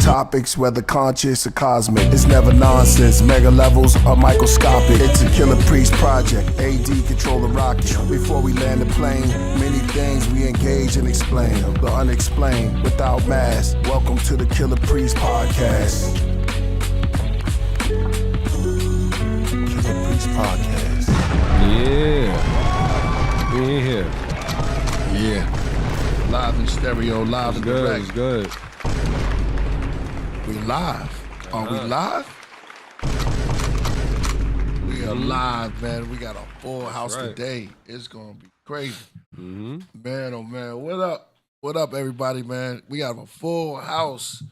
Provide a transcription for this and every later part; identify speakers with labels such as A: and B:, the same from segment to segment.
A: topics, whether conscious or cosmic. It's never nonsense, mega levels or microscopic. It's a Killah Priest project, AD control the rocket. Before we land the plane, many things we engage and explain. The unexplained, without mask. Welcome to the Killah Priest podcast. Killah Priest podcast.
B: Yeah. We in here.
C: Yeah. Live in stereo, live in direct.
B: It's good.
C: We live. Are we live? We are live, man. We got a full house today. It's going to be crazy.
B: Mm-hmm.
C: Man, oh, man. What up? What up, everybody, man? We got a full house.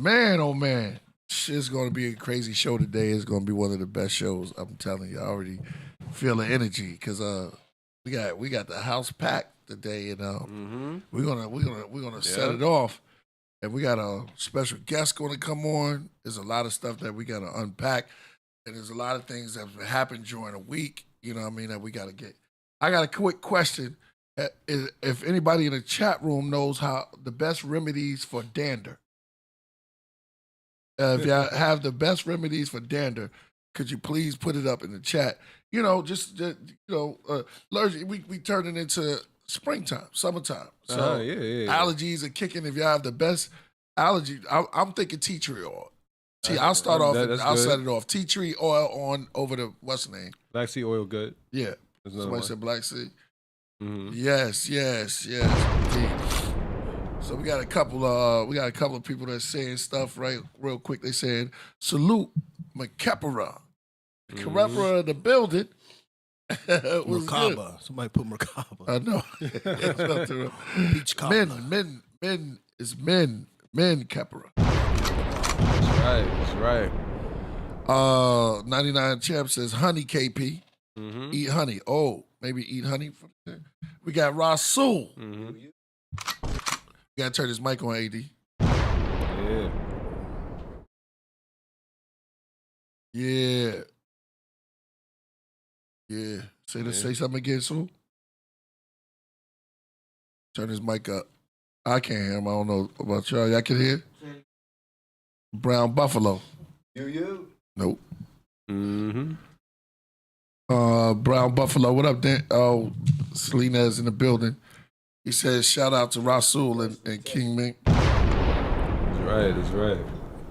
C: Man, oh, man. It's going to be a crazy show today. It's going to be one of the best shows. I'm telling you, I already feel the energy because we got the house packed today, and we're gonna set it off. And we got a special guest going to come on. There's a lot of stuff that we got to unpack, and there's a lot of things that have happened during the week. You know what I mean? That we got to get. I got a quick question. If anybody in the chat room knows how the best remedies for dander, if you have the best remedies for dander, could you please put it up in the chat? You know, we turn it into springtime, summertime. So allergies are kicking. If you have the best allergy, I'm thinking tea tree oil. I'll start off. I'll set it off. Tea tree oil on over the what's the name?
B: Black seed oil, good.
C: Yeah. Somebody said black seed.
B: Mm-hmm.
C: Yes. Indeed. So we got a couple of people that's saying stuff real quick. They saying salute Makepera. Makepera in the building.
D: Merkaba. Somebody put Merkaba.
C: I know.
D: Peach cobbler.
C: Men is men. Men Kepera.
B: That's right.
C: 99 Champ says honey KP.
B: Mm-hmm.
C: Eat honey. Oh, maybe eat honey. We got Rasul.
B: Mm-hmm.
C: We gotta turn his mic on, AD. Yeah. Say something again, Sue. Turn his mic up. I can't hear him. I don't know about y'all. Y'all can hear? Brown Buffalo.
D: You.
C: Nope.
B: Mm-hmm.
C: Brown Buffalo. What up, Dan? Oh, Selena's in the building. He says shout out to Rasul and King Mink.
B: That's right.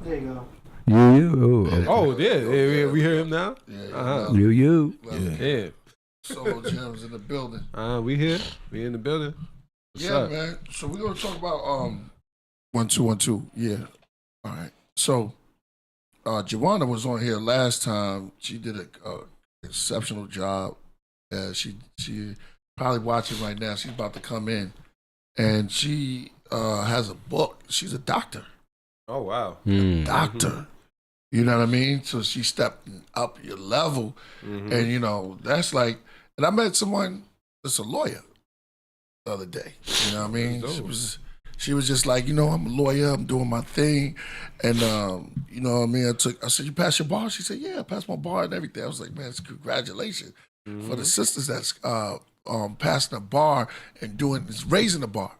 D: There you go.
B: Oh, yeah. We hear him now?
C: Yeah.
B: Yeah.
C: Solo Gems in the building.
B: We here. We in the building. What's up?
C: Man. So we're gonna talk about 1 2 1 2. Yeah. All right. So Joanna was on here last time. She did a exceptional job. She probably watching right now. She's about to come in, and she has a book. She's a doctor.
B: Oh wow.
C: Doctor. You know what I mean? So she stepped up your level, and you know that's like. And I met someone that's a lawyer the other day. You know what I mean? She was just like, you know, I'm a lawyer. I'm doing my thing, and you know what I mean. I said, you passed your bar? She said, yeah, I passed my bar and everything. I was like, man, congratulations for the sisters that's passing a bar and raising the bar.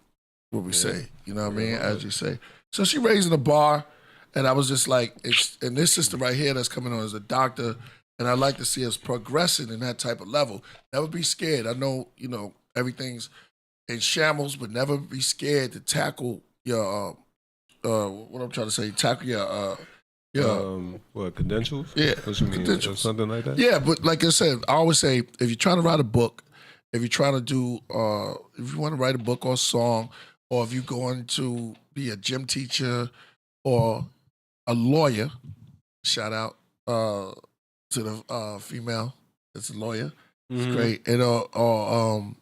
C: What we say, you know what I mean? As you say. So she raising the bar. And I was just like, and this sister right here that's coming on is a doctor, and I'd like to see us progressing in that type of level. Never be scared. I know, you know, everything's in shambles, but never be scared to tackle your, what I'm trying to say, tackle your,
B: credentials?
C: Yeah,
B: what you mean?
C: Credentials.
B: Something like that?
C: Yeah, but like I said, I always say, if you're trying to write a book, if you're trying to do, if you want to write a book or a song, or if you're going to be a gym teacher or a lawyer, shout out to the female that's a lawyer. It's great. And all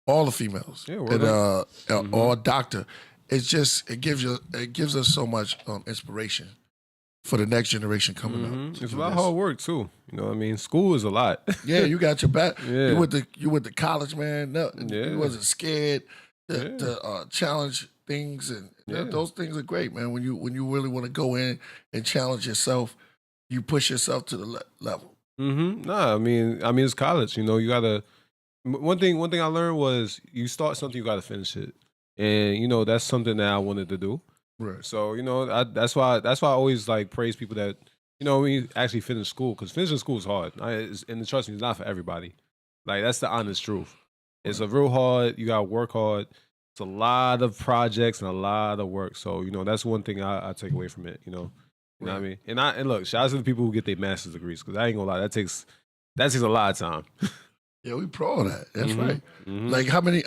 C: the females.
B: Yeah,
C: and or a doctor. It's just it gives us so much inspiration for the next generation coming up.
B: It's a lot of hard work too. You know what I mean? School is a lot.
C: Yeah, you got your back.
B: Yeah.
C: You went to college, man. No, you wasn't scared to challenge things, and those things are great, man. When you really want to go in and challenge yourself, you push yourself to the level.
B: Nah, I mean it's college. You know, you gotta. One thing I learned was you start something, you gotta finish it, and you know that's something that I wanted to do.
C: Right.
B: So that's why I always like praise people that when you actually finish school, because finishing school is hard. And trust me, it's not for everybody. Like that's the honest truth. It's a real hard. You gotta work hard. It's a lot of projects and a lot of work. So that's one thing I take away from it. You know what I mean? And look, shout out to the people who get their master's degrees, because I ain't gonna lie, that takes a lot of time.
C: Yeah, we pro of that. That's
B: Mhm.
C: right.
B: Mhm.
C: Like how many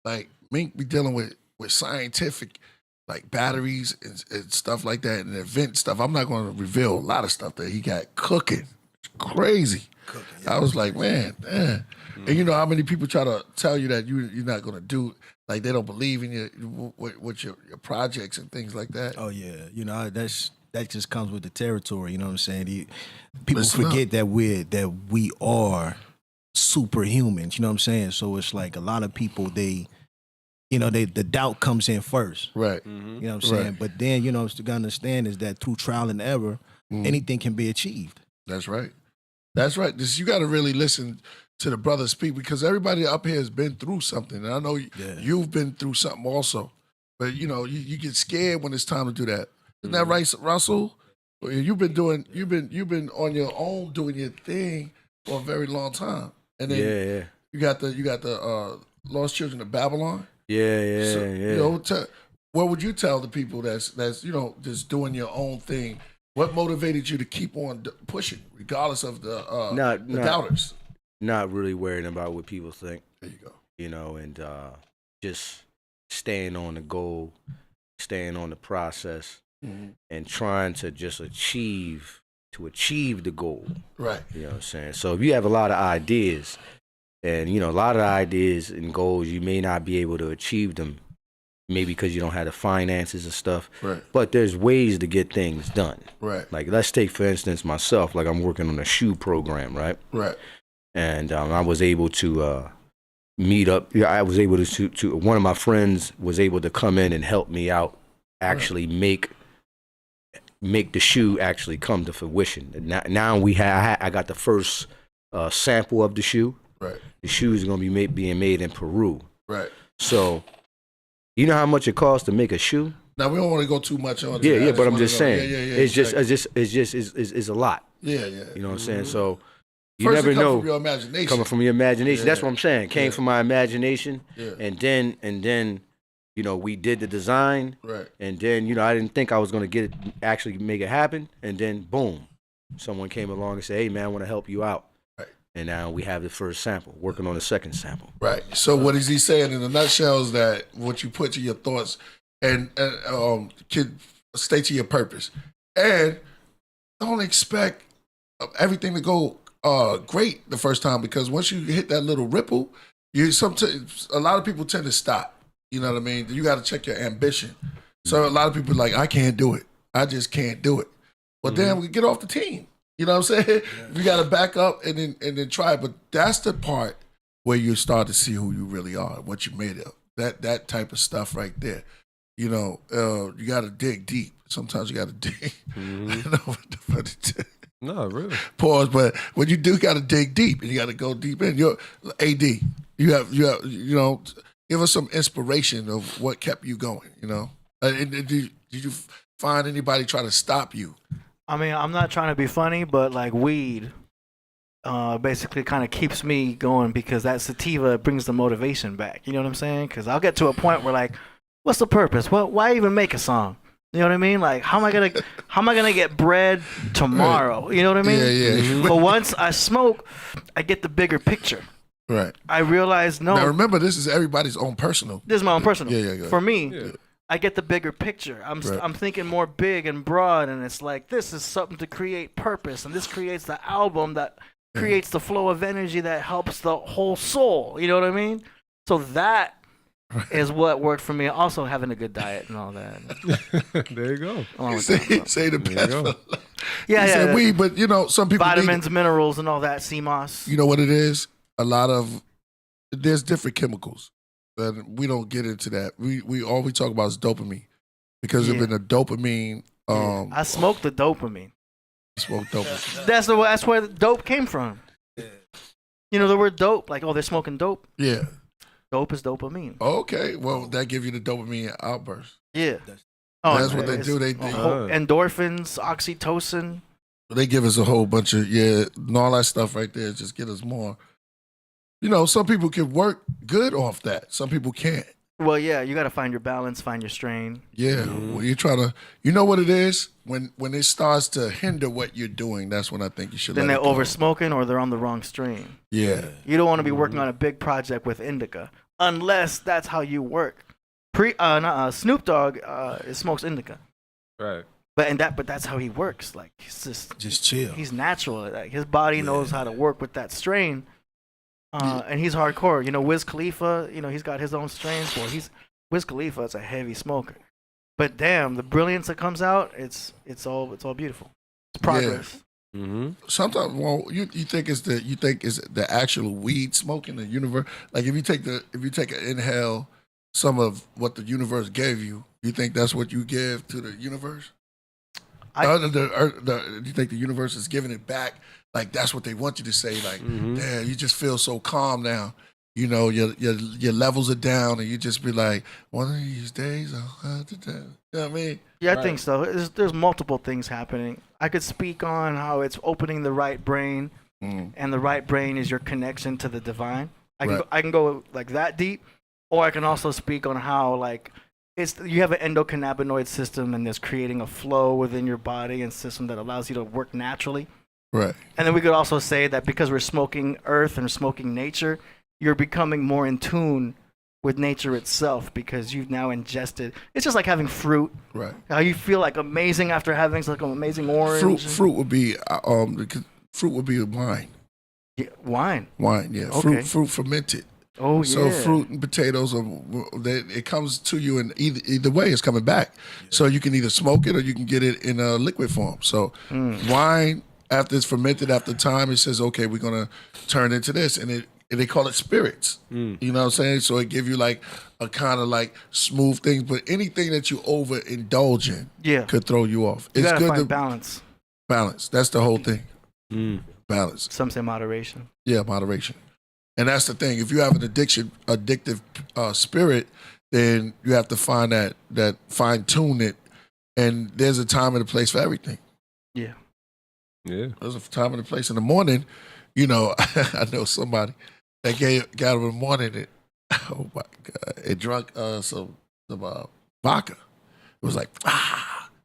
C: like Mink be dealing with scientific like batteries and stuff like that and event stuff. I'm not going to reveal a lot of stuff that he got cooking. It's crazy. I was like, man. And you know how many people try to tell you that you're not going to do, like they don't believe in you with your projects and things like that.
D: Oh yeah, that just comes with the territory. You know what I'm saying? People
C: Listen
D: forget that we are superhumans. You know what I'm saying? So it's like a lot of people the doubt comes in first.
C: Right.
D: You know what I'm saying?
C: Right.
D: But then what you gotta understand is that through trial and error, anything can be achieved.
C: That's right. That's right. You got to really listen to the brothers speak, because everybody up here has been through something. And I know you've been through something also. But, you get scared when it's time to do that. Isn't that right, Russell? You've been on your own doing your thing for a very long time. And then you got the Lost Children of Babylon. So, what would you tell the people that's just doing your own thing? What motivated you to keep on pushing, regardless of the doubters?
E: Not really worrying about what people think.
C: There you go.
E: And just staying on the goal, staying on the process, and trying to just achieve the goal.
C: Right.
E: You know what I'm saying? So if you have a lot of ideas, and a lot of ideas and goals, you may not be able to achieve them, maybe because you don't have the finances and stuff.
C: Right.
E: But there's ways to get things done.
C: Right.
E: Like let's take for instance myself. Like I'm working on a shoe program, right?
C: Right.
E: And I was able to meet up. I was able to one of my friends was able to come in and help me out, actually make the shoe actually come to fruition. And now I got the first sample of the shoe.
C: Right.
E: The shoe is going to be being made in Peru.
C: Right.
E: So, you know how much it costs to make a shoe?
C: Now we don't want to go too much on.
E: Yeah, but I'm just saying.
C: Yeah.
E: It's a lot.
C: Yeah.
E: You know what I'm saying? So you
C: First
E: never
C: it come
E: know.
C: from your imagination.
E: Coming from your imagination.
C: Yeah.
E: That's what I'm saying. Came from my imagination.
C: Yeah.
E: And then we did the design.
C: Right.
E: And then I didn't think I was going to actually make it happen. And then boom, someone came along and said, "Hey man, I want to help you out."
C: Right.
E: And now we have the first sample, working on the second sample.
C: Right. So what is he saying in a nutshell is that what you put to your thoughts and can stay to your purpose, and don't expect everything to go great the first time, because once you hit that little ripple, sometimes a lot of people tend to stop. You know what I mean? You got to check your ambition. So a lot of people are like, I can't do it. I just can't do it. But then we get off the team. You know what I'm saying? You got to back up and then try. But that's the part where you start to see who you really are, what you made of. That type of stuff right there. You got to dig deep. Sometimes you got to dig.
B: No, really.
C: Pause. But when you do, got to dig deep, and you got to go deep in. Your AD, you have give us some inspiration of what kept you going. Did you find anybody try to stop you?
F: I mean, I'm not trying to be funny, but like weed basically kind of keeps me going, because that sativa brings the motivation back. You know what I'm saying? Because I'll get to a point where like, what's the purpose? Why even make a song? You know what I mean? Like, how am I gonna get bread tomorrow? You know what I mean?
C: Yeah.
F: But once I smoke, I get the bigger picture.
C: Right.
F: I realize
C: Now remember, this is everybody's own personal.
F: This is my own personal.
C: Yeah.
F: For me, I get the bigger picture. I'm thinking more big and broad, and it's like, this is something to create purpose, and this creates the album that creates the flow of energy that helps the whole soul. You know what I mean? So that is what worked for me. Also having a good diet and all that.
B: There you go.
C: Say the best.
F: Yeah.
C: Weed, but some people
F: vitamins, minerals, and all that. CMOS.
C: You know what it is? There's different chemicals, and we don't get into that. We all we talk about is dopamine, because of the dopamine.
F: I smoked the dopamine.
C: Smoke dopamine.
F: That's where the dope came from. The word dope, like, oh, they're smoking dope.
C: Yeah.
F: Dope is dopamine.
C: Okay, well, that gives you the dopamine outburst.
F: Yeah.
C: That's what they do. They
F: endorphins, oxytocin.
C: They give us a whole bunch of and all that stuff right there. Just get us more. You know, some people can work good off that. Some people can't.
F: Well, yeah, you got to find your balance, find your strain.
C: Yeah, when you're trying to, you know what it is? When it starts to hinder what you're doing, that's when I think you should
F: Then
C: let
F: they're
C: it go.
F: over smoking or they're on the wrong strain.
C: Yeah.
F: You don't want to be working on a big project with indica unless that's how you work. Snoop Dogg smokes indica.
B: Right.
F: But that's how he works. Like he's
D: just chill.
F: He's natural. Like his body knows how to work with that strain. And he's hardcore. You know, Wiz Khalifa, you know, he's got his own strains. Well, Wiz Khalifa is a heavy smoker. But damn, the brilliance that comes out, it's all beautiful. It's progress.
C: Yeah. Mm-hmm. Sometimes, well, you think it's the actual weed smoking the universe. Like if you take an inhale some of what the universe gave you, you think that's what you give to the universe? Do you think the universe is giving it back? Like that's what they want you to say. Like, damn, you just feel so calm now. You know, your levels are down, and you just be like, one of these days, I'll have to do. You know what I mean?
F: Yeah, I think so. There's multiple things happening. I could speak on how it's opening the right brain, and the right brain is your connection to the divine. I can go like that deep, or I can also speak on how like you have an endocannabinoid system, and there's creating a flow within your body and system that allows you to work naturally.
C: Right.
F: And then we could also say that because we're smoking earth and smoking nature, you're becoming more in tune with nature itself because you've now ingested. It's just like having fruit.
C: Right.
F: How you feel like amazing after having like an amazing orange.
C: Fruit would be wine.
F: Yeah, wine.
C: Wine, yeah.
F: Okay.
C: Fruit fermented.
F: Oh, yeah.
C: So fruit and potatoes, it comes to you in either way. It's coming back. So you can either smoke it or you can get it in a liquid form. So wine, after it's fermented, after time, it says, okay, we're going to turn into this. And they call it spirits. You know what I'm saying? So it give you like a kind of like smooth thing. But anything that you overindulge in could throw you off.
F: You
C: it's
F: gotta
C: good
F: find
C: to
F: balance.
C: Balance. That's the whole thing. Balance.
F: Some say moderation.
C: Yeah, moderation. And that's the thing. If you have an addictive spirit, then you have to find that fine tune it. And there's a time and a place for everything.
F: Yeah.
B: Yeah.
C: There's a time and a place. In the morning, you know, I know somebody that got up in the morning and, oh my God, it drunk some vodka. It was like,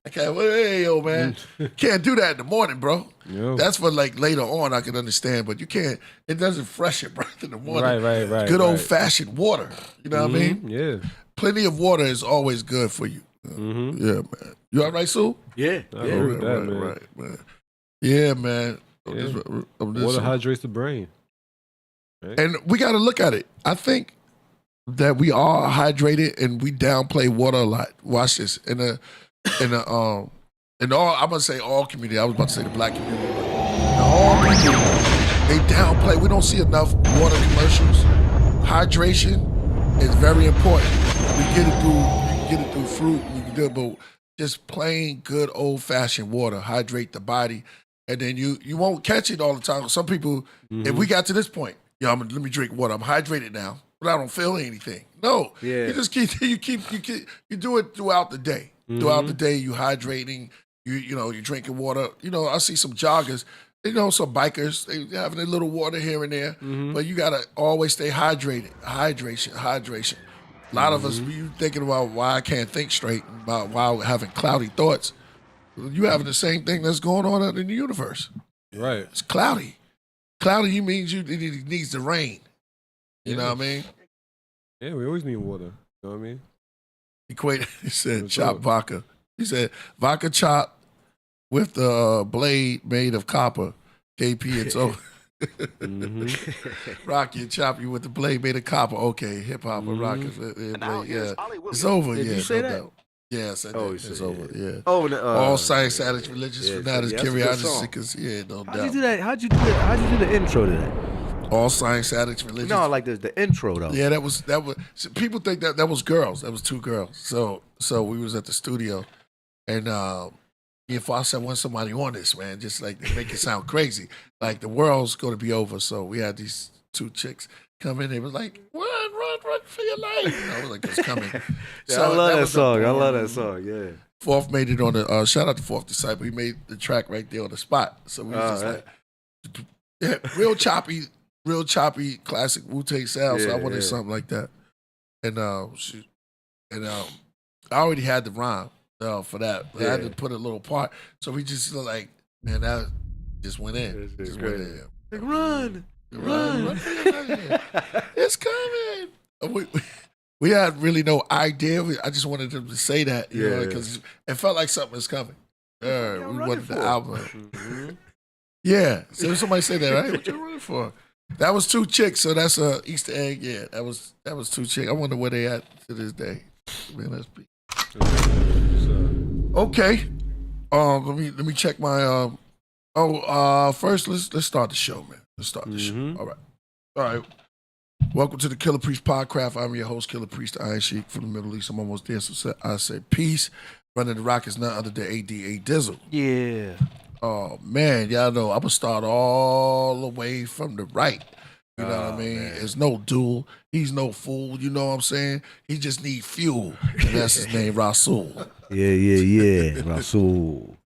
C: okay, well, hey, yo, man, can't do that in the morning, bro. Yo. That's for like later on I can understand, but you can't, it doesn't freshen breath in the morning.
B: Right.
C: Good old-fashioned water, you know what I mean?
B: Yeah.
C: Plenty of water is always good for you. Yeah, man. You all right, Sue?
E: Yeah.
B: I agree with that, man.
C: Right, man. Yeah, man.
B: Yeah. Water hydrates the brain. Right?
C: And we got to look at it. I think that we are hydrated and we downplay water a lot. Watch this. In all, I'm gonna say all community. I was about to say the black community. But all people, they downplay. We don't see enough water commercials. Hydration is very important. You can get it through fruit. You can do it, but just plain good old fashioned water hydrate the body, and then you won't catch it all the time. Some people, if we got to this point, let me drink water. I'm hydrated now, but I don't feel anything. No, you just you do it throughout the day. Throughout the day, you hydrating, you're drinking water. You know, I see some joggers, some bikers, they having a little water here and there, but you gotta always stay hydrated. Hydration. A lot of us, you thinking about why I can't think straight, about why we're having cloudy thoughts. You having the same thing that's going on out in the universe.
B: Right.
C: It's cloudy. Cloudy means it needs to rain. You know what I mean?
B: Yeah, we always need water. You know what I mean?
C: He said chopped vodka. He said vodka chopped with the blade made of copper. KP, it's over. Rocky and chop you with the blade made of copper. Okay, hip hop and rock. It's over.
E: Did you say that?
C: Doubt. Yeah, I said that. It's over. Yeah.
E: Oh,
C: all science addicts, religious fanatics, curiosity seekers. Yeah, no doubt.
E: How'd you do that? How'd you do the intro to that?
C: All science addicts, religious.
E: No, like the intro though.
C: Yeah, that was. People think that was girls. That was two girls. So we was at the studio, and if I said, want somebody on this, man, just like to make it sound crazy, like the world's going to be over. So we had these two chicks come in. They was like, run, run for your life. I was like, it's coming.
E: Yeah, I love that
C: was
E: song. I love that song. Yeah.
C: Fourth made it on the shout out to Fourth Disciple. He made the track right there on the spot. So we was just like, yeah, real choppy classic Wu-Tang sound. So I wanted something like that. And I already had the rhyme for that. I had to put a little part. So we just like, man, that just went in. Just went in.
E: Like, run.
C: It's coming. We had really no idea. I just wanted them to say that, you know, because it felt like something was coming. We wanted the album.
E: Mm-hmm.
C: Yeah. So somebody say that, right? What you running for? That was Two Chicks, so that's a Easter egg. Yeah, that was Two Chicks. I wonder where they at to this day. Man, let's be. Okay. Let me check my first let's start the show, man. Let's start the show. All right. Welcome to the Killah Priest Podcraft. I'm your host, Killah Priest, the Iron Sheik from the Middle East. I'm almost there, so I say peace. Running the rock is none other than ADA Dizzle.
F: Yeah.
C: Oh, man, y'all know I'm going to start all the way from the right. You know what I mean? Man. There's no duel. He's no fool. You know what I'm saying? He just need fuel. And that's his name, Rasul.
E: Yeah. Rasul.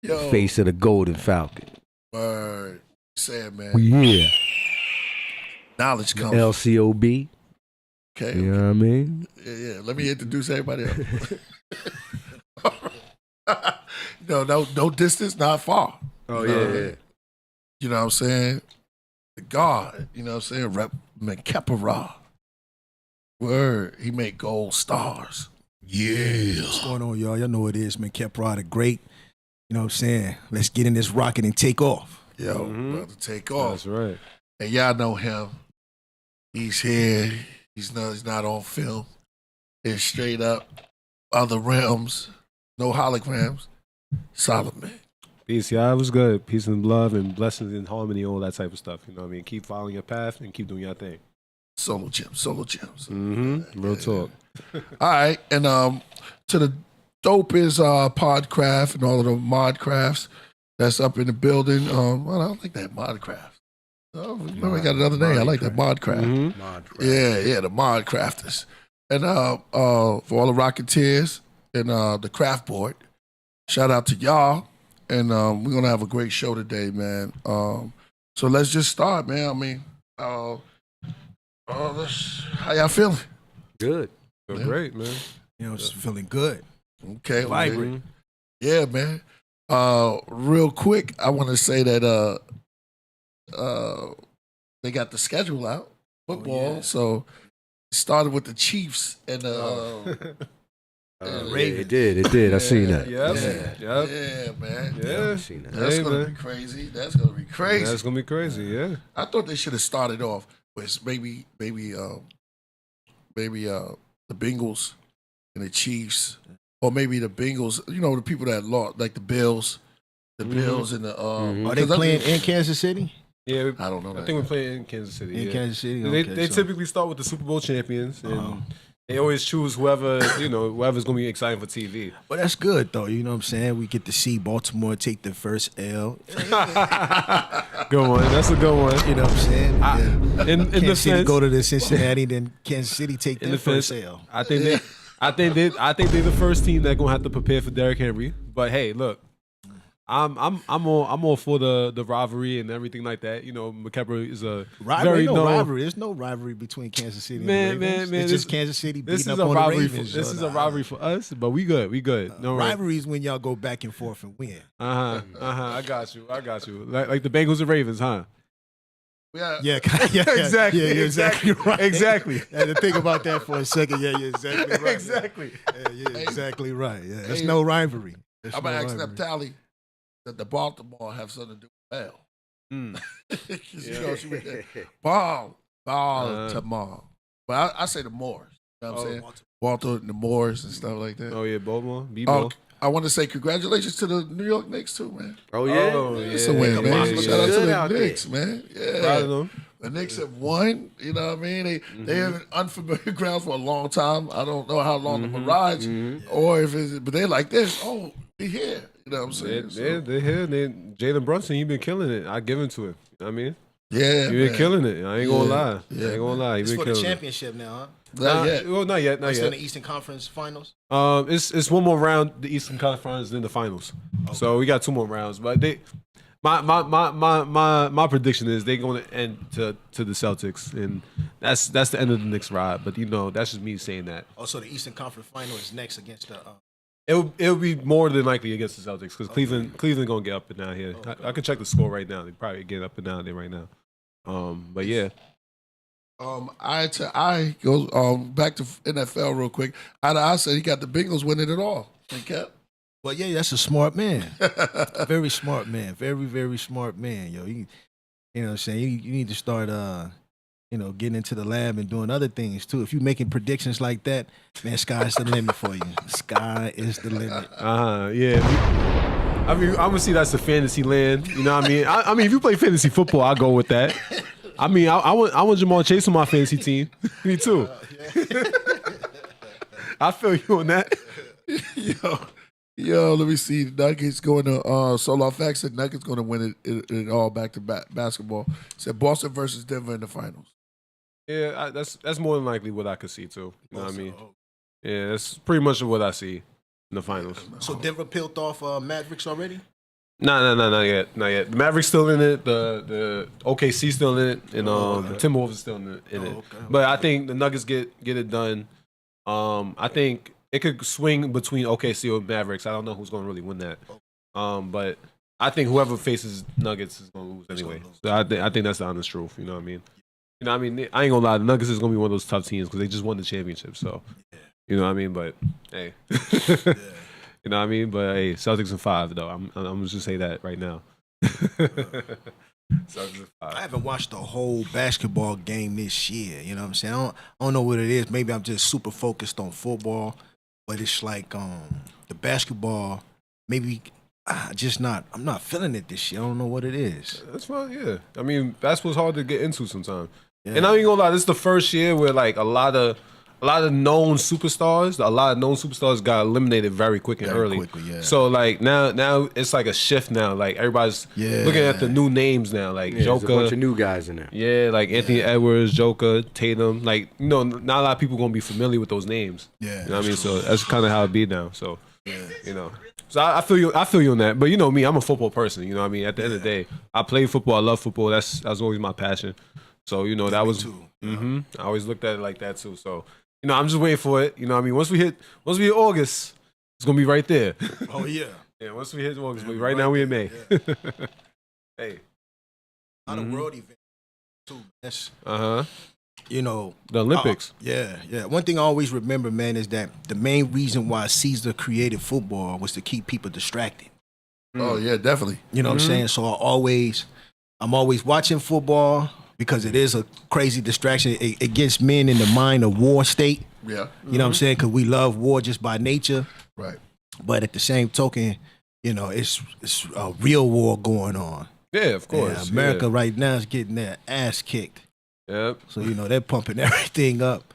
C: Yo.
E: Face of the Golden Falcon.
C: Word. Sad, man.
E: Yeah.
C: Knowledge comes.
E: LCOB.
C: Okay.
E: You know what I mean?
C: Yeah. Let me introduce everybody else. No distance, not far.
E: Oh,
C: you know, you know what I'm saying? The God, you know what I'm saying? Rep Menkepera. Word. He made gold stars. Yeah.
D: What's going on, y'all? Y'all know what it is, Menkepera the Great. You know what I'm saying? Let's get in this rocket and take off.
C: Yo, about to take off.
B: That's right.
C: And y'all know him. He's here. He's not on film. It's straight up other realms. No holograms. Solomon.
B: Peace, y'all. It was good. Peace and love and blessings and harmony, all that type of stuff. You know what I mean? Keep following your path and keep doing your thing.
C: Solo gems.
B: Real talk.
C: All right. And to the dopest Podcraft and all of the Modcrafts that's up in the building. Well, I don't like that Modcraft. Oh, remember I got another name. I like that Modcraft. Yeah, the Modcrafters. And for all the Rocketeers and the Craft Board, shout out to y'all. And we're going to have a great show today, man. So let's just start, man. I mean, how y'all feeling?
E: Good.
B: Feel great, man.
D: You know, it's feeling good.
C: Okay.
D: Vibrant.
C: Yeah, man. Real quick, I want to say that they got the schedule out, football.
D: yeah.
C: So it started with the Chiefs and
E: It did. I seen that.
C: Yeah, man.
B: Yeah.
E: I seen that.
C: That's gonna be crazy. That's gonna be crazy.
B: That's gonna be crazy. Yeah.
C: I thought they should have started off with maybe the Bengals and the Chiefs, or maybe the Bengals. You know, the people that lost, like the Bills, and the.
D: Are they playing in Kansas City?
B: Yeah.
C: I don't know.
B: I think we're playing in Kansas City.
D: In Kansas City?
B: They typically start with the Super Bowl champions, and they always choose whoever's going to be exciting for TV.
D: But that's good, though. You know what I'm saying? We get to see Baltimore take the first L.
B: Good one. That's a good one.
D: You know what I'm saying?
B: In the
D: Kansas City
B: sense,
D: go to the Cincinnati, then Kansas City take their first L.
B: I think they're the first team that's gonna have to prepare for Derrick Henry. But hey, look, I'm all for the rivalry and everything like that. You know, McKepper is a
D: rivalry.
B: very known
D: Rivalry. There's no rivalry between Kansas City and the Ravens.
B: Man.
D: It's just Kansas City
B: This
D: beating
B: is
D: up
B: a
D: on
B: rivalry.
D: the Ravens.
B: This is a rivalry for us, but we good. No
D: rivalry is when y'all go back and forth and win.
B: I got you. Like the Bengals and Ravens, huh?
C: Yeah,
B: Exactly.
D: Yeah, you're exactly right.
B: Exactly.
D: I had to think about that for a second. Yeah, you're exactly right.
B: Exactly.
D: Yeah, you're exactly right. Yeah, there's no rivalry.
C: I'm gonna ask Neptali that the Baltimore have something to do with Bell. You know, she went there. Baltimore. But I say the Moors. You know what I'm saying? Baltimore and the Moors and stuff like that.
B: Oh yeah, Baltimore. B-ball.
C: I want to say congratulations to the New York Knicks too, man.
E: Oh yeah.
C: It's a win, man.
E: Yeah.
C: Shout out to
E: Good
C: the
E: out
C: Knicks,
E: there.
C: man. Yeah.
B: Proud of them.
C: The Knicks have won. You know what I mean? They have an unfamiliar ground for a long time. I don't know how long the Mirage or if it's, but they're like this. Oh, we here. You know what I'm saying?
B: They're here. Jalen Brunson, he been killing it. I give him to him. You know what I mean?
C: Yeah,
B: He been
C: man.
B: killing it. I ain't gonna lie.
C: Yeah,
B: I ain't gonna lie. He
D: It's
B: been
D: for the
B: killing it.
D: championship now, huh?
C: Not yet.
B: Well, not yet. Not
D: It's in
B: yet.
D: the Eastern Conference Finals.
B: It's one more round, the Eastern Conference, then the finals. So we got 2 more rounds. But my prediction is they're going to end to the Celtics, and that's the end of the Knicks ride. But that's just me saying that.
D: Also, the Eastern Conference Final is next against the.
B: It'll be more than likely against the Celtics because Cleveland gonna get up and down here. I can check the score right now. They probably get up and down there right now. But yeah.
C: I go back to NFL real quick. I said he got the Bengals winning it all. And kept.
D: Well, yeah, that's a smart man. Very smart man. Very, very smart man. Yo, you know what I'm saying? You need to start, getting into the lab and doing other things too. If you're making predictions like that, man, sky's the limit for you. Sky is the limit.
B: Yeah. I mean, obviously that's the fantasy land. You know what I mean? I mean, if you play fantasy football, I go with that. I mean, I want Jamal Chase on my fantasy team. Me too. I feel you on that.
C: Yo, let me see. The Nuggets going to Solar Facts said Nuggets going to win it all back to back basketball. Said Boston versus Denver in the finals.
B: Yeah, that's more than likely what I could see too. You know what I mean? Yeah, that's pretty much what I see in the finals.
D: So Denver peeled off Mavericks already?
B: No, not yet. The Mavericks still in it. The OKC still in it, and the Timberwolves still in it.
D: Okay.
B: But I think the Nuggets get it done. I think it could swing between OKC or Mavericks. I don't know who's going to really win that. But I think whoever faces Nuggets is going to lose anyway. So I think that's the honest truth. You know what I mean? I ain't gonna lie. The Nuggets is going to be one of those tough teams because they just won the championship. So you know what I mean? But hey. You know what I mean? But hey, Celtics in 5 though. I'm just gonna say that right now. Celtics in 5.
D: I haven't watched the whole basketball game this year. You know what I'm saying? I don't know what it is. Maybe I'm just super focused on football, but it's like the basketball. Maybe I'm not feeling it this year. I don't know what it is.
B: That's fine. Yeah. I mean, basketball's hard to get into sometimes.
D: Yeah.
B: And I ain't gonna lie. This is the first year where like a lot of known superstars got eliminated very quick and early.
D: Quickly, yeah.
B: So like now it's like a shift now. Like everybody's looking at the new names now. Like
E: There's a
B: Joker,
E: bunch of new guys in there.
B: yeah, like Anthony Edwards, Joker, Tatum. Like not a lot of people gonna be familiar with those names.
D: Yeah,
B: you know what I mean. So that's kind of how it be now. So So I feel you on that. But you know me, I'm a football person. You know what I mean. At the end of the day, I play football. I love football. That was always my passion. So that was. I always looked at it like that too. So. I'm just waiting for it. You know what I mean? Once we hit August, it's going to be right there.
D: Oh, yeah.
B: Yeah, once we hit August. But right now we in May.
D: Yeah.
B: Hey.
D: Not a world event, too. That's,
B: the Olympics.
D: Yeah. One thing I always remember, man, is that the main reason why Caesar created football was to keep people distracted.
C: Oh, yeah, definitely.
D: You know what I'm saying? So I'm always watching football, because it is a crazy distraction. It gets men in the mind of war state.
C: Yeah.
D: You know what I'm saying? Because we love war just by nature.
C: Right.
D: But at the same token, it's a real war going on.
B: Yeah, of course.
D: And America right now is getting their ass kicked.
B: Yep.
D: So, they're pumping everything up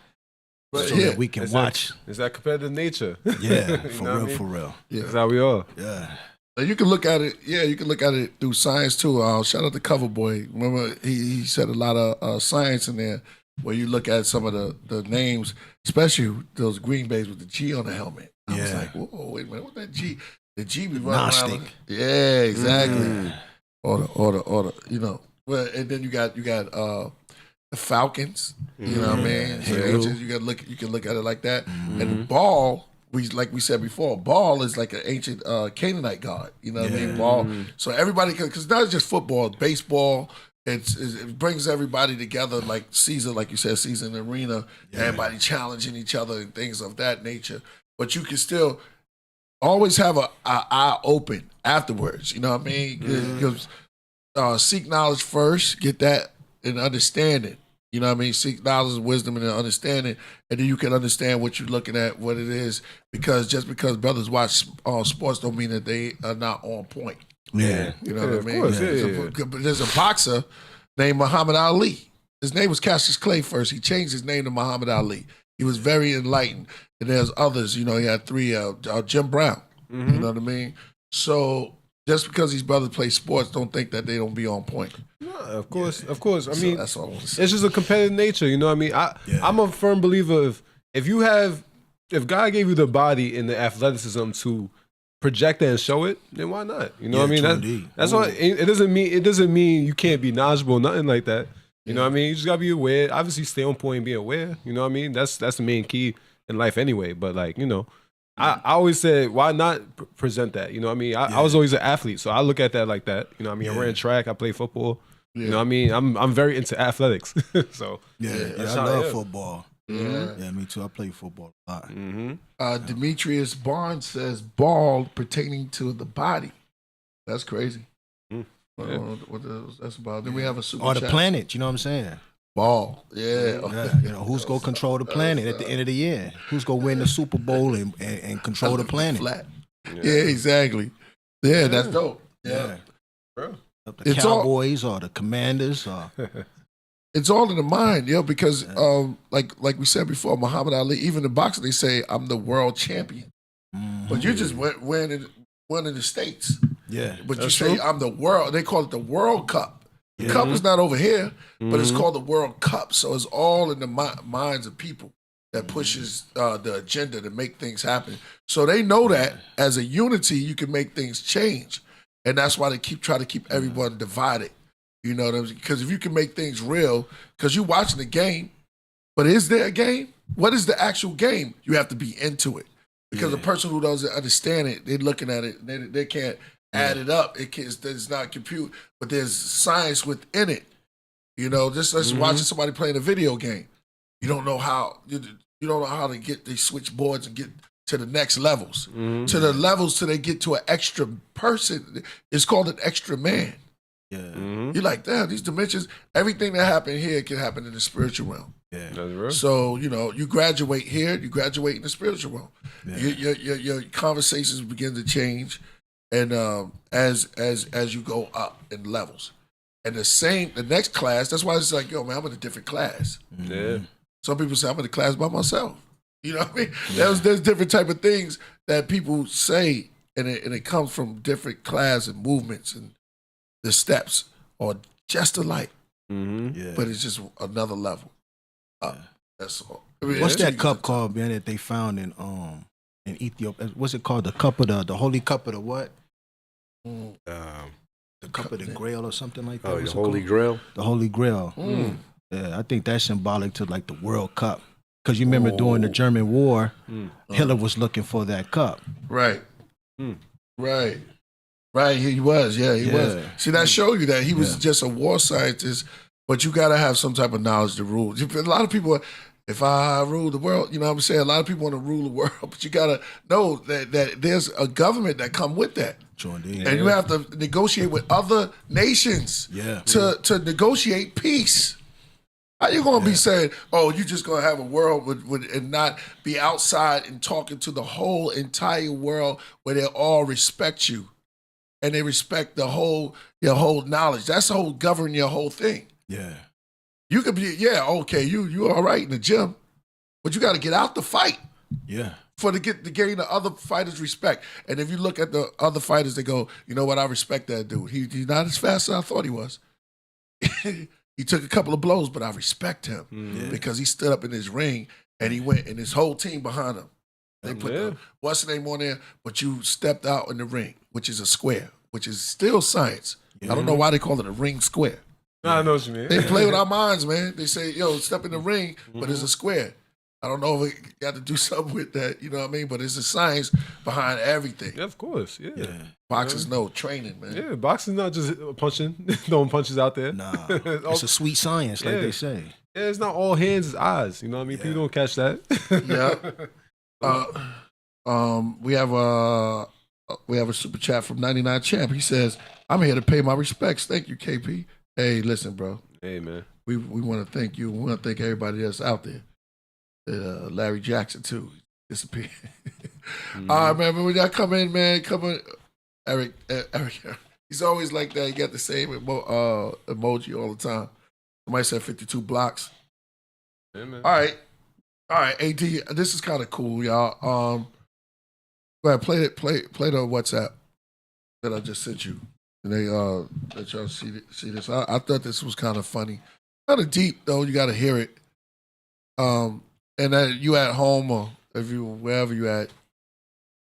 D: so that we can watch.
B: It's that competitive nature.
D: Yeah, for real.
C: Yeah.
B: That's how we are.
D: Yeah.
C: You can look at it. Yeah, you can look at it through science too. Shout out to Coverboy. Remember, he said a lot of science in there where you look at some of the names, especially those Green Bays with the G on the helmet. I was like, whoa, wait a minute, what's that G? The G be running around. Yeah, exactly. Order. Well, and then you got the Falcons. You know what I mean? So you can look at it like that. And ball. Like we said before, ball is like an ancient Canaanite god. You know what I mean? Ball. So everybody, because not just football, baseball. It brings everybody together, like Caesar, like you said, Caesar in the arena. Everybody challenging each other and things of that nature. But you can still always have an eye open afterwards. You know what I mean? Because seek knowledge first, get that and understanding. You know what I mean? Seek knowledge, wisdom, and understanding, and then you can understand what you're looking at, what it is. Because just because brothers watch sports don't mean that they are not on point.
D: Yeah.
C: You know what I mean?
B: Of course,
C: But there's a boxer named Muhammad Ali. His name was Cassius Clay first. He changed his name to Muhammad Ali. He was very enlightened. And there's others. He had 3, Jim Brown. You know what I mean? So just because these brothers play sports, don't think that they don't be on point.
B: No, of course. I
C: So
B: mean,
C: that's all I want to say.
B: it's just a competitive nature. You know what I mean? I'm a firm believer if God gave you the body and the athleticism to project that and show it, then why not? You know what I mean? That's why it doesn't mean you can't be knowledgeable, nothing like that. You know what I mean? You just gotta be aware. Obviously, stay on point and be aware. You know what I mean? That's the main key in life anyway. But like, you know, I always said, why not present that? You know what I mean? I was always an athlete, so I look at that like that. You know what I mean? I ran track, I played football. You know what I mean? I'm very into athletics. So
D: I love football. Yeah, me too. I play football a lot.
C: Demetrius Barnes says ball pertaining to the body. That's crazy. I don't know what that's about. Then we have a super
D: Or the
C: chat.
D: planet, you know what I'm saying?
C: Ball. Yeah.
D: You know, who's gonna control the planet at the end of the year? Who's gonna win the Super Bowl and control the planet?
C: Flat. Yeah, exactly. Yeah, that's dope. Yeah.
D: The
C: It's
D: Cowboys or the Commanders or
C: It's all in the mind, because like we said before, Muhammad Ali, even in boxing, they say, I'm the world champion. But you just win in the States.
D: Yeah.
C: But you say, I'm the world. They call it the World Cup. The cup is not over here, but it's called the World Cup. So it's all in the minds of people that pushes the agenda to make things happen. So they know that as a unity, you can make things change. And that's why they try to keep everyone divided. You know what I mean? Because if you can make things real, because you're watching the game, but is there a game? What is the actual game? You have to be into it. Because a person who doesn't understand it, they're looking at it, they can't add it up. It's not compute, but there's science within it. You know, just watching somebody playing a video game. You don't know how to get these switchboards and get to the next levels. To the levels till they get to an extra person. It's called an extra man.
D: Yeah.
C: You're like, damn, these dimensions, everything that happened here can happen in the spiritual realm.
D: Yeah.
B: That's real.
C: So, you know, you graduate here, you graduate in the spiritual realm.
D: Yeah.
C: Your conversations begin to change, and as you go up in levels. And the next class, that's why it's like, yo, man, I'm in a different class.
B: Yeah.
C: Some people say I'm in a class by myself. You know what I mean? There's different type of things that people say, and it comes from different class and movements, and the steps are just alike, but it's just another level. That's all. I mean,
D: What's that cup called, man, that they found in Ethiopia? What's it called? The cup of the holy cup of the what? The cup of the Grail or something like that.
E: Oh,
D: What's
E: the
D: it
E: Holy
D: called?
E: Grail.
D: The Holy Grail. Yeah, I think that's symbolic to like the World Cup. Because you remember during the German War, Hitler was looking for that cup.
C: Right. Right, he was. Yeah, he was. See, that showed you that he was just a war scientist, but you got to have some type of knowledge to rule. A lot of people, if I rule the world, you know what I'm saying? A lot of people want to rule the world, but you got to know that there's a government that come with that. And you have to negotiate with other nations to negotiate peace. How you going to be saying, oh, you just going to have a world and not be outside and talking to the whole entire world where they all respect you and they respect your whole knowledge. That's the whole govern your whole thing.
D: Yeah.
C: You could be, okay, you all right in the gym, but you got to get out the fight.
D: Yeah.
C: To gain the other fighters' respect. And if you look at the other fighters, they go, you know what, I respect that dude. He's not as fast as I thought he was. He took a couple of blows, but I respect him because he stood up in his ring and he went, and his whole team behind him. They put what's the name on there, but you stepped out in the ring, which is a square, which is still science. I don't know why they call it a ring square.
B: No, I know what you mean.
C: They play with our minds, man. They say, yo, step in the ring, but it's a square. I don't know if it got to do something with that, you know what I mean? But it's a science behind everything.
B: Yeah, of course. Yeah.
C: Boxing's no training, man.
B: Yeah, boxing's not just punching, throwing punches out there.
D: Nah, it's a sweet science, like they say.
B: Yeah, it's not all hands, it's eyes. You know what I mean? People don't catch that.
C: We have a super chat from 99 Champ. He says, I'm here to pay my respects. Thank you, KP. Hey, listen, bro.
B: Hey, man.
C: We want to thank you. We want to thank everybody that's out there. Larry Jackson, too. Disappeared. All right, man. But when y'all come in, man, Eric, he's always like that. He got the same emoji all the time. Somebody said 52 blocks.
B: Yeah, man.
C: All right, AD, this is kind of cool, y'all. Go ahead, play the WhatsApp. that I just sent you. And they let y'all see this. I thought this was kind of funny. Kind of deep though. You got to hear it. And that you at home or if you wherever you at,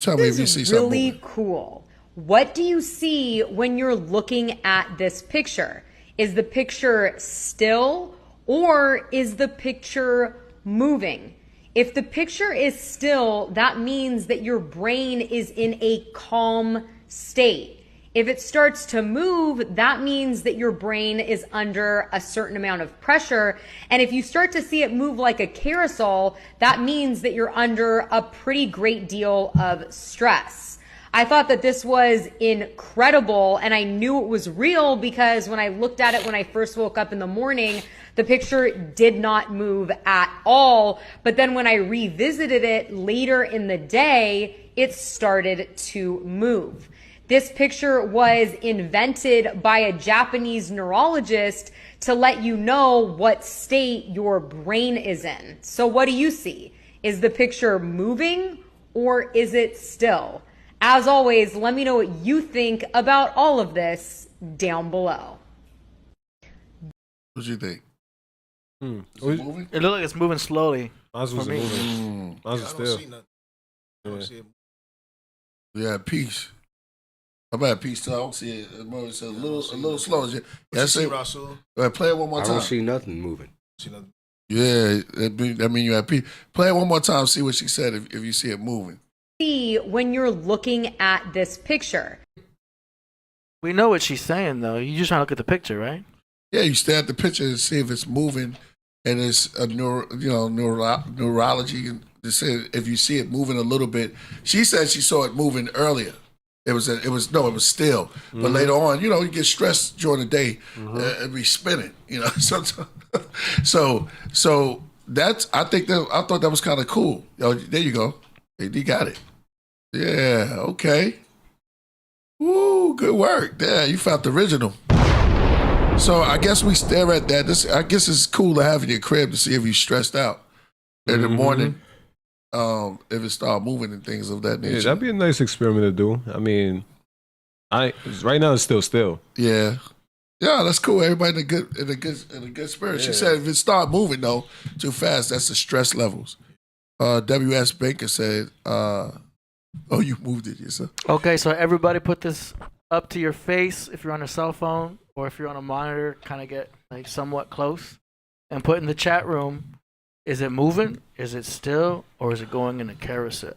C: tell me if you see something.
G: This is really cool. What do you see when you're looking at this picture? Is the picture still or is the picture moving? If the picture is still, that means that your brain is in a calm state. If it starts to move, that means that your brain is under a certain amount of pressure. And if you start to see it move like a carousel, that means that you're under a pretty great deal of stress. I thought that this was incredible, and I knew it was real because when I looked at it when I first woke up in the morning, the picture did not move at all. But then when I revisited it later in the day, it started to move. This picture was invented by a Japanese neurologist to let you know what state your brain is in. So what do you see? Is the picture moving or is it still? As always, let me know what you think about all of this down below.
C: What you think? Is it moving?
F: It looks like it's moving slowly.
B: Mine was
F: For me.
B: moving. Mine was
D: I don't
B: still.
D: see nothing. I don't
B: Yeah.
D: see it.
C: Yeah, peace. I'm at peace too. I don't see it. It's a little slow. Yeah,
D: What you
C: say,
D: see, Rasul?
C: play it one more
E: I
C: time.
E: don't see nothing moving.
D: See nothing.
C: Yeah, that mean you at peace. Play it one more time. See what she said. If you see it moving.
G: See when you're looking at this picture.
F: We know what she's saying though. You just trying to look at the picture, right?
C: Yeah, you stare at the picture and see if it's moving, and it's a neurology. And to say if you see it moving a little bit. She said she saw it moving earlier. It was still. But later on, you get stressed during the day. It'd be spinning, sometimes. so that's I thought that was kind of cool. Yo, there you go. AD got it. Yeah. Okay. Woo, good work. Yeah, you found the original. So I guess we stare at that. I guess it's cool to have in your crib to see if you're stressed out in the morning. If it start moving and things of that nature.
B: Yeah, that'd be a nice experiment to do. I mean, right now it's still.
C: Yeah, that's cool. Everybody in a good spirit. She said if it start moving though too fast, that's the stress levels. W.S. Baker said, "Oh, you moved it yourself."
F: Okay, so everybody put this up to your face if you're on a cell phone or if you're on a monitor, kind of get like somewhat close, and put in the chat room. Is it moving? Is it still? Or is it going in a carousel?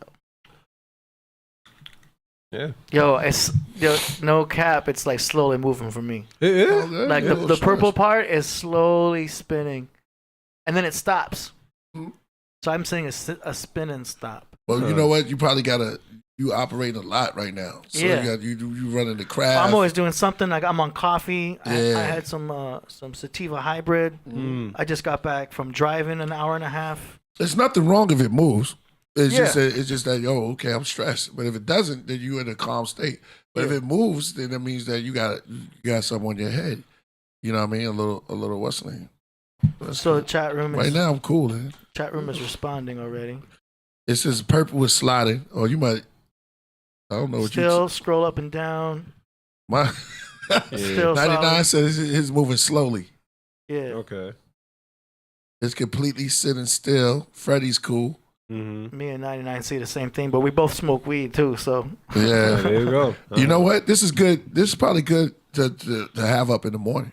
B: Yeah.
F: No cap. It's like slowly moving for me.
B: Yeah.
F: Like the purple part is slowly spinning, and then it stops. So I'm saying a spin and stop.
C: Well, you know what? You probably you operate a lot right now. So
F: Yeah.
C: you running the craft.
F: I'm always doing something. Like I'm on coffee. I
C: Yeah.
F: had some sativa hybrid. I just got back from driving an hour and a half.
C: There's nothing wrong if it moves. It's
F: Yeah.
C: just that okay, I'm stressed. But if it doesn't, then you're in a calm state. But if it moves, then that means that you got something on your head. You know what I mean? A little whistling.
F: So the chat room
C: Right now I'm cool, man.
F: Chat room is responding already.
C: It says purple was sliding. Or you might I don't know what
F: Still scroll up and down.
C: my
F: Still
C: 99
F: solid.
C: says it's moving slowly.
F: Yeah.
B: Okay.
C: It's completely sitting still. Freddie's cool.
B: Mm-hmm.
F: Me and 99 say the same thing, but we both smoke weed too, so.
C: Yeah.
B: There you go.
C: You know what? This is good. This is probably good to have up in the morning.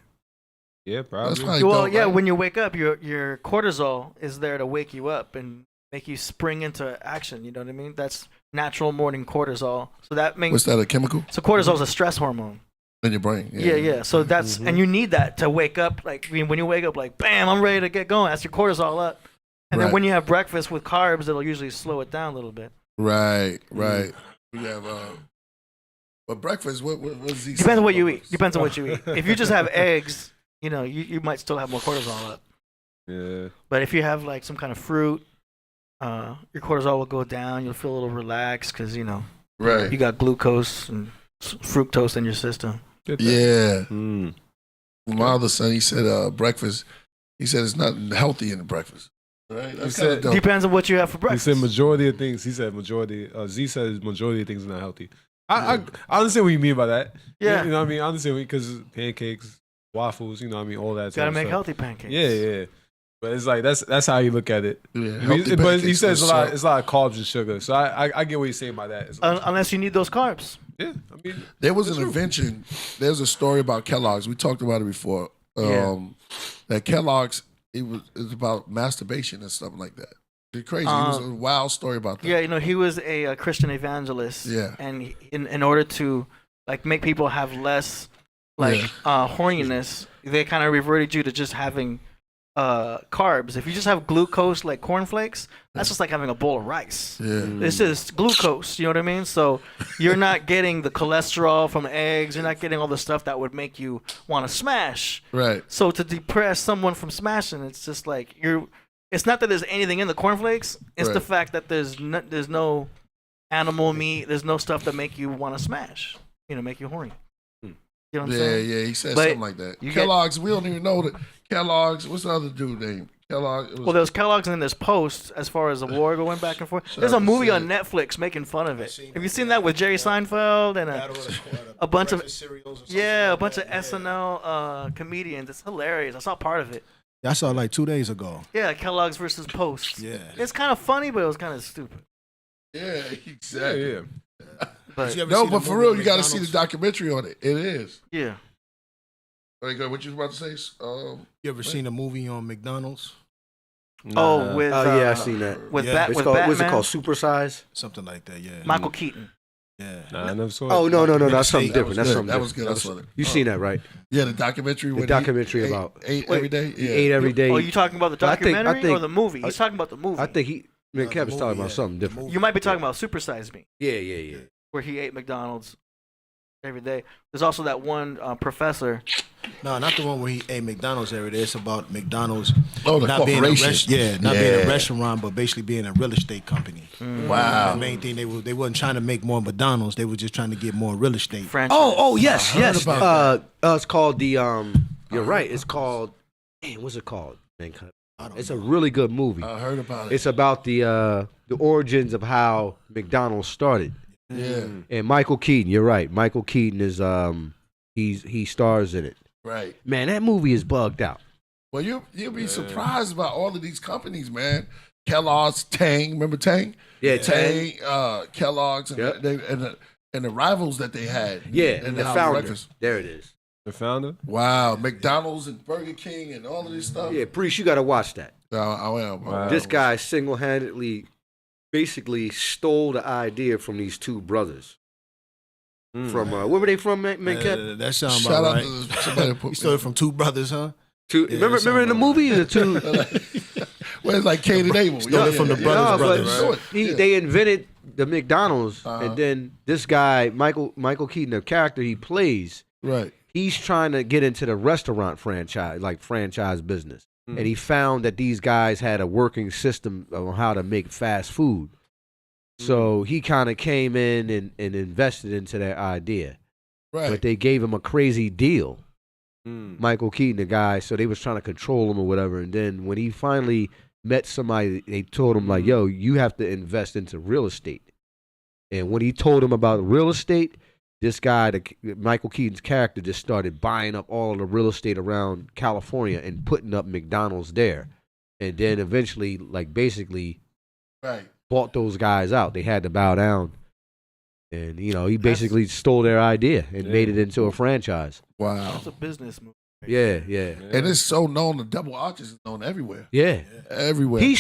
B: Yeah,
C: That's
B: probably.
C: probably
F: Well,
C: dope,
F: yeah,
C: right?
F: when you wake up, your cortisol is there to wake you up and make you spring into action. You know what I mean? That's natural morning cortisol. So that makes
C: What's that, a chemical
F: so cortisol is a stress hormone.
C: in your brain?
F: Yeah. So that's and you need that to wake up. Like when you wake up, like bam, I'm ready to get going. That's your cortisol up. And then
C: Right.
F: when you have breakfast with carbs, it'll usually slow it down a little bit.
C: Right. We have but breakfast, what's he
F: Depends on what you eat. Depends on what you eat. If you just have eggs, you might still have more cortisol up.
B: Yeah.
F: But if you have like some kind of fruit, your cortisol will go down. You'll feel a little relaxed because
C: Right.
F: you got glucose and fructose in your system.
C: Yeah.
B: Mm.
C: My other son, he said breakfast. He said it's nothing healthy in the breakfast. Right. That's
B: He
C: kinda
B: said-
C: dope.
F: Depends on what you have for
B: He
F: breakfast.
B: said majority of things. He said majority. Z says majority of things are not healthy. I understand what you mean by that.
F: Yeah.
B: You know what I mean? I understand because pancakes, waffles, you know what I mean? All that.
F: Gotta
B: type of
F: make
B: stuff.
F: healthy pancakes.
B: Yeah. But it's like that's how you look at it.
C: Yeah,
B: I mean,
C: healthy
B: but he
C: pancakes
B: says
C: with
B: it's a lot of carbs and sugar. So I get what he's saying by that.
F: Unless you need those carbs.
B: Yeah, I mean,
C: There was an invention. There's a story about Kellogg's. We talked about it before. That Kellogg's, it was about masturbation and stuff like that. It's crazy. It was a wild story about that.
F: Yeah, he was a Christian evangelist.
C: Yeah.
F: And in order to like make people have less horniness, they kind of reverted you to just having carbs. If you just have glucose like cornflakes, that's just like having a bowl of rice.
C: Yeah.
F: It's just glucose, you know what I mean? So you're not getting the cholesterol from eggs, you're not getting all the stuff that would make you want to smash.
C: Right.
F: So to depress someone from smashing, it's just like it's not that there's anything in the cornflakes, it's the fact that there's no animal meat, there's no stuff that make you want to smash, make you horny. You know what I'm saying?
C: Yeah, he said
F: But
C: something like that. Kellogg's, we don't even know that. Kellogg's, what's the other dude name? Kellogg.
F: Well, there's Kellogg's and then there's Post as far as the war going back and forth. There's a movie on Netflix making fun of it. Have you seen that with Jerry Seinfeld and a bunch of SNL comedians? It's hilarious. I saw part of it.
D: I saw it like 2 days ago.
F: Yeah, Kellogg's versus Post.
D: Yeah.
F: It's kind of funny, but it was kind of stupid.
C: Yeah, exactly.
B: yeah.
F: But
C: But for real, you got to see the documentary on it. It is.
F: yeah.
C: What you was about to say?
D: You ever seen a movie on McDonald's?
F: Oh, with
E: yeah, I seen that.
F: with
D: Yeah.
F: Bat
E: It's
F: with
E: called,
F: Batman,
E: what's it called? Supersize?
D: Something like that, yeah.
F: Michael Keaton.
D: Yeah.
B: Nah, I never saw it.
E: Oh no, that's something
D: That
E: different.
D: was
E: That's
C: good.
E: something
C: That was
E: different.
C: good. I saw it.
E: You seen that, right?
C: Yeah, the documentary.
E: The documentary about
C: ate every day.
E: he
C: Yeah.
E: ate every day.
F: Oh, you talking about the
E: I think-
F: documentary or the movie? He's talking about the movie.
E: I think
D: No,
E: Kevin's
D: the
E: talking
D: movie,
E: about
D: yeah.
E: something
D: The
E: different.
D: movie.
F: You might be talking about Super Size Me,
E: Yeah.
F: where he ate McDonald's every day. There's also that one professor.
D: No, not the one where he ate McDonald's every day. It's about McDonald's
C: Oh, the
D: not being a
C: corporation.
D: not being a restaurant, but basically being a real estate company.
C: Wow.
D: The main thing they wasn't trying to make more McDonald's. They were just trying to get more real estate.
F: Franchise.
E: Oh yes,
C: I heard
E: yes.
C: about
E: It's called the You're right. It's called. Man, what's it called? Man, it's a really good movie.
C: I heard about it.
E: It's about the origins of how McDonald's started.
C: Yeah.
E: And Michael Keaton, you're right. Michael Keaton is he stars in it.
C: Right.
E: Man, that movie is bugged out.
C: Well, you'll be surprised about all of these companies, man. Kellogg's, Tang, remember Tang?
E: Yeah,
C: Tang, Kellogg's, and,
E: Yep.
C: and the rivals that they had.
E: Yeah,
C: and
E: the
C: how
E: founder.
C: breakfast.
E: There it is.
B: The founder?
C: Wow, McDonald's and Burger King and all of this stuff.
E: Yeah, Priest, you got to watch that.
C: I am.
B: Wow.
E: This guy single-handedly, basically stole the idea from these two brothers. From where were they from, Kev?
D: That sounds
C: Shout
D: about
C: out
D: right.
C: to somebody who put
D: You stole it from two brothers, huh?
E: Remember in the movie the two?
C: Well, it's like Cain and Abel.
D: Stole it from the brothers' brothers.
E: But they invented the McDonald's, and then this guy, Michael Keaton, the character he plays,
C: Right.
E: he's trying to get into the restaurant franchise business. And he found that these guys had a working system on how to make fast food. So he kind of came in and invested into that idea.
C: Right.
E: But they gave him a crazy deal. Michael Keaton, the guy, so they was trying to control him or whatever. And then when he finally met somebody, they told him like, yo, you have to invest into real estate. And when he told him about real estate, this guy, Michael Keaton's character, just started buying up all of the real estate around California and putting up McDonald's there. And then eventually, like, basically
C: Right.
E: bought those guys out. They had to bow down. And, he basically stole their idea and made it into a franchise.
C: Wow.
F: That's a business move.
E: Yeah.
C: And it's so known. The double arches is known everywhere.
E: Yeah.
C: Everywhere.
E: He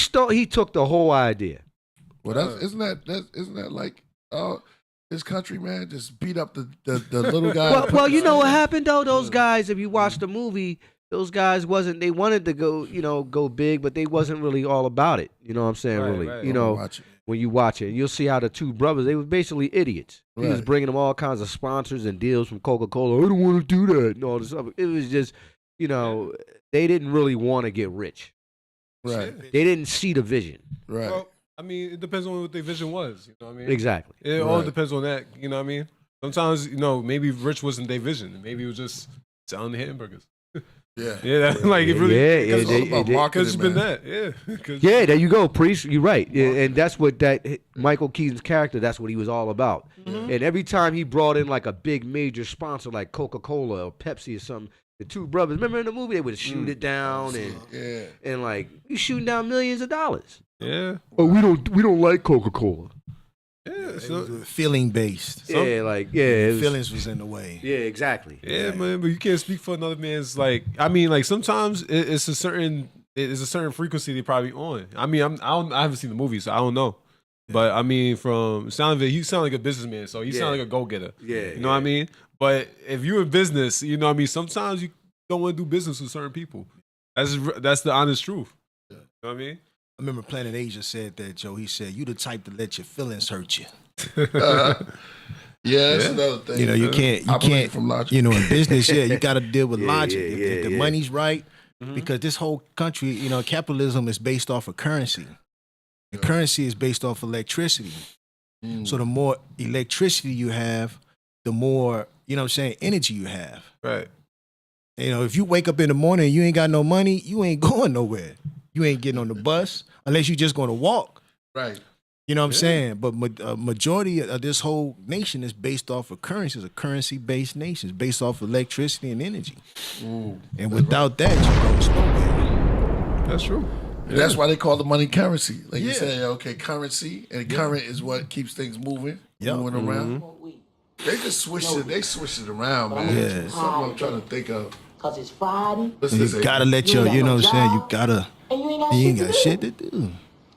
E: took the whole idea.
C: Well, isn't that like this country, man, just beat up the little guy.
E: Well, you know what happened though? Those guys, if you watch the movie, those guys they wanted to go big, but they wasn't really all about it. You know what I'm saying?
B: Right,
E: really,
B: right.
C: Watch it.
E: when you watch it, you'll see how the two brothers, they were basically idiots. He was
C: Right.
E: bringing them all kinds of sponsors and deals from Coca-Cola. I don't want to do that and all this stuff. It was just, they didn't really want to get rich.
C: Right.
E: They didn't see the vision.
C: Right.
B: Well, I mean, it depends on what their vision was. You know what I mean?
E: Exactly.
B: It all
C: Right.
B: depends on that. You know what I mean? Sometimes, maybe rich wasn't their vision. Maybe it was just selling the hamburgers. Yeah, like it really.
E: Yeah,
C: It's all about marketing,
B: Because it's been
C: man.
B: that. Yeah. 'Cause-
E: Yeah, there you go, Priest. You're right, and that's what that Michael Keaton's character. That's what he was all about. And every time he brought in like a big major sponsor like Coca-Cola or Pepsi or something, the two brothers, remember in the movie, they would shoot it down and like you shooting down millions of dollars.
B: Yeah.
E: Oh, we don't like Coca-Cola.
B: Yeah. So,
D: Feeling based.
E: Yeah, like it was-
D: Feelings was in the way.
E: Yeah, exactly.
B: yeah, man. But you can't speak for another man's. Like, I mean, like sometimes it's a certain frequency they probably on. I mean, I haven't seen the movie, so I don't know. But I mean, from sound of it, he sound like a businessman, so he sound like a go getter.
E: Yeah,
B: you know what I mean. But if you're in business, you know what I mean. Sometimes you don't want to do business with certain people. That's the honest truth. You know what I mean.
D: I remember Planet Asia said that, Joe. He said, "You the type to let your feelings hurt you."
C: Yeah, that's another thing.
D: You know, you can't,
C: from Lajit.
D: you know, in business, you got to deal with logic. If the
E: yeah.
D: money's right, because this whole country, you know, capitalism is based off of currency. The currency is based off electricity. So the more electricity you have, the more, you know what I'm saying, energy you have.
B: Right.
D: You know, if you wake up in the morning and you ain't got no money, you ain't going nowhere. You ain't getting on the bus unless you just going to walk.
C: Right.
D: You know what I'm saying? But majority of this whole nation is based off of currency. It's a currency-based nation. It's based off of electricity and energy. And without that, you go nowhere.
B: That's true.
C: And that's why they call the money currency. Like you say, okay, currency, and current is what keeps things moving around. They just switched it. They switched it around, man.
D: Yeah.
C: Something I'm trying to think of.
H: Cause it's Friday.
D: You gotta let your, you know what I'm saying? You gotta,
H: And you ain't got,
D: you ain't got shit to do.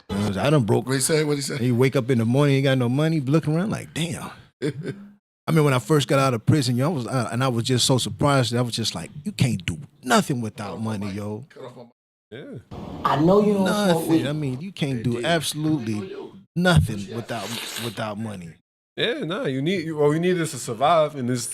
D: You know, I done broke.
C: What he say? What he say?
D: You wake up in the morning, you ain't got no money, looking around like, damn. I mean, when I first got out of prison, yo, I was just so surprised. I was just like, you can't do nothing without money, yo.
B: Yeah.
H: I know you don't smoke weed.
D: Nothing. I mean, you can't do absolutely nothing without money.
B: Yeah, no, you need this to survive in this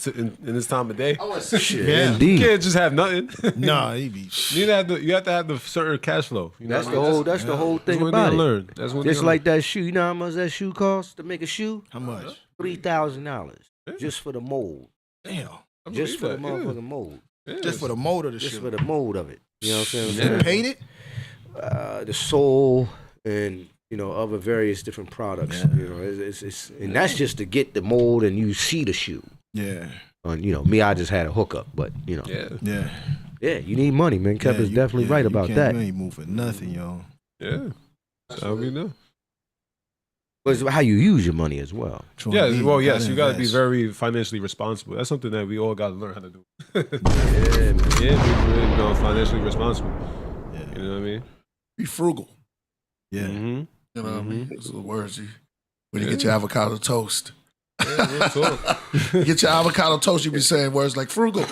B: time of day.
D: Yeah.
B: You
E: Indeed.
B: can't just have nothing.
D: No, he be.
B: You have to have the certain cash flow. You know
E: That's
B: what
E: the
B: I mean?
E: whole. That's the whole thing
B: what
E: about
B: they
E: it.
B: learn. That's what
E: Just
B: they
E: like that shoe. You know how much that shoe costs to make a shoe?
D: How much?
E: $3,000 just for the mold.
D: Damn.
B: I
E: Just for the
B: believe that,
E: motherfucking mold.
B: yeah.
D: Just for the mold of the
E: Just
D: shit.
E: for the mold of it. You know what I'm saying?
D: You paid it?
E: The sole and other various different products. You know, it's and that's just to get the mold and you see the shoe.
D: Yeah.
E: Me, I just had a hookup, but
B: Yeah.
D: Yeah.
E: you need money, man. Kev is definitely right
D: you
E: about
D: can't-
E: that.
D: You ain't moving nothing, yo.
B: Yeah. That's how we know.
E: But it's how you use your money as well.
B: Yeah, well, yes, you got to be
D: invest.
B: very financially responsible. That's something that we all got to learn how to do.
E: Yeah, man.
B: Yeah, be really, financially responsible.
D: Yeah.
B: You know what I mean?
C: Be frugal.
D: Yeah.
B: Mm-hmm.
C: You know what I mean? Those are the words when you get your avocado toast. You get your avocado toast, you be saying words like frugal.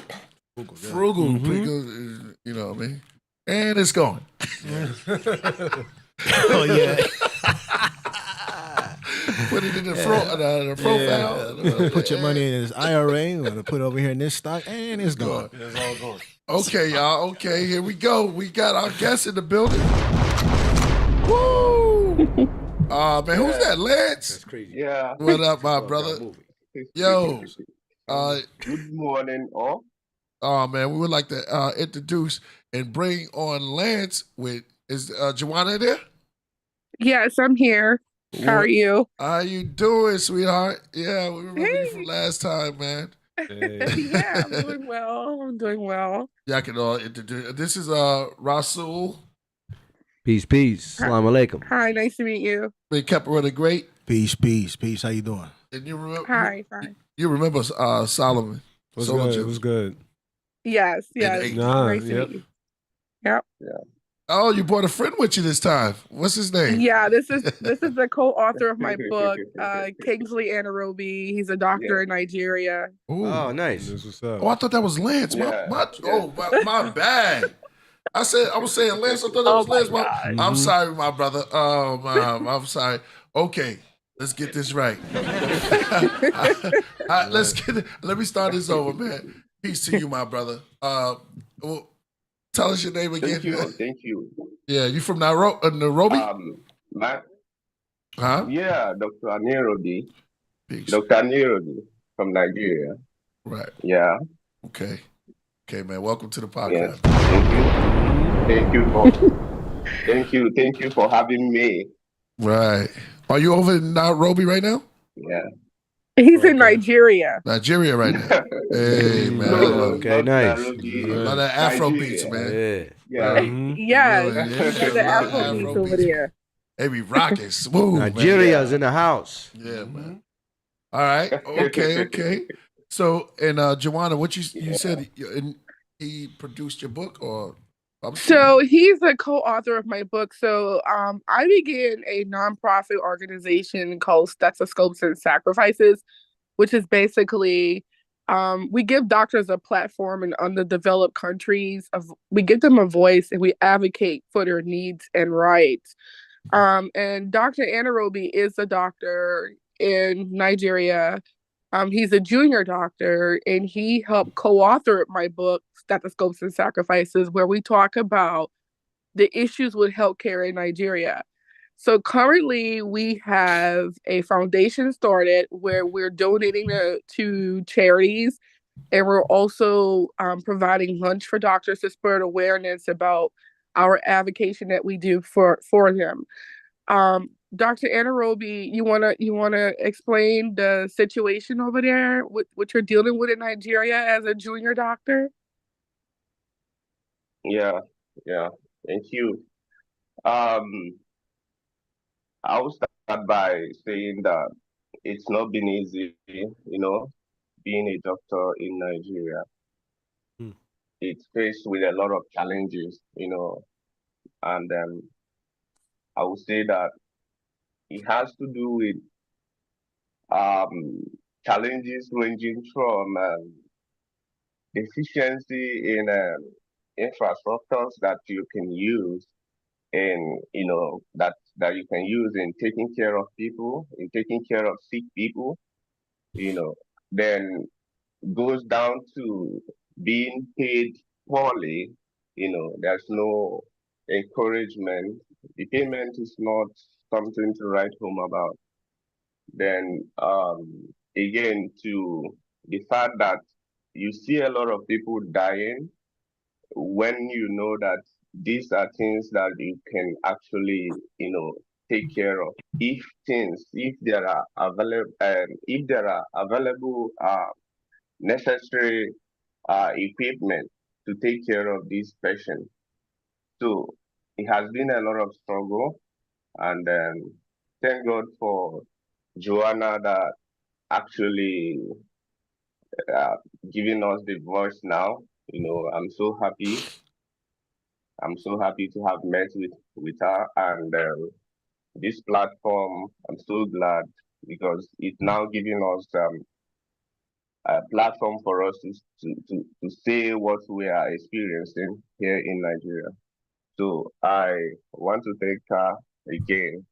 C: Frugal. Because, you know what I mean? And it's going.
D: Oh, yeah.
C: Put it in the profile.
D: Put your money in this IRA, or put it over here in this stock, and it's gone.
B: It's all gone.
C: Okay, y'all. Okay, here we go. We got our guest in the building. Woo! Man, who's that? Lance?
E: That's crazy.
I: Yeah.
C: What up, my brother? Yo.
I: Good morning, all.
C: Oh man, we would like to introduce and bring on Lance with Jwanna there?
J: Yes, I'm here. How are you?
C: How you doing, sweetheart? Yeah, we remember you from last time, man.
J: Yeah, I'm doing well. I'm doing well.
C: Y'all can all introduce. This is Rasul.
E: Peace. Assalamu alaikum.
J: Hi, nice to meet you.
C: Been Kepper the Great.
D: Peace. How you doing?
C: And you remember?
J: Hi, fine.
C: You remember Solomon?
B: What's
C: Solo
B: good?
C: Jim.
B: It was good.
J: Yes.
B: Nah,
J: Nice to
B: yep.
J: meet you. Yep.
C: Oh, you brought a friend with you this time. What's his name?
J: Yeah, this is the co-author of my book, Kingsley Aneirobi. He's a doctor in Nigeria.
C: Ooh.
E: Oh, nice.
B: This was up.
C: Oh, I thought that was Lance.
I: Yeah.
C: My bad. I was saying Lance. I thought that was Lance. I'm sorry, my brother. Oh, I'm sorry. Okay, let's get this right. Let's get it. Let me start this over, man. Peace to you, my brother. Well, tell us your name again.
I: Thank you.
C: Yeah, you from Nairobi? Huh?
I: Yeah, Dr. Aneirobi.
C: Peace.
I: Dr. Aneirobi from Nigeria.
C: Right.
I: Yeah.
C: Okay. Okay, man. Welcome to the
I: Yes.
C: podcast.
I: Thank you for having me.
C: Right. Are you over in Nairobi right now?
I: Yeah.
J: He's in Nigeria.
C: Nigeria right now. Hey, man. I love
E: Okay, nice.
I: Nairobi,
C: a lot of Afro beats,
I: Nigeria.
C: man.
E: Yeah.
J: Yes,
C: Yeah,
J: the
C: a lot of
J: Afrobeats over there.
C: They be rocking smooth,
E: Nigeria's
C: man.
E: in the house.
C: Yeah, man. All right. Okay. So, and Joanna, what you said, he produced your book or?
J: So he's a co-author of my book. So I began a nonprofit organization called Stethoscopes and Sacrifices, which is basically we give doctors a platform in underdeveloped countries. We give them a voice and we advocate for their needs and rights. And Dr. Aneirobi is a doctor in Nigeria. He's a junior doctor, and he helped co-author my book, Stethoscopes and Sacrifices, where we talk about the issues with healthcare in Nigeria. So currently, we have a foundation started where we're donating to charities, and we're also providing lunch for doctors to spread awareness about our advocacy that we do for them. Dr. Aneirobi, you wanna explain the situation over there, what you're dealing with in Nigeria as a junior doctor?
I: Yeah. Thank you. I will start by saying that it's not been easy, being a doctor in Nigeria. It's faced with a lot of challenges, and I would say that it has to do with challenges ranging from deficiency in infrastructures that you can use in that you can use in taking care of people, in taking care of sick people, then goes down to being paid poorly. There's no encouragement. The payment is not something to write home about. Then again, to the fact that you see a lot of people dying when you know that these are things that you can actually, take care of. If there are available necessary equipment to take care of these patients. So it has been a lot of struggle, and thank God for Joanna that actually giving us the voice now. I'm so happy. I'm so happy to have met with her, and this platform. I'm so glad because it's now giving us a platform for us to say what we are experiencing here in Nigeria. So I want to thank her again.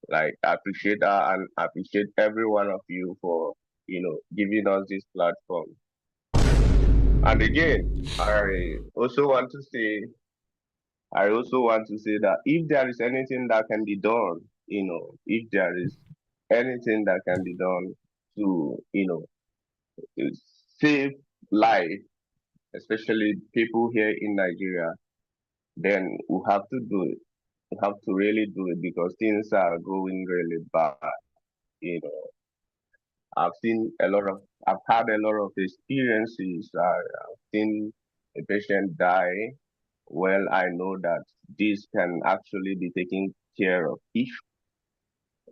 I: Like, I appreciate her and I appreciate every one of you for giving us this platform. And again, I also want to say that if there is anything that can be done, if there is anything that can be done to, to save life, especially people here in Nigeria, then we have to do it. We have to really do it because things are going really bad. You know, I've had a lot of experiences. I've seen a patient die. Well, I know that this can actually be taken care of if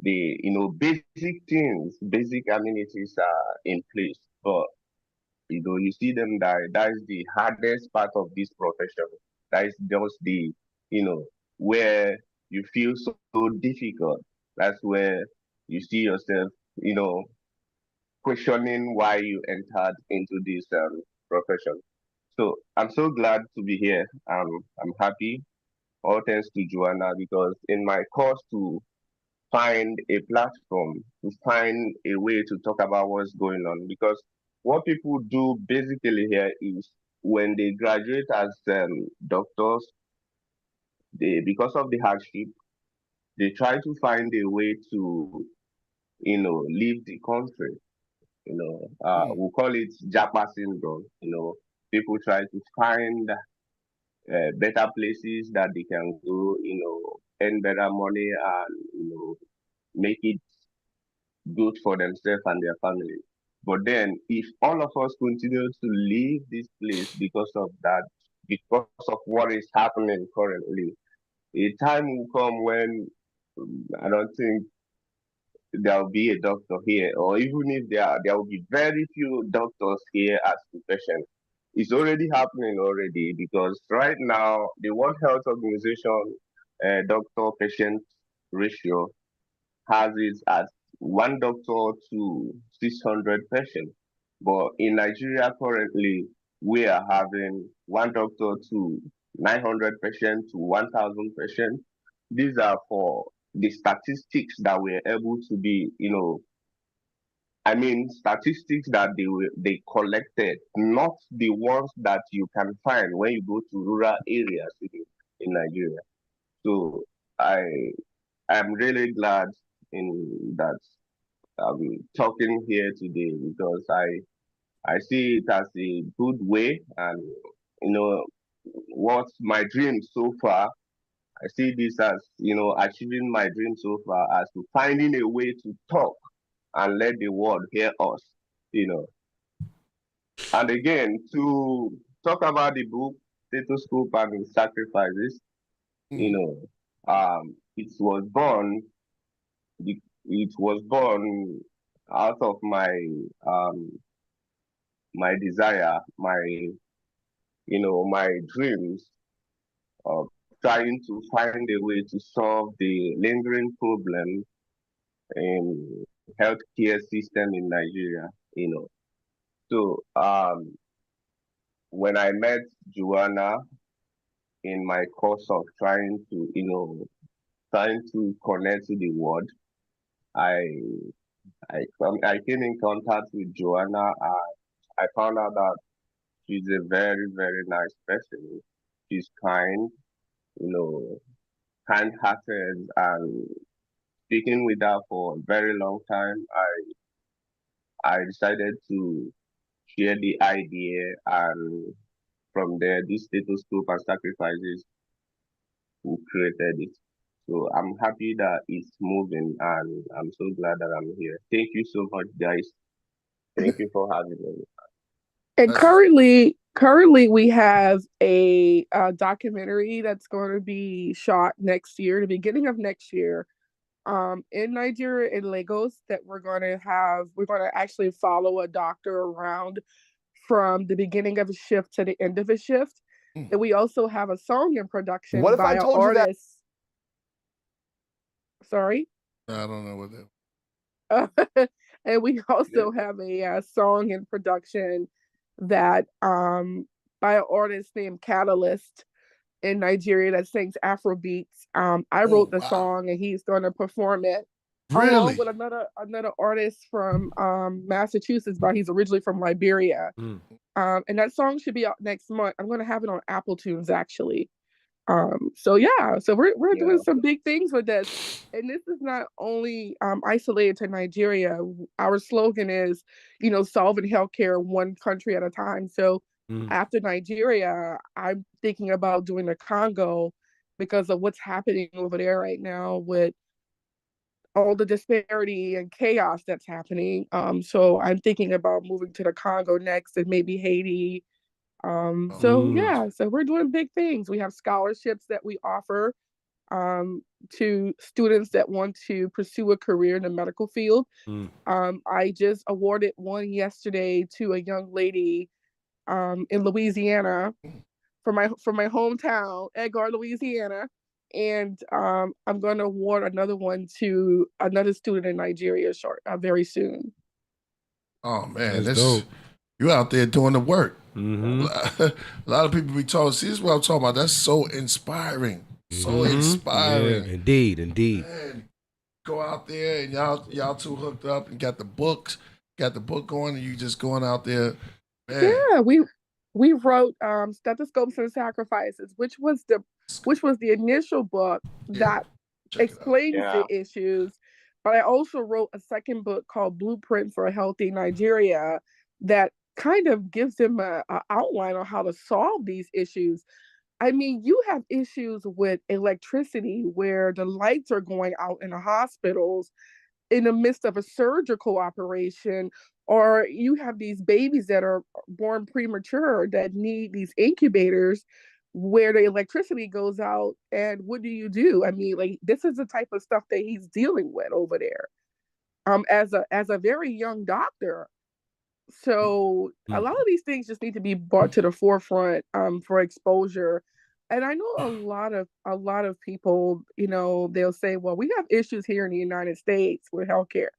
I: the, basic things, basic amenities are in place. But, you see them die. That is the hardest part of this profession. That is just the, where you feel so difficult. That's where you see yourself, questioning why you entered into this profession. So I'm so glad to be here. I'm happy. All thanks to Joanna because in my course to find a platform, to find a way to talk about what's going on, because what people do basically here is when they graduate as doctors, because of the hardship, they try to find a way to, leave the country. We call it Japa syndrome. people try to find better places that they can go, earn better money and, make it good for themselves and their family. But then, if all of us continue to leave this place because of that, because of what is happening currently, a time will come when I don't think there will be a doctor here, or even if there will be very few doctors here as profession. It's already happening already because right now the World Health Organization doctor-patient ratio has it at one doctor to 600 patients. But in Nigeria currently, we are having one doctor to 900 patients to 1,000 patients. These are for the statistics that we're able to be, statistics that they collected, not the ones that you can find when you go to rural areas in Nigeria. So I am really glad in that I'm talking here today because I see it as a good way, and what's my dream so far. I see this as achieving my dream so far as to finding a way to talk and let the world hear us. You know, and again to talk about the book, Stethoscope and Sacrifices. You know, it was born. It was born out of um, my desire, my dreams of trying to find a way to solve the lingering problem in healthcare system in Nigeria. So when I met Joanna in my course of trying to connect to the world, I I came in contact with Joanna and I found out that she's a very, very nice person. She's kind, you know, kind-hearted, and speaking with her for a very long time, I decided to share the idea, and from there, this stethoscope and sacrifices, we created it. So I'm happy that it's moving, and I'm so glad that I'm here. Thank you so much, guys. Thank you for having me.
J: And currently we have a documentary that's going to be shot next year, the beginning of next year, in Nigeria, in Lagos, that we're going to actually follow a doctor around from the beginning of a shift to the end of a shift. And we also have a song in production by an artist. Sorry?
C: I don't know what that.
J: And we also have a song in production that by an artist named Catalyst in Nigeria that sings Afrobeats. I wrote the song and he's going to perform it along with another artist from Massachusetts, but he's originally from Liberia. And that song should be out next month. I'm going to have it on Apple Tunes actually. So we're doing some big things with this, and this is not only isolated to Nigeria. Our slogan is, solving healthcare one country at a time. So after Nigeria, I'm thinking about doing the Congo because of what's happening over there right now with all the disparity and chaos that's happening. So I'm thinking about moving to the Congo next, and maybe Haiti. So we're doing big things. We have scholarships that we offer to students that want to pursue a career in the medical field. I just awarded one yesterday to a young lady in Louisiana from my hometown, Edgar, Louisiana. And I'm going to award another one to another student in Nigeria very soon.
C: Oh man, that's dope. You out there doing the work. A lot of people be talking. See, this is what I'm talking about. That's so inspiring. So inspiring.
E: Yeah, indeed.
C: Man, go out there and y'all two hooked up and got the book going, and you just going out there. Man.
J: Yeah, we wrote Stethoscopes and Sacrifices, which was the initial book that explains the issues. But I also wrote a second book called Blueprint for a Healthy Nigeria that kind of gives them a outline on how to solve these issues. I mean, you have issues with electricity where the lights are going out in the hospitals in the midst of a surgical operation, or you have these babies that are born premature that need these incubators where the electricity goes out. And what do? I mean, like, this is the type of stuff that he's dealing with over there. As a very young doctor. So a lot of these things just need to be brought to the forefront for exposure. And I know a lot of people, you know, they'll say, well, we have issues here in the United States with healthcare.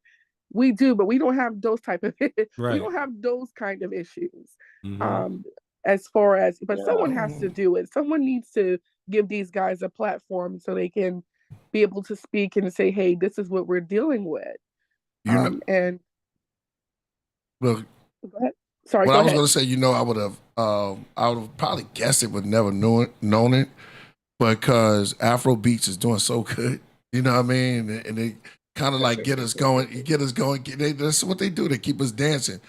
J: We do, but we don't have those type of we
B: Right.
J: don't have those kind of issues.
B: Mm-hmm.
J: As far as, but
I: Yeah.
J: someone has to do it. Someone needs to give these guys a platform so they can be able to speak and say, hey, this is what we're dealing with.
C: You know,
J: And
C: well,
J: go ahead. Sorry,
C: what
J: go
C: I was
J: ahead.
C: going to say, you know, I would have probably guessed it, but never known it, because Afrobeats is doing so good. You know what I mean? And they kind of like get us going. That's what they do. They keep us dancing.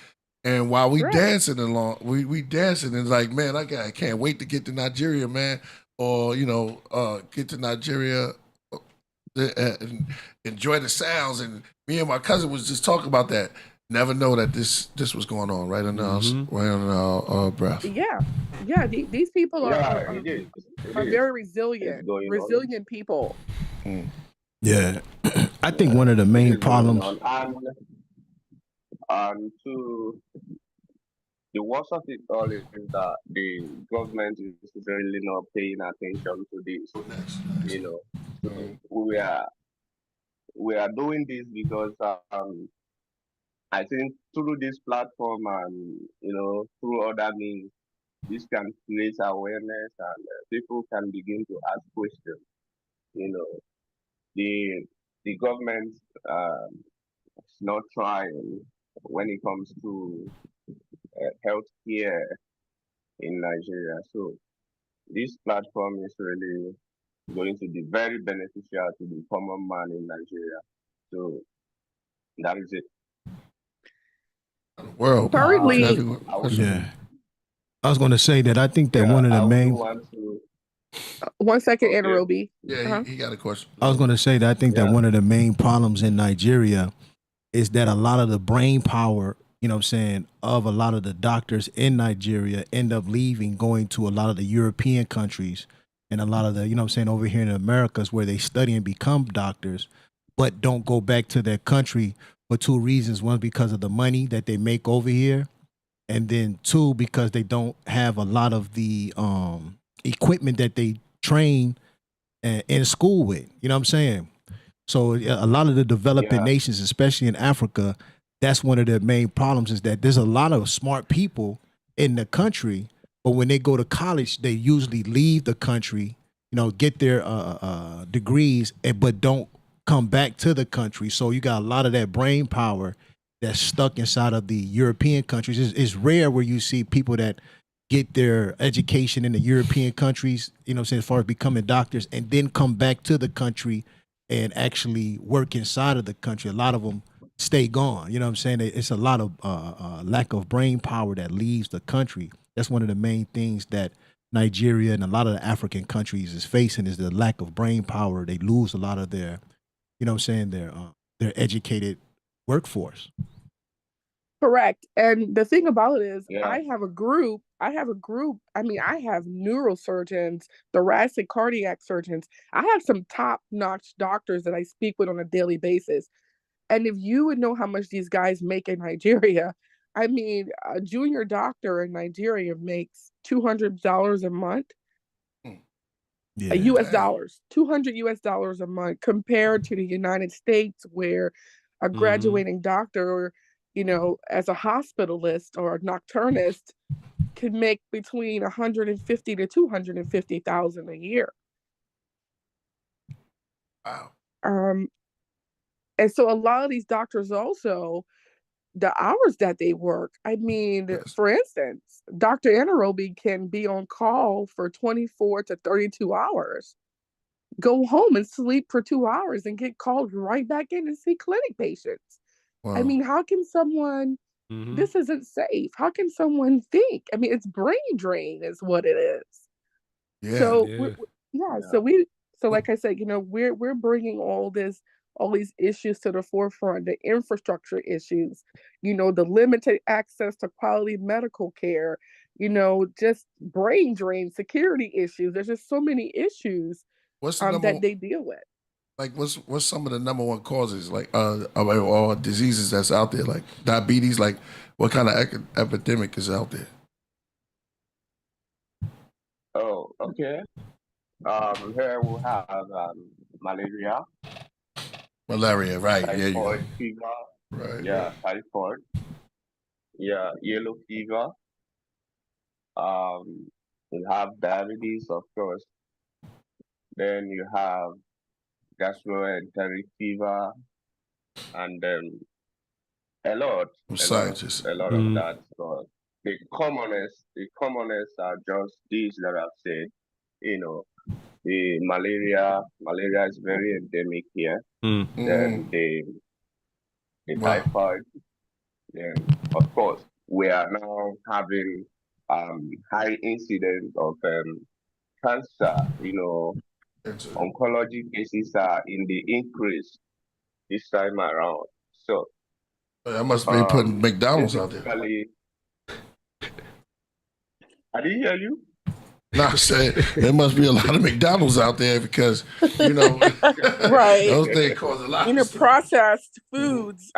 C: And while we
J: Right.
C: dancing along, we dancing, and it's like, man, I can't wait to get to Nigeria, man, or get to Nigeria, and enjoy the sounds. And me and my cousin was just talking about that. Never know that this was going on right under our breath.
J: Yeah, these people
I: Yeah,
J: are
I: it is. It
J: are
I: is.
J: very
I: It's
J: resilient,
I: going on.
J: resilient people.
D: Yeah. I think one of the main
I: It's going
D: problems.
I: on. And to the worst of it all is that the government is really not paying attention to this. You know, so we are doing this because I think through this platform and through other means, this can create awareness and people can begin to ask questions. You know, the government is not trying when it comes to healthcare in Nigeria. So this platform is really going to be very beneficial to the common man in Nigeria. So that is it.
C: World.
J: Currently,
D: Yeah. I was going to say that I think that one of the
I: I
D: main.
I: want to.
J: 1 second,
I: Okay.
J: Aneirobi.
C: Yeah, he got a question.
D: I was going to say that I think that one of the main problems in Nigeria is that a lot of the brain power, you know what I'm saying, of a lot of the doctors in Nigeria end up leaving, going to a lot of the European countries and a lot of the, you know what I'm saying, over here in Americas where they study and become doctors, but don't go back to their country for two reasons. One, because of the money that they make over here. And then two, because they don't have a lot of the equipment that they train in school with, you know what I'm saying? So a lot of the developing nations, especially in Africa, that's one of their main problems, is that there's a lot of smart people in the country, but when they go to college, they usually leave the country, you know, get their degrees, but don't come back to the country. So you got a lot of that brain power that's stuck inside of the European countries. It's rare where you see people that get their education in the European countries, you know what I'm saying, as far as becoming doctors, and then come back to the country and actually work inside of the country. A lot of them stay gone. You know what I'm saying? It's a lot of lack of brain power that leaves the country. That's one of the main things that Nigeria and a lot of the African countries is facing, is the lack of brain power. They lose a lot of their, you know what I'm saying, their educated workforce.
J: Correct. And the thing about it is,
I: Yeah.
J: I have a group. I mean, I have neurosurgeons, thoracic, cardiac surgeons. I have some top-notch doctors that I speak with on a daily basis. And if you would know how much these guys make in Nigeria, I mean, a junior doctor in Nigeria makes $200 a month.
D: Yeah.
J: US dollars, $200 a month, compared to the United States, where a graduating doctor, you know, as a hospitalist or a nocturnist, could make between 150 to 250,000 a year.
C: Wow.
J: And so a lot of these doctors also, the hours that they work, I mean, for instance, Dr. Aneirobi can be on call for 24 to 32 hours, go home and sleep for 2 hours and get called right back in to see clinic patients.
C: Wow.
J: I mean, how can someone This isn't safe. How can someone think? I mean, it's brain drain is what it is.
C: Yeah.
J: So
C: yeah.
J: like I said, we're bringing all these issues to the forefront, the infrastructure issues, the limited access to quality medical care, just brain drain, security issues. There's just so many issues
C: What's the
J: that they deal with.
C: Like, what's some of the number one causes, like, or diseases that's out there, like diabetes? Like, what kind of epidemic is out there?
I: Oh, okay. Here we have malaria.
C: Malaria, right?
I: Typhoid fever.
C: Right.
I: Yeah, typhoid. Yeah, yellow fever. You have diabetes, of course. Then you have gastroenteric fever, and then a lot of that. But the commonest are just these that I've said. The malaria is very endemic here. Then the typhoid. Then of course we are now having high incidence of cancer. Oncology cases are in the increase this time around. So
C: that must be putting McDonald's out there.
I: I didn't hear you.
C: No, I said there must be a lot of McDonald's out there because
J: right.
C: Those things cause a lot.
J: Processed foods.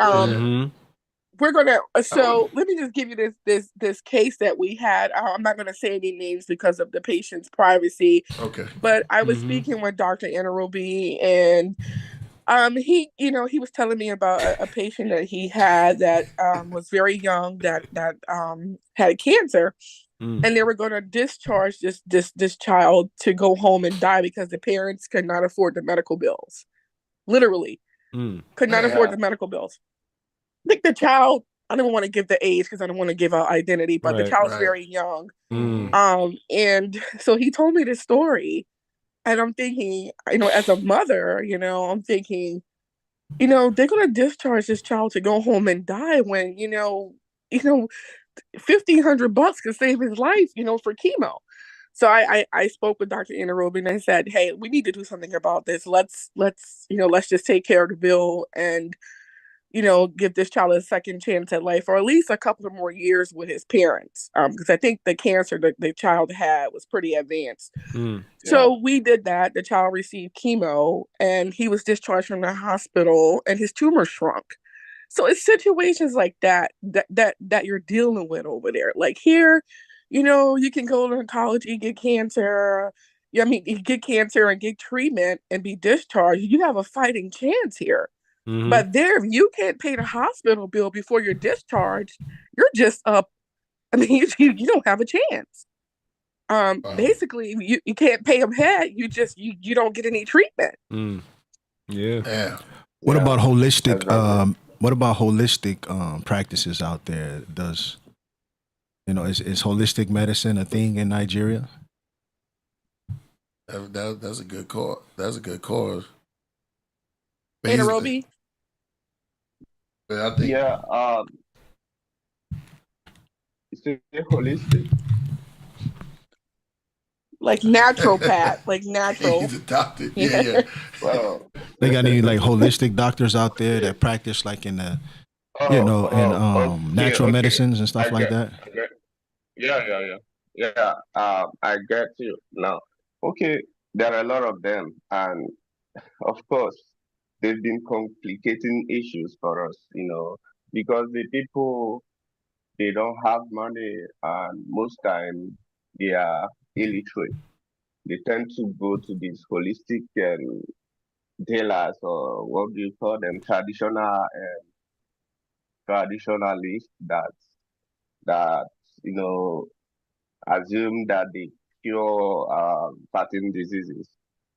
J: We're gonna. So let me just give you this case that we had. I'm not gonna say any names because of the patient's privacy.
C: Okay.
J: But I was speaking with Dr. Aneirobi, and he was telling me about a patient that he had that was very young that had cancer. And they were going to discharge this child to go home and die because the parents could not afford the medical bills. Literally, could not afford the medical bills. I think the child, I don't want to give the age because I don't want to give out identity, but the child's very young. And so he told me this story, and I'm thinking, as a mother, I'm thinking, they're going to discharge this child to go home and die when, $1,500 could save his life, for chemo. So I spoke with Dr. Aneirobi and I said, hey, we need to do something about this. Let's just take care of the bill and, give this child a second chance at life, or at least a couple of more years with his parents. Because I think the cancer that the child had was pretty advanced. So we did that. The child received chemo and he was discharged from the hospital and his tumor shrunk. So it's situations like that you're dealing with over there. Like here, you can go to oncology, get cancer. Get cancer and get treatment and be discharged. You have a fighting chance here. But there, if you can't pay the hospital bill before you're discharged, you're just up. You don't have a chance. Basically, you can't pay them head. You don't get any treatment.
B: Yeah.
D: What about holistic? What about holistic practices out there? Is holistic medicine a thing in Nigeria?
C: That's a good call. That's a good cause.
J: Aneirobi?
C: I think
I: it's holistic.
J: Like naturopath, like natural.
C: He's a doctor. Yeah.
I: Well,
D: they got any like holistic doctors out there that practice like in the, natural medicines and stuff like that?
I: Yeah. I get you now. Okay, there are a lot of them, and of course, they've been complicating issues for us, because the people, they don't have money, and most time they are illiterate. They tend to go to these holistic dealers, or what do you call them, traditionalists that assume that they cure certain diseases.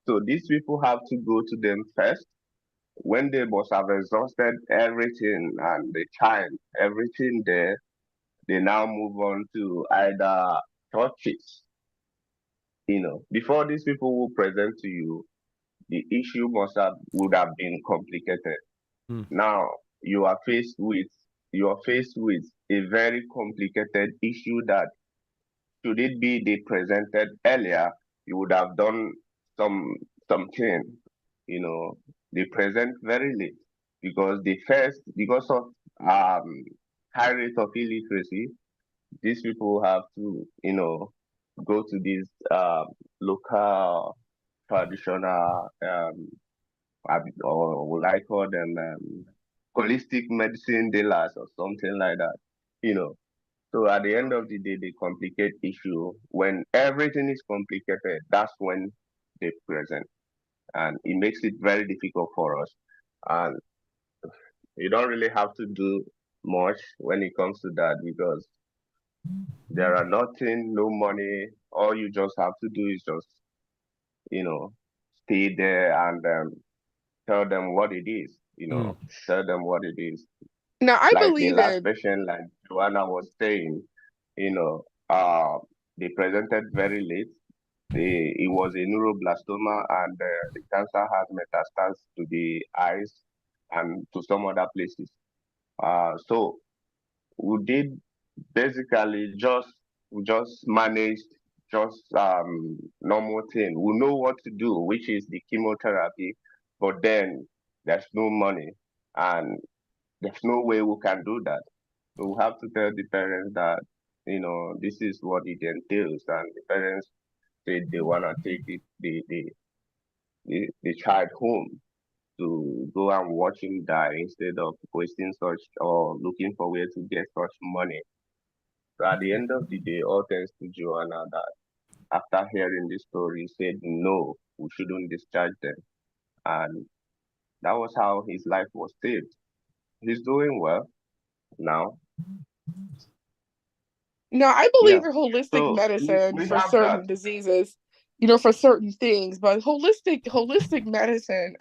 I: So these people have to go to them first when they must have exhausted everything and the time, everything there. They now move on to either churches. Before these people will present to you, the issue would have been complicated. Now you are faced with you're faced with a very complicated issue that should it be they presented earlier, you would have done something. You know, they present very late because of high rate of illiteracy. These people have to, go to these local traditional or would I call them holistic medicine dealers or something like that. You know, so at the end of the day, they complicate issue. When everything is complicated, that's when they present, and it makes it very difficult for us. And you don't really have to do much when it comes to that because there are nothing, no money. All you just have to do is just, you know, stay there and tell them what it is. Tell them what it is.
J: Now, I
I: Like the
J: believe
I: last
J: in.
I: patient, like Joanna was saying, you know, they presented very late. It was a neuroblastoma, and the cancer has metastases to the eyes and to some other places. So we did basically just managed just normal thing. We know what to do, which is the chemotherapy, but then there's no money and there's no way we can do that. So we have to tell the parents that this is what it entails, and the parents say they wanna take the child home to go and watch him die instead of wasting such or looking for where to get such money. So at the end of the day, all thanks to Joanna that after hearing this story said no, we shouldn't discharge them. And that was how his life was saved. He's doing well now.
J: No, I
I: Yeah.
J: believe in holistic
I: So
J: medicine
I: we
J: for
I: have that.
J: certain diseases, for certain things, but holistic medicine,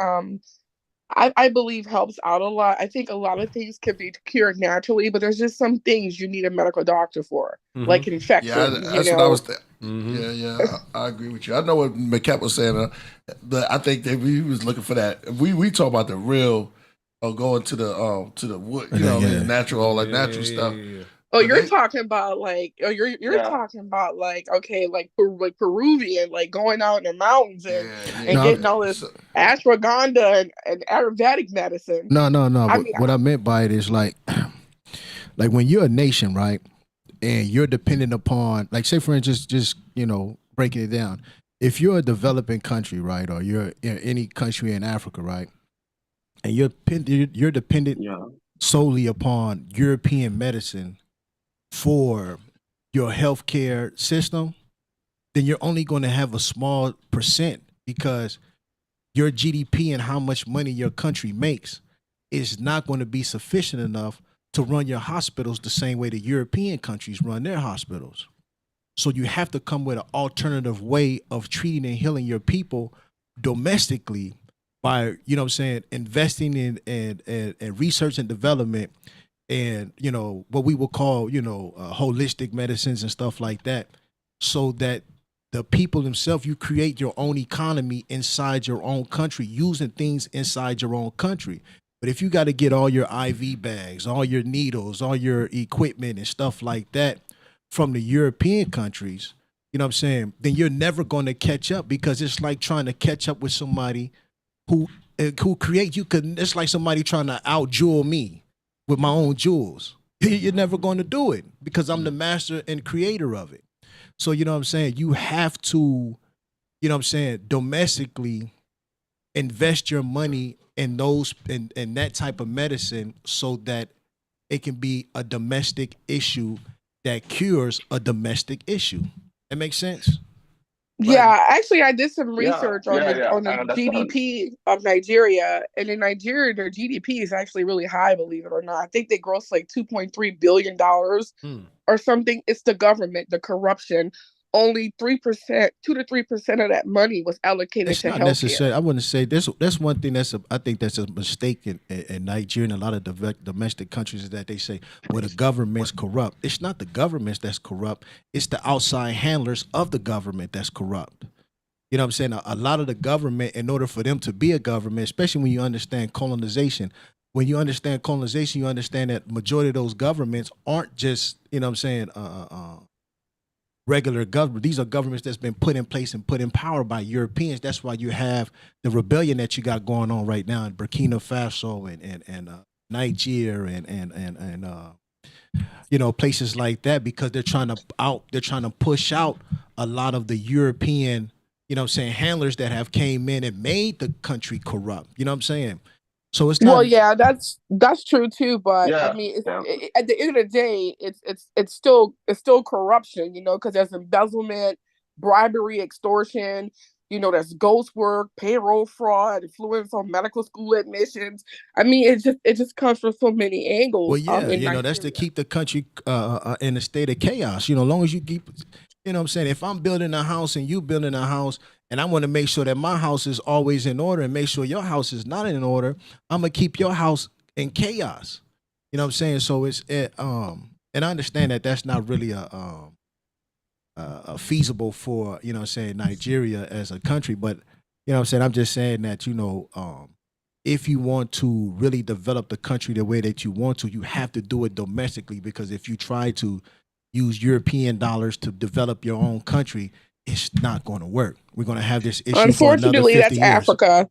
J: I believe helps out a lot. I think a lot of things can be cured naturally, but there's just some things you need a medical doctor for, like infections.
C: Yeah, that's what I was thinking. Yeah, I agree with you. I know what McCap was saying, but I think that we was looking for that. We talk about the real, going to the wood, natural, all that natural stuff.
J: Oh, you're talking about you're talking about like Peruvian, like going out in the mountains and getting all this ashwagandha and Ayurvedic medicine.
D: No. What I meant by it is like when you're a nation, right, and you're dependent upon, like, say for instance, just breaking it down. If you're a developing country, right, or you're in any country in Africa, right, and you're dependent solely upon European medicine for your healthcare system, then you're only going to have a small percent because your GDP and how much money your country makes is not going to be sufficient enough to run your hospitals the same way the European countries run their hospitals. So you have to come with an alternative way of treating and healing your people domestically by, investing in research and development and, what we will call, holistic medicines and stuff like that, so that the people themselves, you create your own economy inside your own country using things inside your own country. But if you got to get all your IV bags, all your needles, all your equipment and stuff like that from the European countries, then you're never going to catch up, because it's like trying to catch up with somebody who create you. It's like somebody trying to out-jewel me with my own jewels. You're never going to do it because I'm the master and creator of it. So, you have to, domestically invest your money in that type of medicine so that it can be a domestic issue that cures a domestic issue. That makes sense?
J: Yeah, actually, I did some research on the
I: understand.
J: GDP of Nigeria, and in Nigeria, their GDP is actually really high, believe it or not. I think they gross like $2.3 billion or something. It's the government, the corruption. Only 3%, 2 to 3% of that money was allocated
D: it's
J: to
D: not
J: healthcare.
D: Necessary. I wouldn't say that's one thing I think that's a mistake in Nigeria and a lot of domestic countries, is that they say, well, the government's corrupt. It's not the government that's corrupt. It's the outside handlers of the government that's corrupt. You know what I'm saying? A lot of the government, in order for them to be a government, especially when you understand colonization, when you understand colonization, you understand that majority of those governments aren't just, you know what I'm saying, regular government. These are governments that's been put in place and put in power by Europeans. That's why you have the rebellion that you got going on right now in Burkina Faso and Niger and you know, places like that, because they're trying to push out a lot of the European, you know what I'm saying, handlers that have came in and made the country corrupt. You know what I'm saying? So it's not.
J: Well, yeah, that's true too. But
I: Yeah,
J: I mean,
I: yeah.
J: at the end of the day, it's still corruption, you know, because there's embezzlement, bribery, extortion. You know, there's ghost work, payroll fraud, influence on medical school admissions. I mean, it just comes from so many angles.
D: Well, yeah,
J: in
D: you know, that's to
J: Nigeria.
D: keep the country in a state of chaos. You know, as long as you keep, you know what I'm saying, if I'm building a house and you building a house and I want to make sure that my house is always in order and make sure your house is not in order, I'm going to keep your house in chaos. You know what I'm saying? So and I understand that that's not really a feasible for, you know what I'm saying, Nigeria as a country, but you know what I'm saying, I'm just saying that, you know, if you want to really develop the country the way that you want to, you have to do it domestically, because if you try to use European dollars to develop your own country, it's not going to work. We're going to have this issue for another 50
J: Unfortunately, that's
D: years.
J: Africa.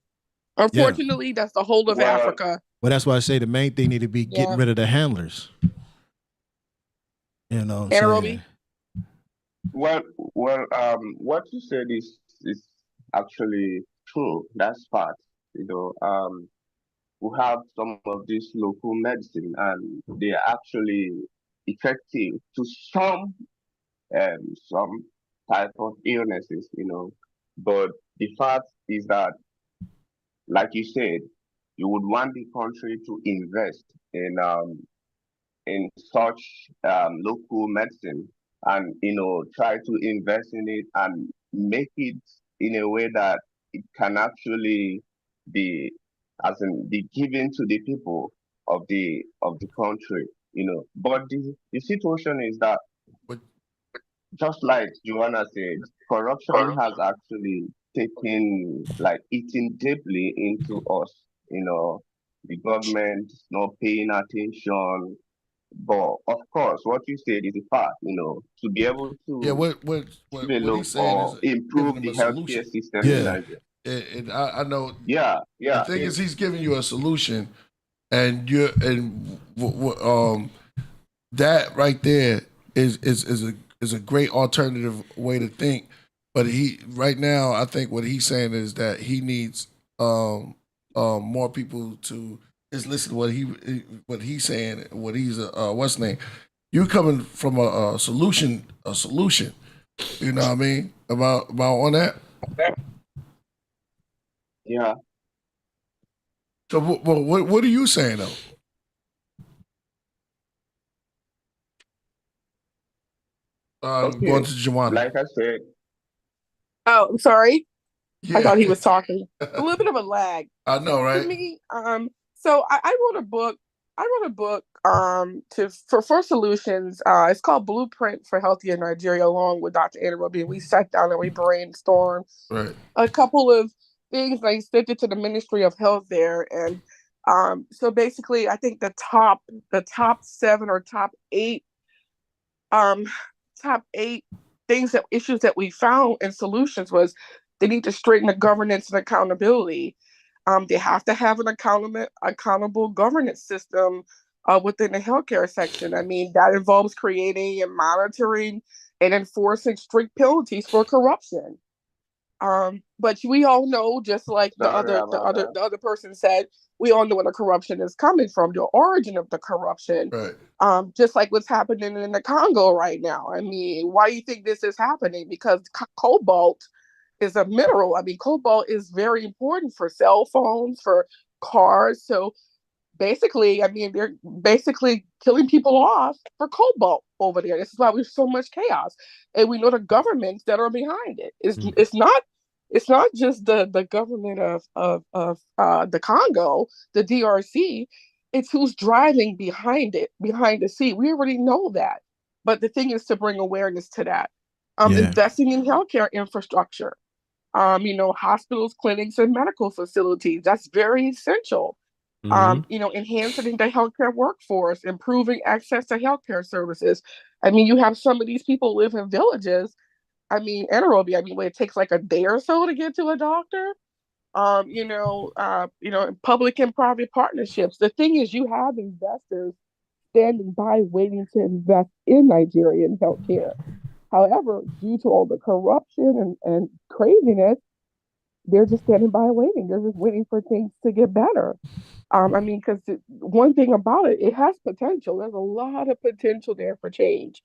J: Unfortunately, that's the whole of
I: Well,
J: Africa.
D: Well, that's why I say the main thing need to be getting
J: Yeah.
D: rid of the handlers. You know what I'm
J: Aneirobi?
D: saying?
I: Well, what you said is actually true. That's fact. You know, we have some of this local medicine, and they are actually effective to some type of illnesses. You know, but the fact is that, like you said, you would want the country to invest in such local medicine, and try to invest in it and make it in a way that it can actually be, as in, be given to the people of the country. But the situation is that,
C: But
I: just like Joanna said, corruption has actually taken, like, eaten deeply into us. The government is not paying attention. But of course, what you said is a fact. To be able
C: yeah,
I: to
C: what
I: develop
C: he's saying is
I: or
C: giving
I: improve
C: them
I: the
C: a
I: healthcare
C: solution.
I: system in
D: Yeah.
I: Nigeria.
C: And I know
I: Yeah,
C: the
I: yeah.
C: thing is, he's giving you a solution, and that right there is a great alternative way to think. But right now, I think what he's saying is that he needs more people to just listen to what he's saying, what he's what's the name. You coming from a solution. You know what I mean about on that.
I: Yeah.
C: So what are you saying though?
I: Okay.
C: Going to Jwanna.
I: Like I said,
J: Oh, I'm sorry.
C: Yeah.
J: I thought he was talking. A little bit of a lag.
C: I know,
J: To
C: right?
J: me, so I wrote a book. For solutions. It's called Blueprint for Healthier Nigeria, along with Dr. Aneirobi. We sat down and we brainstormed
C: Right.
J: a couple of things. I sent it to the Ministry of Health there, and so basically, I think the top 7 or top eight issues that we found and solutions was they need to straighten the governance and accountability. They have to have an accountable governance system within the healthcare section. I mean, that involves creating and monitoring and enforcing strict penalties for corruption. But we all know, just like the
I: sorry
J: other
I: about that.
J: the other person said, we all know where the corruption is coming from, the origin of the corruption.
C: Right.
J: Just like what's happening in the Congo right now. I mean, why do you think this is happening? Because cobalt is a mineral. I mean, cobalt is very important for cell phones, for cars. So basically, I mean, they're basically killing people off for cobalt over there. This is why there's so much chaos, and we know the governments that are behind it. It's not just the government of the Congo, the DRC. It's who's driving behind the scene. We already know that, but the thing is to bring awareness to that. Investing in healthcare infrastructure, hospitals, clinics, and medical facilities. That's very essential. Enhancing the healthcare workforce, improving access to healthcare services. I mean, you have some of these people live in villages. I mean, Aneirobi, where it takes like a day or so to get to a doctor. Public and private partnerships. The thing is, you have investors standing by waiting to invest in Nigerian healthcare. However, due to all the corruption and craziness, they're just standing by waiting. They're just waiting for things to get better. Because one thing about it, it has potential. There's a lot of potential there for change.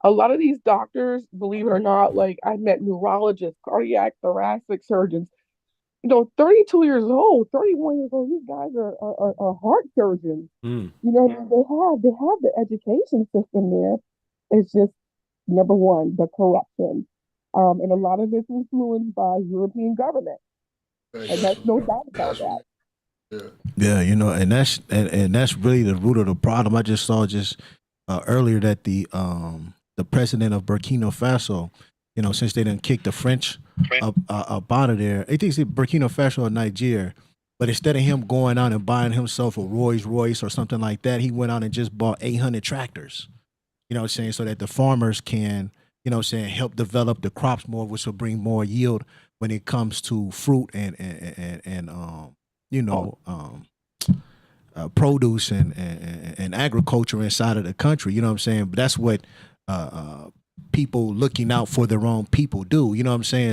J: A lot of these doctors, believe it or not, like I met neurologists, cardiac, thoracic surgeons, 32 years old, 31 years old, these guys are heart surgeons. They have the education system there. It's just, number one, the corruption. And a lot of it's influenced by European government. And that's no doubt about that.
D: Yeah, and that's really the root of the problem. I just saw earlier that the president of Burkina Faso, since they didn't kick the French up out of there, I think it's Burkina Faso or Niger, but instead of him going out and buying himself a Rolls Royce or something like that, he went out and just bought 800 tractors, so that the farmers can, help develop the crops more, which will bring more yield when it comes to fruit and produce and agriculture inside of the country. But that's what people looking out for their own people do.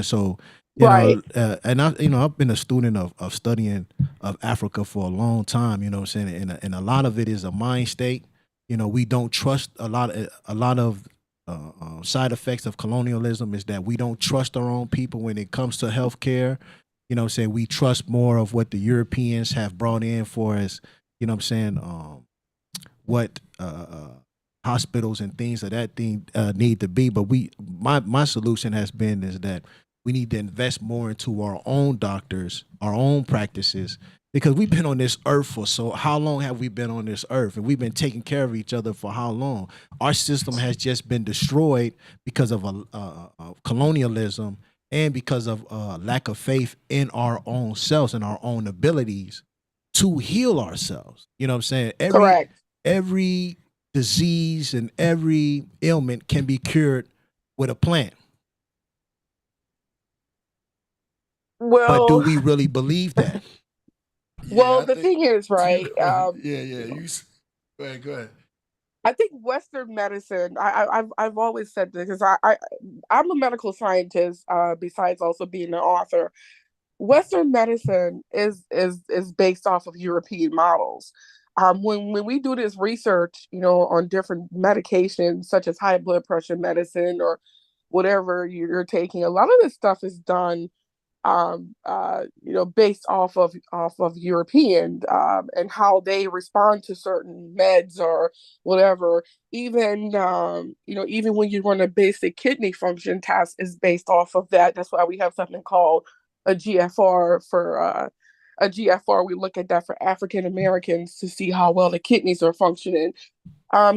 D: So and I've been a student of studying of Africa for a long time. And a lot of it is a mind state. We don't trust a lot of side effects of colonialism is that we don't trust our own people when it comes to healthcare. We trust more of what the Europeans have brought in for us, what hospitals and things of that thing need to be. But my solution has been is that we need to invest more into our own doctors, our own practices, because we've been on this earth for how long have we been on this earth? And we've been taking care of each other for how long? Our system has just been destroyed because of colonialism and because of lack of faith in our own selves and our own abilities to heal ourselves.
J: Correct.
D: Every disease and every ailment can be cured with a plant.
J: Well,
D: but do we really believe that?
J: Well, the thing is, right?
C: Go ahead.
J: I think Western medicine. I've always said this because I'm a medical scientist. Besides also being an author, Western medicine is based off of European models. When we do this research, on different medications such as high blood pressure medicine or whatever you're taking, a lot of this stuff is done based off of European and how they respond to certain meds or whatever. Even even when you run a basic kidney function test is based off of that. That's why we have something called a GFR for a GFR. We look at that for African Americans to see how well the kidneys are functioning.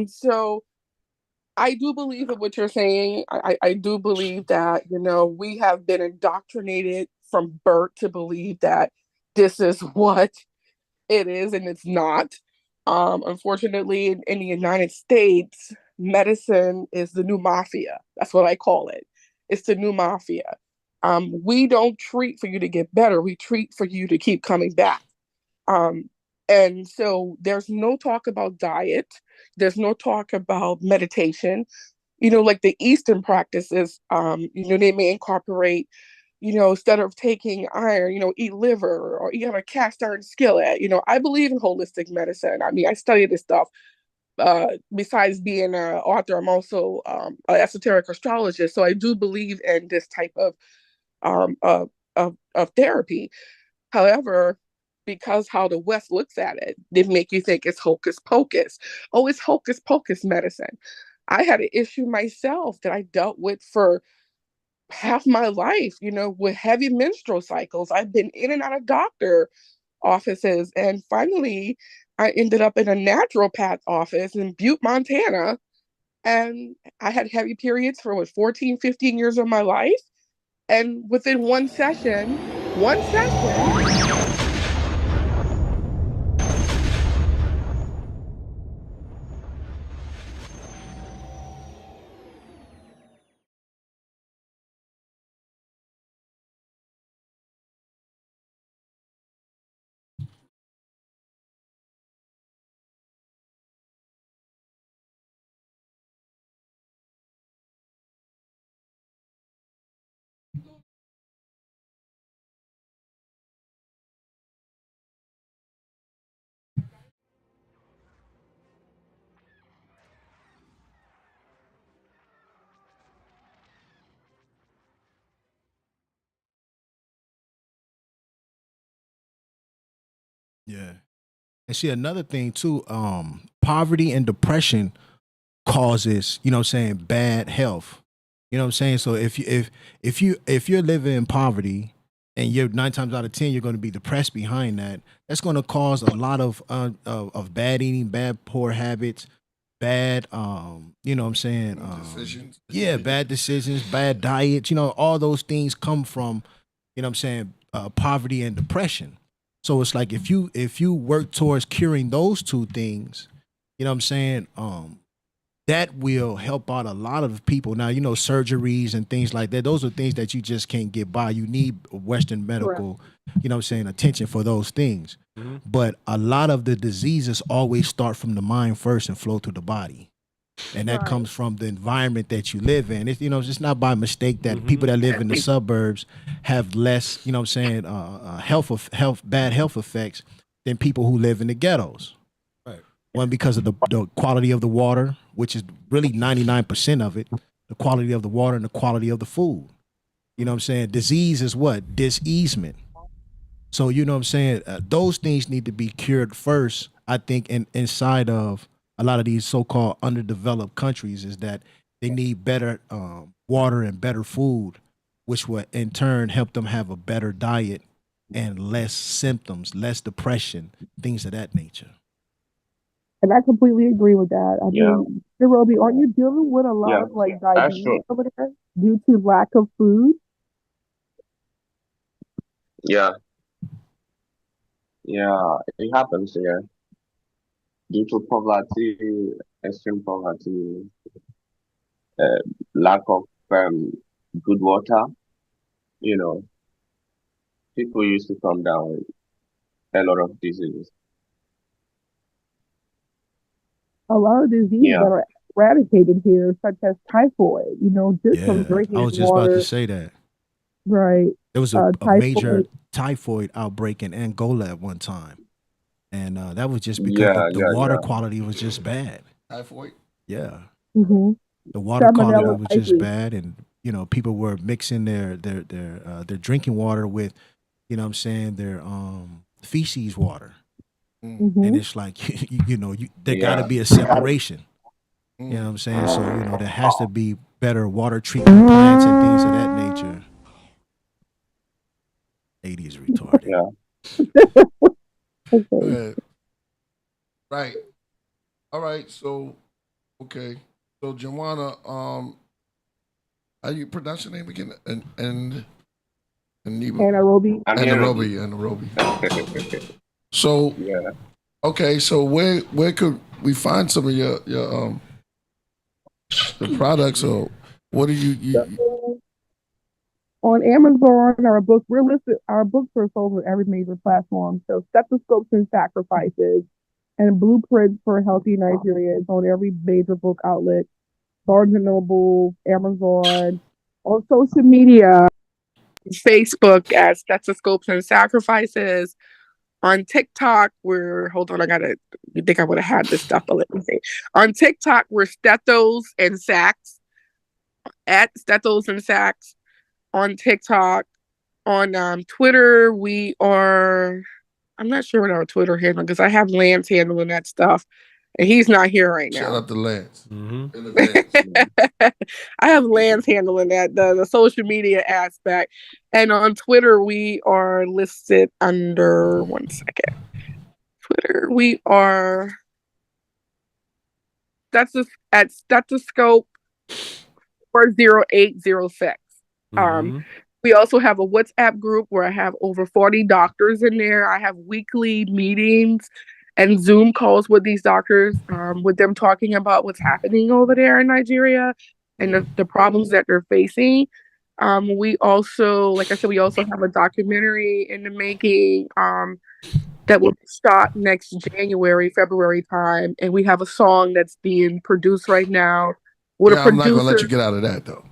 J: So I do believe in what you're saying. I do believe that, we have been indoctrinated from birth to believe that this is what it is and it's not. Unfortunately, in the United States, medicine is the new mafia. That's what I call it. It's the new mafia. We don't treat for you to get better. We treat for you to keep coming back. And so there's no talk about diet. There's no talk about meditation. Like the Eastern practices, they may incorporate, instead of taking iron, eat liver or eat on a cast iron skillet. I believe in holistic medicine. I study this stuff. Besides being an author, I'm also an esoteric astrologist. So I do believe in this type of therapy. However, because how the West looks at it, they make you think it's hocus pocus. Oh, it's hocus pocus medicine. I had an issue myself that I dealt with for half my life, with heavy menstrual cycles. I've been in and out of doctor offices. And finally, I ended up in a naturopath office in Butte, Montana. And I had heavy periods for 14, 15 years of my life. And within one session,
D: Yeah. And see another thing too, poverty and depression causes, you know what I'm saying, bad health. You know what I'm saying? So if you're living in poverty and you're 9 times out of 10 you're going to be depressed behind that, that's going to cause a lot of bad eating, bad poor habits, bad you know what I'm saying,
C: Decisions.
D: yeah, bad decisions, bad diets, you know, all those things come from, you know what I'm saying, poverty and depression. So it's like if you work towards curing those two things, you know what I'm saying, that will help out a lot of people. Now, you know, surgeries and things like that, those are things that you just can't get by. You need Western medical, you know what I'm saying, attention for those things.
B: Mm-hmm.
D: But a lot of the diseases always start from the mind first and flow through the body. And that comes from the environment that you live in. It's, you know, it's not by mistake that people that live in the suburbs have less, you know what I'm saying, bad health effects than people who live in the ghettos.
B: Right.
D: One, because of the quality of the water, which is really 99% of it, the quality of the water and the quality of the food. You know what I'm saying? Disease is what? Diseasement. So, you know what I'm saying? Those things need to be cured first, I think, inside of a lot of these so-called underdeveloped countries, is that they need better water and better food, which will in turn help them have a better diet and less symptoms, less depression, things of that nature.
J: And I completely agree with that. I mean, Aneirobi, aren't you dealing with a lot of like
I: that's
J: diabetes
I: true.
J: over there due to lack of food?
I: Yeah, it happens here due to poverty, extreme poverty, lack of good water. You know, people used to come down with a lot of diseases.
J: A lot of diseases
I: Yeah.
J: that are eradicated here, such as typhoid, you know, just from
D: Yeah,
J: drinking
D: I was just
J: water.
D: about to say that.
J: Right.
D: There was a
J: typhoid.
D: major typhoid outbreak in Angola at one time. And that was just because the water quality was just bad.
C: Typhoid.
D: Yeah.
J: Mm-hmm.
D: The water quality
J: Salmonella
D: was just
J: typhus.
D: bad, and you know, people were mixing their drinking water with, you know what I'm saying, their feces water.
J: Mm-hmm.
D: And it's like there gotta be a separation. You know what I'm saying? So, you know, there has to be better water treatment plants and things of that nature. 80 is retarded.
I: Yeah.
J: Okay.
C: Right. All right. So, okay. So, Joanna, how you pronounce your name again? And
J: Aneirobi.
C: Aneirobi. So,
I: Yeah.
C: okay. So, where could we find some of your the products, or what do you
J: On Amazon, our books are sold on every major platform. So Stethoscopes and Sacrifices and Blueprints for a Healthy Nigeria is on every major book outlet. Barnes & Noble, Amazon, on social media, Facebook at Stethoscopes and Sacrifices. On TikTok, hold on, you think I would have had this stuff, but let me see. On TikTok, we're Stethos and Sax, at Stethos and Sax. On TikTok, on Twitter, we are, I'm not sure what our Twitter handle, because I have Lance handling that stuff, and he's not here right now.
C: Shout out to Lance.
B: Mm-hmm.
C: In advance.
J: I have Lance handling that, the social media aspect. And on Twitter, we are listed under, one second. Twitter, we are at Stethoscope 40806. We also have a WhatsApp group where I have over 40 doctors in there. I have weekly meetings and Zoom calls with these doctors, with them talking about what's happening over there in Nigeria and the problems that they're facing. We also, like I said, we also have a documentary in the making that will start next February time. And we have a song that's being produced right now with a producer.
C: I'm not gonna let you get out of that though.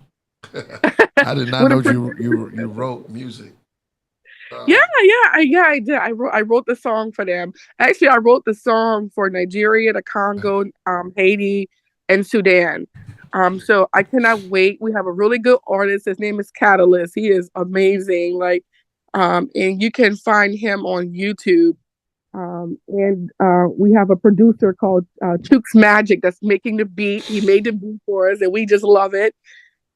C: I did not know you wrote music.
J: I did. I wrote the song for them. Actually, I wrote the song for Nigeria, the Congo, Haiti, and Sudan. So I cannot wait. We have a really good artist. His name is Catalyst. He is amazing. And you can find him on YouTube. And we have a producer called Chooks Magic that's making the beat. He made the beat for us, and we just love it.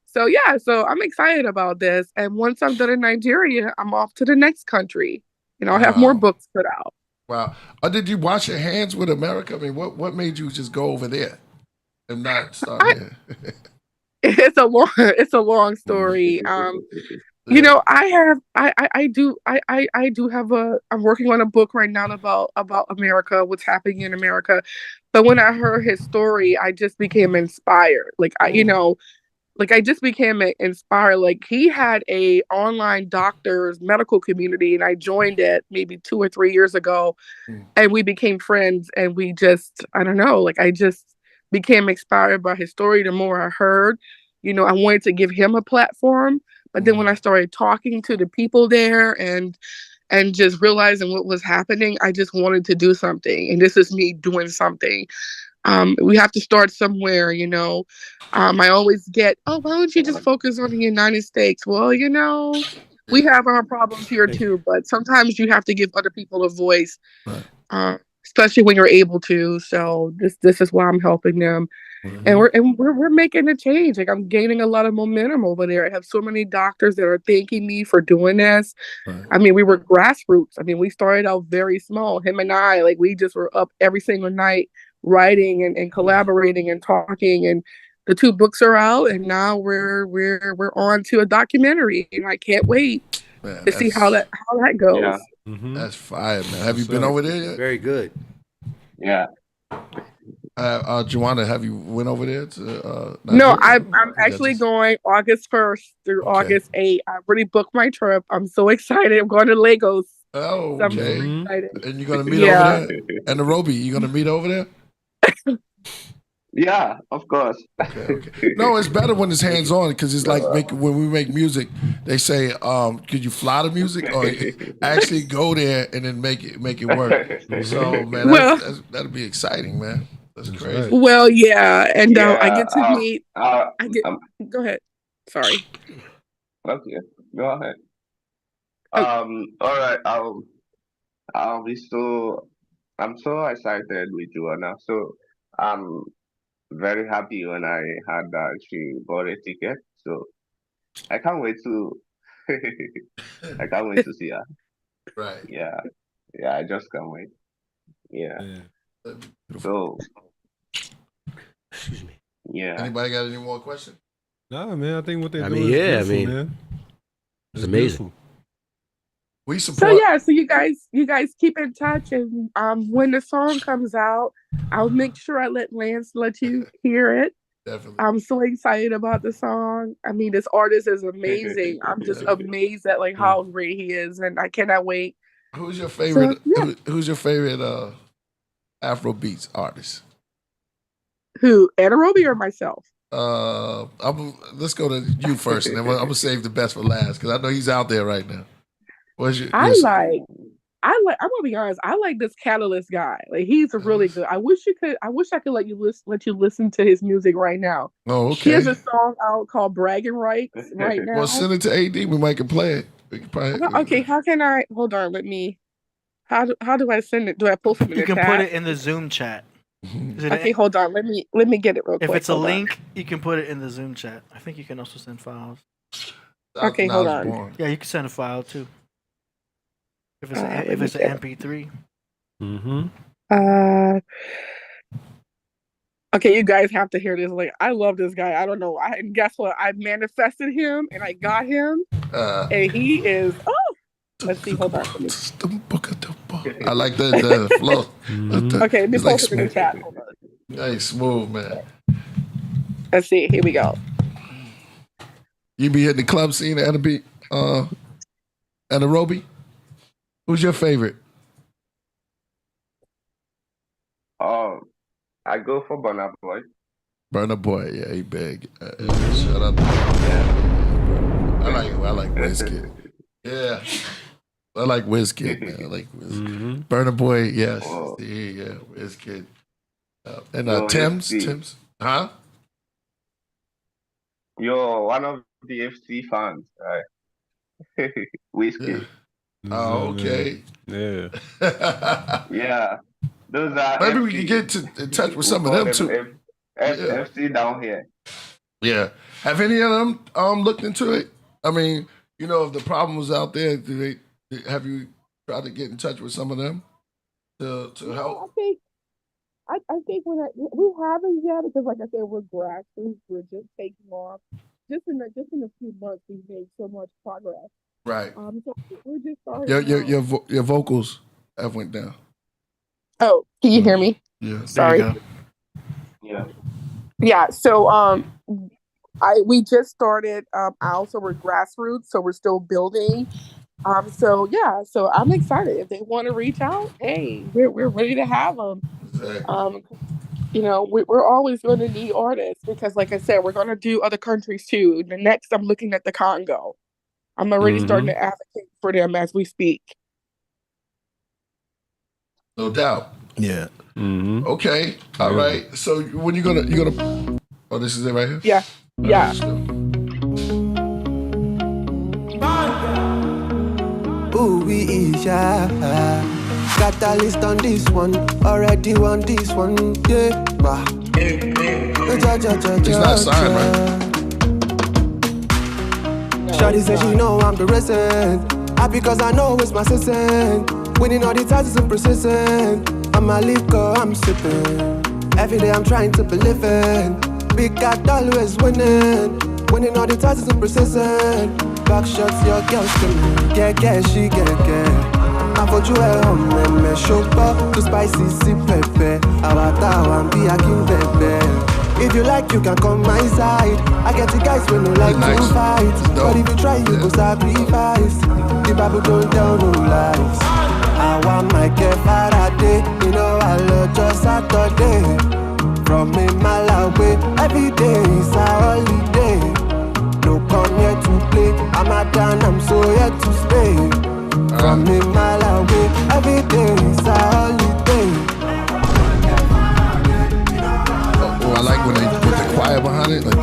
J: So yeah, so I'm excited about this. And once I'm done in Nigeria, I'm off to the next country, and I'll have more
C: Wow.
J: books put out.
C: Wow. Did you wash your hands with America? I mean, what made you just go over there and not start here?
J: It's a long story. You know, I do have I'm working on a book right now about America, what's happening in America. But when I heard his story, I just became inspired. I just became inspired. Like, he had a online doctors medical community, and I joined it maybe 2 or 3 years ago, and we became friends. And we just, I don't know, like, I just became inspired by his story. The more I heard, I wanted to give him a platform. But then when I started talking to the people there and just realizing what was happening, I just wanted to do something. And this is me doing something. We have to start somewhere, I always get, oh, why don't you just focus on the United States? Well, we have our problems here too, but sometimes you have to give other people a voice, especially when you're able to. So this is why I'm helping them. And we're making a change. Like, I'm gaining a lot of momentum over there. I have so many doctors that are thanking me for doing this. I mean, we were grassroots. I mean, we started out very small. Him and I, like, we just were up every single night writing and collaborating and talking. And the 2 books are out, and now we're on to a documentary, and I can't wait to see how that goes.
I: Yeah.
C: That's fire, man. Have you been over there yet?
E: Very good.
I: Yeah.
C: Joanna, have you went over there to?
J: No,
C: Nigeria?
J: I'm actually going August 1st through August 8th. I already booked my trip. I'm so excited. I'm going to Lagos.
C: Oh,
J: So I'm
C: okay.
J: very excited.
C: And you're gonna meet over there? Aneirobi, you gonna meet over there?
I: Yeah, of course.
C: Okay. No, it's better when it's hands on, because it's like when we make music, they say, could you fly the music or actually go there and then make it work? So man, that'll be exciting, man. That's crazy.
J: Well, yeah, and I get to
I: Yeah,
J: meet. Go ahead. Sorry.
I: Okay, go ahead. All right. I'll be I'm so excited with Joanna. So I'm very happy when I had that she bought a ticket. So I can't wait to I can't wait to see her.
C: Right.
I: Yeah. I just can't wait. Yeah. So
E: Excuse me.
I: yeah.
C: Anybody got any more questions?
B: Nah, man. I think what they're
E: I
B: doing
E: mean,
B: is
E: yeah,
B: beautiful,
E: I mean,
B: man.
E: It's amazing.
B: Beautiful.
C: We
J: So
C: support.
J: yeah, so you guys keep in touch, and when the song comes out, I'll make sure I let Lance let you hear it.
C: Definitely.
J: I'm so excited about the song. I mean, this artist is amazing. I'm just amazed at like how great he is, and I cannot wait.
C: Who's your favorite?
J: So, yeah.
C: Who's your favorite Afrobeats artist?
J: Who, Aneirobi or myself?
C: Let's go to you first, and then I'm gonna save the best for last, because I know he's out there right now.
J: I'm gonna be honest. I like this Catalyst guy. Like, he's really good. I wish I could let you listen to his music right now.
C: Oh,
J: He has
C: okay.
J: a song out called "Bragging Rights" right now.
C: Well, send it to AD. We might can play it. We can probably,
J: Okay, how can I? Hold on, let me. How do I send it? Do I post it in the
F: You can
J: chat?
F: put it in the Zoom chat.
J: Okay, hold on. Let me get it real quick.
F: If it's a
J: Hold on.
F: link, you can put it in the Zoom chat. I think you can also send files.
J: Okay, hold on.
C: Born.
F: Yeah, you can send a file too. If it's
J: let
F: if
J: me
F: it's
J: get
F: an MP3.
J: Okay, you guys have to hear this. Like, I love this guy. I don't know. And guess what? I manifested him, and I got him, and he is. Oh, let's see. Hold on.
C: I like the flow.
J: Okay, let me
C: It's like
J: post it in the
C: smooth.
J: chat. Hold on.
C: Hey, smooth, man.
J: Let's see. Here we go.
C: You be hitting the club scene at Aneirobi? Who's your favorite?
I: I go for Burna Boy.
C: Burna Boy, yeah, he big. Shout out to I like Wizkid. Yeah. I like Wizkid, man. I like Wizkid. Burna Boy, yes.
I: Oh.
C: Yeah, Wizkid. And
I: Yo, FC.
C: Tim's. Huh?
I: You're one of the FC fans, right? Whiskey.
C: Oh, okay.
B: Yeah.
I: Yeah. Those are
C: Maybe we
I: FC.
C: can get in touch with
I: We
C: some of
I: call
C: them too.
I: FC down here.
C: Yeah. Have any of them looked into it? I mean, you know, if the problem was out there, have you tried to get in touch with some of them to help?
J: I think we haven't yet because, like I said, we're grassroots. We're just taking off. Just in a few months, we've made so much progress.
C: Right.
J: So we're just starting.
C: Your vocals have went down.
J: Oh, can you hear me?
C: Yeah.
J: Sorry.
C: There you go.
I: Yeah.
J: Yeah. So we just started out, so we're grassroots, so we're still building. So I'm excited. If they want to reach out, hey, we're ready to have them.
C: Exactly.
J: You know, we're always going to need artists because, like I said, we're going to do other countries too. The next, I'm looking at the Congo. I'm already starting to advocate for them as we speak.
C: No doubt.
D: Yeah.
C: Okay. All right. So when you gonna? Oh, this is it right here.
J: Yeah. Yeah.
K: Ooh, we is got a list on this one, already on this one, yeah.
C: It's not signed, right?
K: Shawty said she know I'm the resident, happy cause I know it's my season. Winning all the titles and persistent, I'm a liquor, I'm sipping. Every day I'm trying to believe in, big cat always winning. Winning all the titles and persistent. Back shots, your girl screaming. Get, she get. I thought you were home, me sugar, too spicy, see pepper. Awata, and be a king pepper. If you like, you can come my side. I get the guys when you like to fight. But if you try, you go sacrifice. The Bible don't tell no lies. I want my care Faraday. You know I love just Saturday. From me Malawi, every day is a holiday. No come here to play. I'm a done, I'm so here to stay. From me Malawi, every day is a holiday.
C: Oh, I like when they put the choir behind it. Like,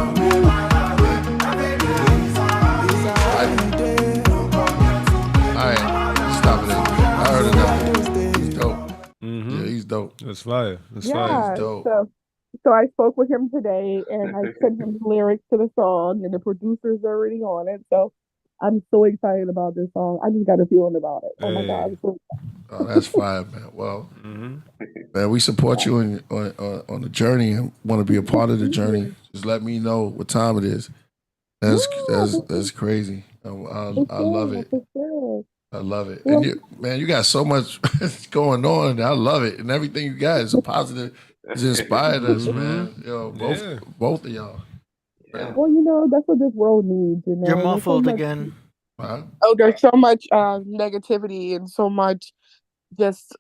C: all right, stop it. I heard enough. He's dope. Yeah, he's dope.
B: That's fire. That's
J: Yeah.
B: fire.
C: He's dope.
J: So I spoke with him today, and I sent him the lyrics to the song, and the producer's already on it. So I'm so excited about this song. I just got a feeling about it. Oh my God! I'm so excited.
C: Oh, that's fine, man. Well, man, we support you on the journey and want to be a part of the journey. Just let me know what time it is. That's crazy. I love it. I love it. And you got so much going on. I love it. And everything you got is a positive. It's inspired us, man. Both of y'all.
I: Yeah.
J: Well, that's what this world needs.
F: You're
J: There's so
F: muffled
J: much-
F: again.
C: Huh?
J: Oh, there's so much negativity and so much just,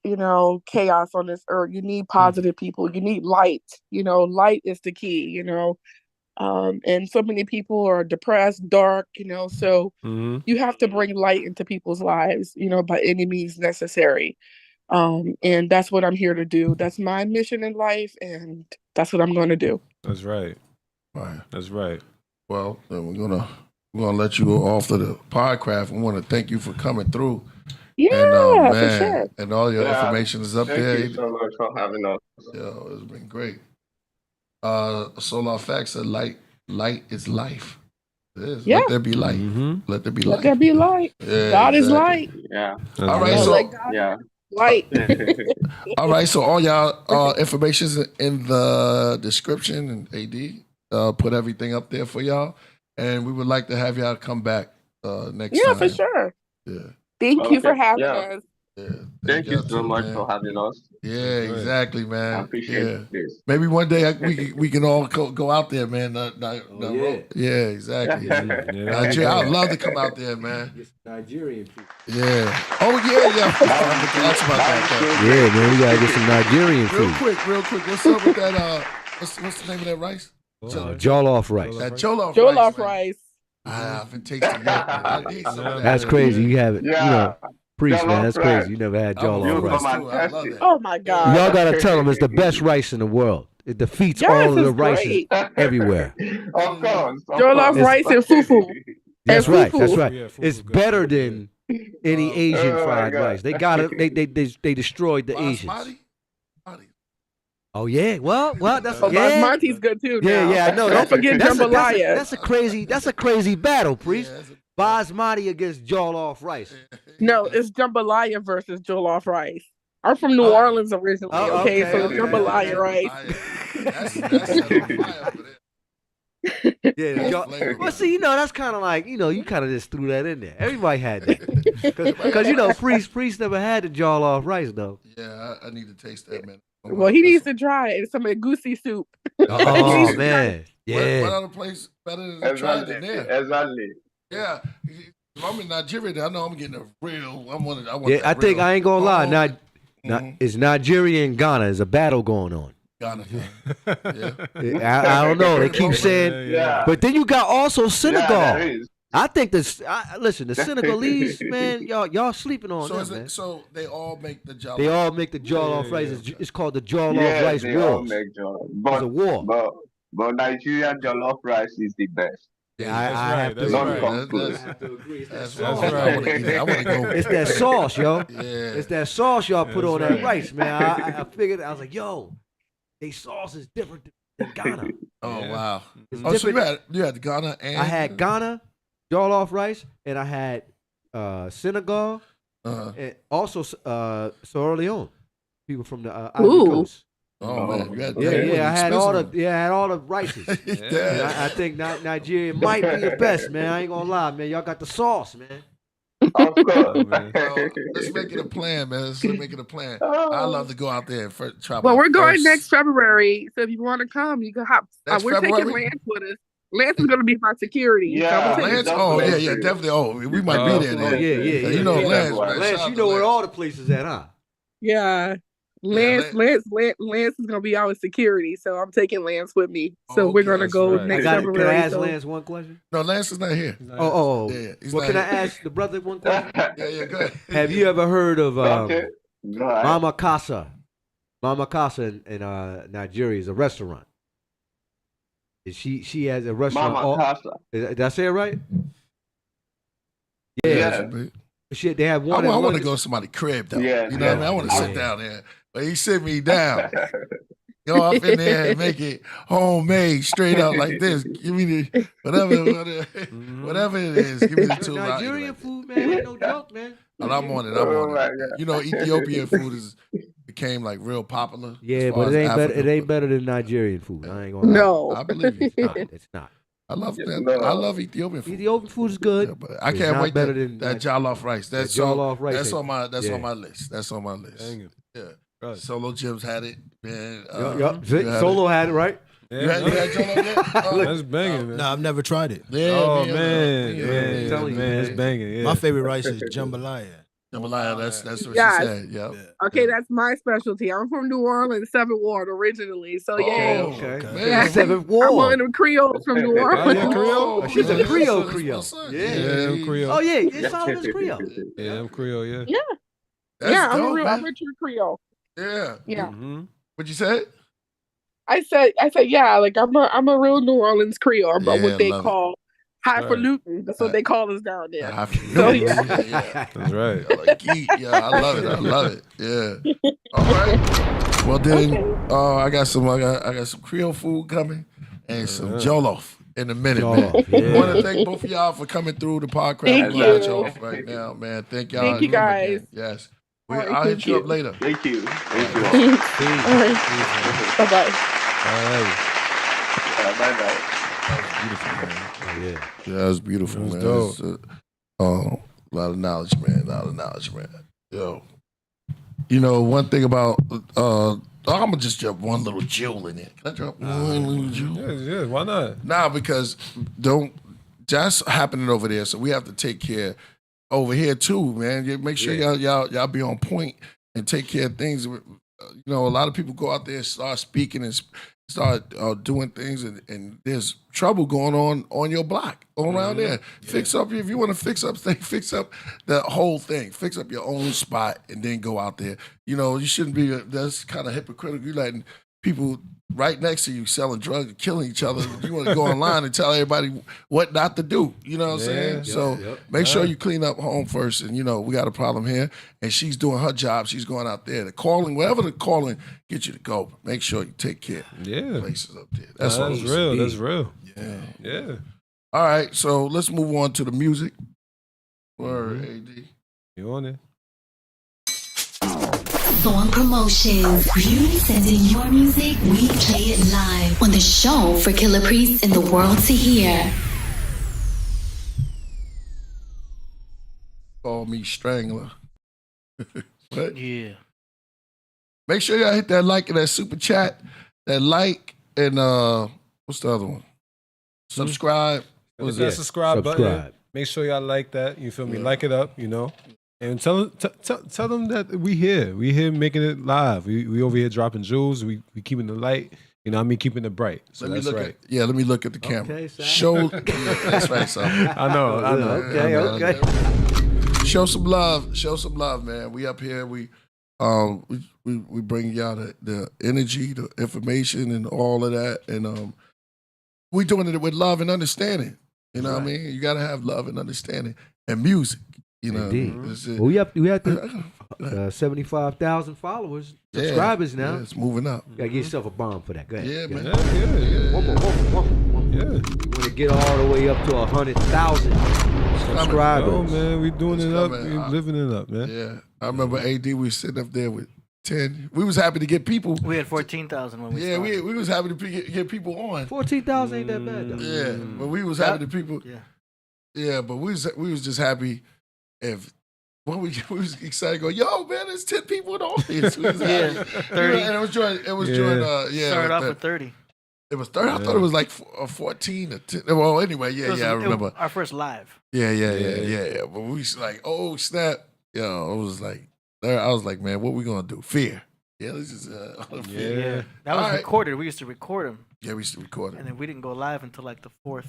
J: chaos on this earth. You need positive people. You need light. Light is the key, and so many people are depressed, dark, so you have to bring light into people's lives, by any means necessary. And that's what I'm here to do. That's my mission in life, and that's what I'm going to do.
B: That's right.
C: Right.
B: That's right.
C: Well, then we're gonna let you go off to the Podcraft. We want to thank you for coming through.
J: Yeah,
C: and,
J: for sure.
C: And all your information is up there.
I: Thank you so much for having us.
C: It's been great. Solar Facts said light is life. It is.
J: Yeah.
C: Let there be light. Let there be light.
J: Let there be light.
C: Yeah,
J: God is
C: exactly.
J: light.
I: Yeah.
C: All right, so
J: Let God
I: Yeah.
J: light.
C: all right, so all y'all information's in the description, and AD put everything up there for y'all. And we would like to have y'all come back next time.
J: Yeah, for sure.
C: Yeah.
J: Thank you for
I: Okay,
J: having
I: yeah.
J: us.
C: Yeah.
I: Thank you
C: y'all
I: so
C: too,
I: much
C: man.
I: for having us.
C: Yeah, exactly, man.
I: I appreciate
C: yeah.
I: this.
C: Maybe one day we can all go out there, man. Yeah, exactly. Nigeria, I'd love to come out there, man.
E: Nigerian people.
C: Yeah. Oh yeah. That's about that.
E: Yeah, man, we gotta get some Nigerian food.
C: Real quick. What's up with that? What's the name of that rice?
E: Jollof rice.
C: That Jollof
J: Jollof
C: man.
J: rice.
C: I've been tasting that. I need some of that.
E: That's crazy. You have it.
I: Yeah.
E: Priest, man, that's
I: Jollof rice.
E: crazy. You never had
C: I'm a
E: jollof
C: real
E: rice.
C: fan, too. I love it.
J: Oh my God.
E: Y'all gotta tell them it's the best rice in the world. It defeats
J: Yes,
E: all of the
J: it's
E: rices
J: great.
E: everywhere.
I: Of course.
J: Jollof rice and fufu.
E: That's
J: And
E: right.
J: fufu.
E: That's right.
B: Yeah, fufu
E: It's
B: good.
E: better than any Asian
I: Oh my
E: fried
I: God.
E: rice. They got it. They destroyed the Asians.
C: Basmati?
E: Oh yeah, well, that's
J: Oh,
E: yeah.
J: Basmati's good too.
E: Yeah,
J: now.
E: yeah, I know.
J: Don't forget jambalaya.
E: That's a crazy battle, Priest. Basmati against jollof rice.
J: No, it's jambalaya versus jollof rice. I'm from New Orleans originally.
E: Oh,
J: okay,
E: okay,
J: so
E: okay.
J: jambalaya rice.
E: Yeah, well, see, that's kind of like, you kind of just threw that in there. Everybody had that, because Priest never had the jollof rice though.
C: Yeah, I need to taste that, man.
J: Well, he needs to try it. It's some goosey soup.
E: Oh man, yeah.
C: What other place better than trying than there?
I: Exactly.
C: Yeah. If I'm in Nigeria, I know I'm getting a real. I want
E: Yeah,
C: that
E: I think
C: real.
E: I ain't gonna lie. It's Nigeria and Ghana. There's a battle going on.
C: Ghana.
E: Yeah. I don't know. They keep saying, but then you got also Senegal.
I: there is.
E: I think listen, the Senegalese, man, y'all sleeping on them, man.
C: So they all make the jollof.
E: They all make the jollof rice. It's called the jollof
I: Yeah,
E: rice
I: they all
E: wars.
I: make jollof.
E: It's a war.
I: But Nigerian jollof rice is the best.
E: Yeah, I have to
I: None
E: agree.
I: comes close.
C: That's right. I want to eat it. I want to go.
E: It's that sauce, yo.
C: Yeah.
E: It's that sauce y'all put on that rice, man. I figured, I was like, yo, they sauce is different than Ghana.
C: Oh wow.
E: It's
C: Oh, so
E: different.
C: you had Ghana and
E: I had Ghana jollof rice, and I had Senegal, and also Sierra Leone. People from the Ivory Coast.
C: Oh man, you had
E: I had all the rices.
C: Yeah.
E: I think Nigeria might be the best, man. I ain't gonna lie, man. Y'all got the sauce, man.
I: Of course.
C: Let's make it a plan, man. Let's make it a plan. I love to go out there and try.
J: Well, we're going next February, so if you want to come, you can hop. We're taking Lance with us. Lance is going to be my security.
I: Yeah,
J: so
C: Lance. Oh yeah, definitely. Oh, we might be there. Then.
E: Yeah.
C: You know Lance. Man.
E: Lance, you know where all the places at, huh?
J: Yeah. Lance is gonna be our security, so I'm taking Lance with me. So we're gonna go next February.
E: Can I ask Lance one question?
C: No, Lance is not here.
E: Yeah. Well, can I ask the brother one question?
C: Yeah, go ahead.
E: Have you ever heard of
I: Okay.
E: Mama Casa? Mama Casa in Nigeria is a restaurant. She has a restaurant.
I: Mama Casa.
E: Did I say it right?
I: Yeah.
E: Shit, they have one.
C: I want to go to somebody's crib though.
I: Yeah,
C: you know what I mean? I want to sit down there. But he sit me down. Go up in there and make it homemade, straight up like this. Give me the whatever it is. Give me the two.
E: Nigerian food, man, ain't no joke, man.
C: And I'm on it. You know, Ethiopian food became like real popular.
E: Yeah, but it ain't better. It ain't better than Nigerian food. I ain't gonna lie.
J: No,
C: I believe you.
E: It's not.
C: I love that. I love Ethiopian food.
E: Ethiopian food is good.
C: Yeah, but I can't wait
E: better
C: than
E: than
C: that jollof rice. That's
E: jollof rice.
C: That's on my list. That's on my list.
B: Dang it.
C: Yeah.
B: Right.
C: Solo Jim's had it, man.
E: Solo had it, right?
C: You had jollof yet?
B: That's banging, man.
D: No, I've never tried it.
C: Yeah,
B: Oh
C: man.
B: man,
C: Yeah,
B: man,
E: telling you,
B: man, it's
E: man.
B: banging. Yeah.
D: My favorite rice is jambalaya.
C: Jambalaya, that's what
J: Yes.
C: she said. Yep.
J: Okay, that's my specialty. I'm from New Orleans, 7th Ward originally. So yeah.
E: Okay.
C: Man.
E: Seventh
J: I'm
E: Ward.
J: one of them Creoles from New
B: Oh,
J: Orleans.
B: yeah, Creole.
E: Oh, she's a Creole.
B: Yeah, I'm Creole.
E: Oh yeah, it's Solomon's Creole.
B: Yeah, I'm Creole. Yeah.
J: Yeah.
C: That's
J: Yeah,
C: dope, man.
J: I'm a true Creole.
C: Yeah.
J: Yeah.
B: Mm-hmm.
C: What you said?
J: I said, yeah, like I'm a real New Orleans Creole. I'm
C: Yeah,
J: what they
C: love it.
J: call highfalutin. That's what they call us down there.
C: So,
J: yeah.
B: That's right.
C: I love it. I love it. Yeah. All right. Well then, I got some Creole food coming and some jollof in a minute, man.
E: Yeah.
C: I want to thank both of y'all for coming through the Podcraft
J: Thank
C: Lounge
J: you.
C: off right now, man. Thank y'all.
J: Thank you, guys.
C: Again. Yes.
J: All right,
C: I'll hit
J: thank
C: you
J: you.
C: up later.
I: Thank you. Thank you.
J: All right. Bye bye.
B: All right.
I: Bye-bye.
E: Yeah.
C: Yeah, it's beautiful,
B: It was
C: man.
B: dope.
C: It's, a lot of knowledge, man. Yo, you know one thing about I'm gonna just drop one little jewel in there. Can I drop one little jewel?
B: Yeah, why not?
C: Nah, because that's happening over there, so we have to take care over here too, man. Make sure y'all be on point and take care of things. You know, a lot of people go out there and start speaking and start doing things, and there's trouble going on your block, all around there. Fix up, if you want to fix up things, fix up the whole thing. Fix up your own spot and then go out there. You know, you shouldn't be, that's kind of hypocritical. You letting people right next to you selling drugs and killing each other. You want to go online and tell everybody what not to do. You know what I'm saying? So make sure you clean up home first. And, you know, we got a problem here. And she's doing her job. She's going out there. The calling, whatever the calling get you to go, make sure you take care of places up there. That's
B: real. That's real.
C: Yeah. All right. So let's move on to the music. Word, AD.
B: You on it?
L: Thorn Promotions. You send in your music, we play it live on the show for Killah Priest and the world to hear.
C: Call me Strangler. What?
F: Yeah.
C: Make sure y'all hit that like and that super chat. That like and what's the other one? Subscribe.
B: What's that subscribe button? Make sure y'all like that. You feel me? Like it up, you know. And tell them that we here. We here making it live. We over here dropping jewels. We keeping the light. You know what I mean? Keeping it bright. So that's right.
C: Let me look at the camera.
D: Okay,
C: Show. That's right, son.
B: I know.
D: Okay.
C: Show some love, man. We up here. We bring y'all the energy, the information, and all of that. And we doing it with love and understanding. You know what I mean? You gotta have love and understanding and music. You know,
M: well, we have 75,000 followers, subscribers now.
C: Yeah, it's moving up.
M: You gotta get yourself a bomb for that. Go ahead.
C: Yeah, man.
M: One more.
B: Yeah.
M: You want to get all the way up to 100,000 subscribers.
B: Oh man, we doing it up. We living it up, man.
C: Yeah, I remember AD. We was sitting up there with 10. We was happy to get people.
F: We had 14,000 when we started.
C: we was happy to get people on.
M: 14,000 ain't that bad though.
C: Yeah, but we was happy to people. Yeah, but we was just happy if. When we was excited, go, yo, man, there's 10 people in the audience. We was happy.
F: 30.
C: And it was during,
F: started off with 30.
C: It was 30. I thought it was like 14 or 10. Well, anyway, I remember.
F: Our first live.
C: Yeah. But we was like, oh, snap. Yo, it was like, I was like, man, what we going to do? Fear. Yeah, let's just, fear.
F: Yeah. That was recorded. We used to record them.
C: Yeah, we used to record them.
F: And then we didn't go live until like the 4th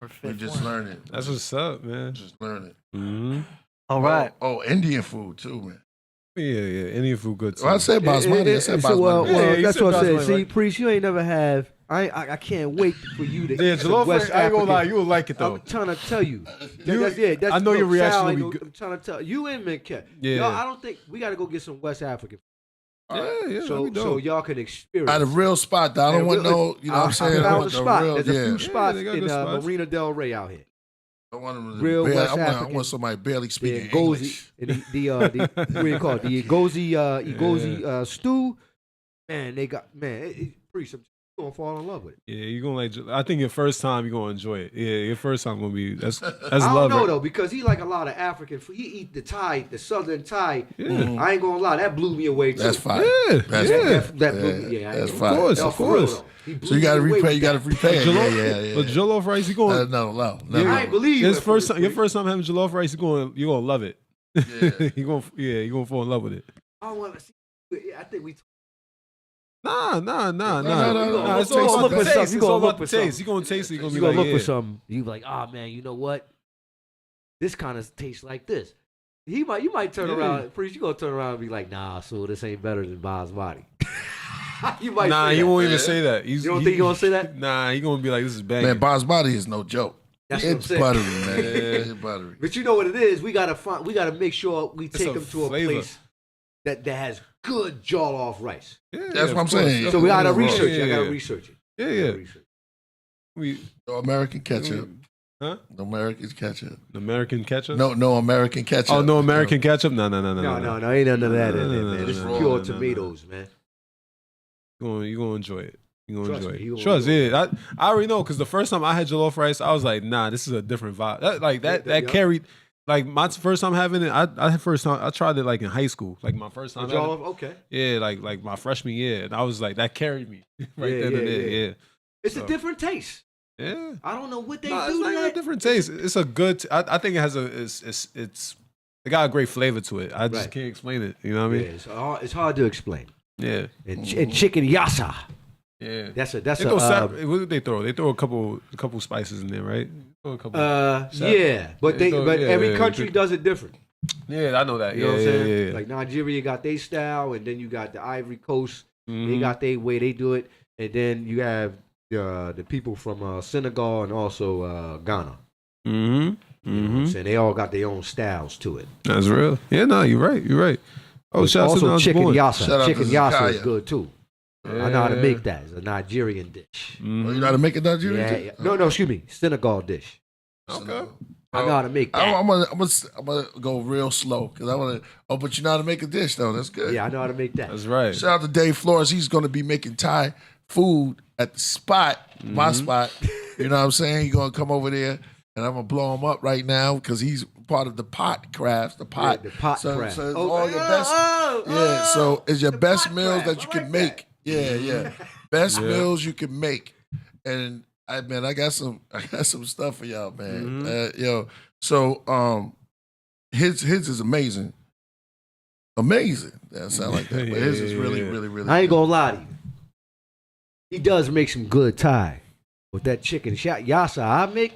F: or 5th.
C: We just learned it.
B: That's what's up, man.
C: Just learn it.
B: Mm-hmm.
F: All right.
C: Oh, Indian food too, man.
B: Yeah. Indian food good too.
C: Well, I said basmati. I said basmati.
M: Well, that's what I said.
B: Basmati,
M: See,
B: right?
M: Priest, you ain't never have. I can't wait for you to eat some
B: jollof
M: West
B: rice, I ain't gonna lie,
M: African-
B: you will like it though.
M: I'm trying to tell you. That's
B: I know your reaction
M: Sal,
B: will be good.
M: I'm trying to tell you and Minka.
B: Yeah.
M: Y'all, I don't think we got to go get some West African.
B: Yeah.
M: So y'all can experience.
C: At a real spot, though. I don't want no, you know what I'm saying?
M: I
C: I
M: found
C: want
M: a spot.
C: real,
M: There's a few spots
B: they got
M: in
B: good spots.
M: Marina Del Rey out here.
C: I want them to
M: Real West
C: I
M: African.
C: want somebody barely speaking
M: The
C: English.
M: the what do you call it? The Igozi stew. Man, they got Priest. I'm gonna fall in love with it.
B: Yeah, you're gonna like. I think your first time you're gonna enjoy it. Yeah, your first time gonna be that's
M: I
B: love.
M: don't know
B: right?
M: though, because he like a lot of African food. He eat the Thai, the Southern Thai.
B: Yeah.
M: I ain't gonna lie, that blew me away too.
C: That's fine.
B: Yeah,
M: That blew me. Yeah,
C: that's
M: I-
C: fine.
B: Of course.
C: So you got to repay. You got to repay. Yeah.
B: But jollof rice, you going?
C: No.
M: I ain't believe
B: Your
M: it
B: first time having jollof rice, you're gonna love it.
C: Yeah.
B: you're gonna fall in love with it.
M: I want to see. I think we.
B: Nah.
C: No.
B: It's all about the taste. It's
M: You gonna
B: all
M: look
B: about the
M: for
B: taste. You gonna taste it. You gonna be
M: You gonna
B: like,
M: look for
B: yeah.
M: something. You be like, oh man, you know what? This kind of tastes like this. You might turn around, Priest. You gonna turn around and be like, nah, so this ain't better than basmati. You might.
B: Nah,
M: say
B: he
M: that.
B: won't even say that.
M: You don't think he gonna say that?
B: Nah, he gonna be like, this is banging.
C: Man, basmati is no joke.
M: That's what I'm
C: It's
M: saying.
C: buttery, man. It's buttery.
M: But you know what it is? We gotta make sure we take
B: a
M: them to a
B: flavor.
M: place that has good jollof rice.
B: Yeah,
C: That's what I'm saying.
M: So we gotta
C: Yeah.
M: research it. I
B: Yeah.
M: gotta research it.
B: Yeah.
C: No American ketchup.
B: Huh?
C: No American ketchup.
B: American ketchup?
C: No American ketchup.
B: Oh, no American ketchup? No.
M: No, ain't none of that in there,
B: No,
M: man. This is
B: no,
M: pure
B: no.
M: tomatoes, man.
B: You're gonna enjoy it. You're gonna
M: Trust
B: enjoy
M: me, you
B: it.
M: gonna
B: Trust, yeah. I already know because the first time I had jollof rice, I was like, nah, this is a different vibe. That
M: Yeah.
B: carried. Like my first time having it, I tried it like in high school. Like my first time.
M: Jollof, okay.
B: Yeah, like my freshman year, and I was like, that carried me right then and there. Yeah.
M: It's a different taste.
B: Yeah.
M: I don't know what they
B: No,
M: do
B: it's
M: to
B: not even a
M: that.
B: different taste. It's a good. I think it has it got a great flavor to it. I just
M: Right.
B: can't explain it. You know what I
M: Yeah,
B: mean?
M: it's hard to explain.
B: Yeah.
M: And chicken yassa.
B: Yeah.
M: That's
B: They
M: a
B: throw what did they throw? They throw a couple spices in there, right? Throw a couple.
M: yeah, but every country does it different.
B: Yeah, I know that.
M: You know what I'm saying?
B: Yeah.
M: Like Nigeria got their style, and then you got the Ivory Coast. They got their way. They do it, and then you have the people from Senegal and also Ghana.
B: Mm-hmm.
M: You know what I'm saying? They all got their own styles to it.
B: That's real. Yeah, no, you're right. You're right. Oh, shout out to
M: also chicken
B: Boy.
M: yassa. Chicken yassa is
C: Zakaya.
M: good too. I know how to make that. It's a Nigerian dish.
C: Oh, you know how to make a Nigerian
M: Yeah,
C: dish?
M: yeah. No, excuse me. Senegal dish.
B: Okay.
M: I know how to make that.
C: I'm gonna go real slow because I want to. Oh, but you know how to make a dish though. That's good.
M: Yeah, I know how to make that.
B: That's right.
C: Shout out to Dave Flores. He's going to be making Thai food at the spot, my spot. You know what I'm saying? He's going to come over there, and I'm going to blow him up right now because he's part of the Podcraft. The pot.
M: Yeah, the Podcraft.
C: So it's all your best. So it's your best meals that you can make. Yeah. Best meals you can make. And I got some stuff for y'all, man. So his is amazing. Amazing. That sound like that. But his is really, really, really
M: I ain't
C: good.
M: gonna lie to you. He does make some good Thai. But that chicken yassa I make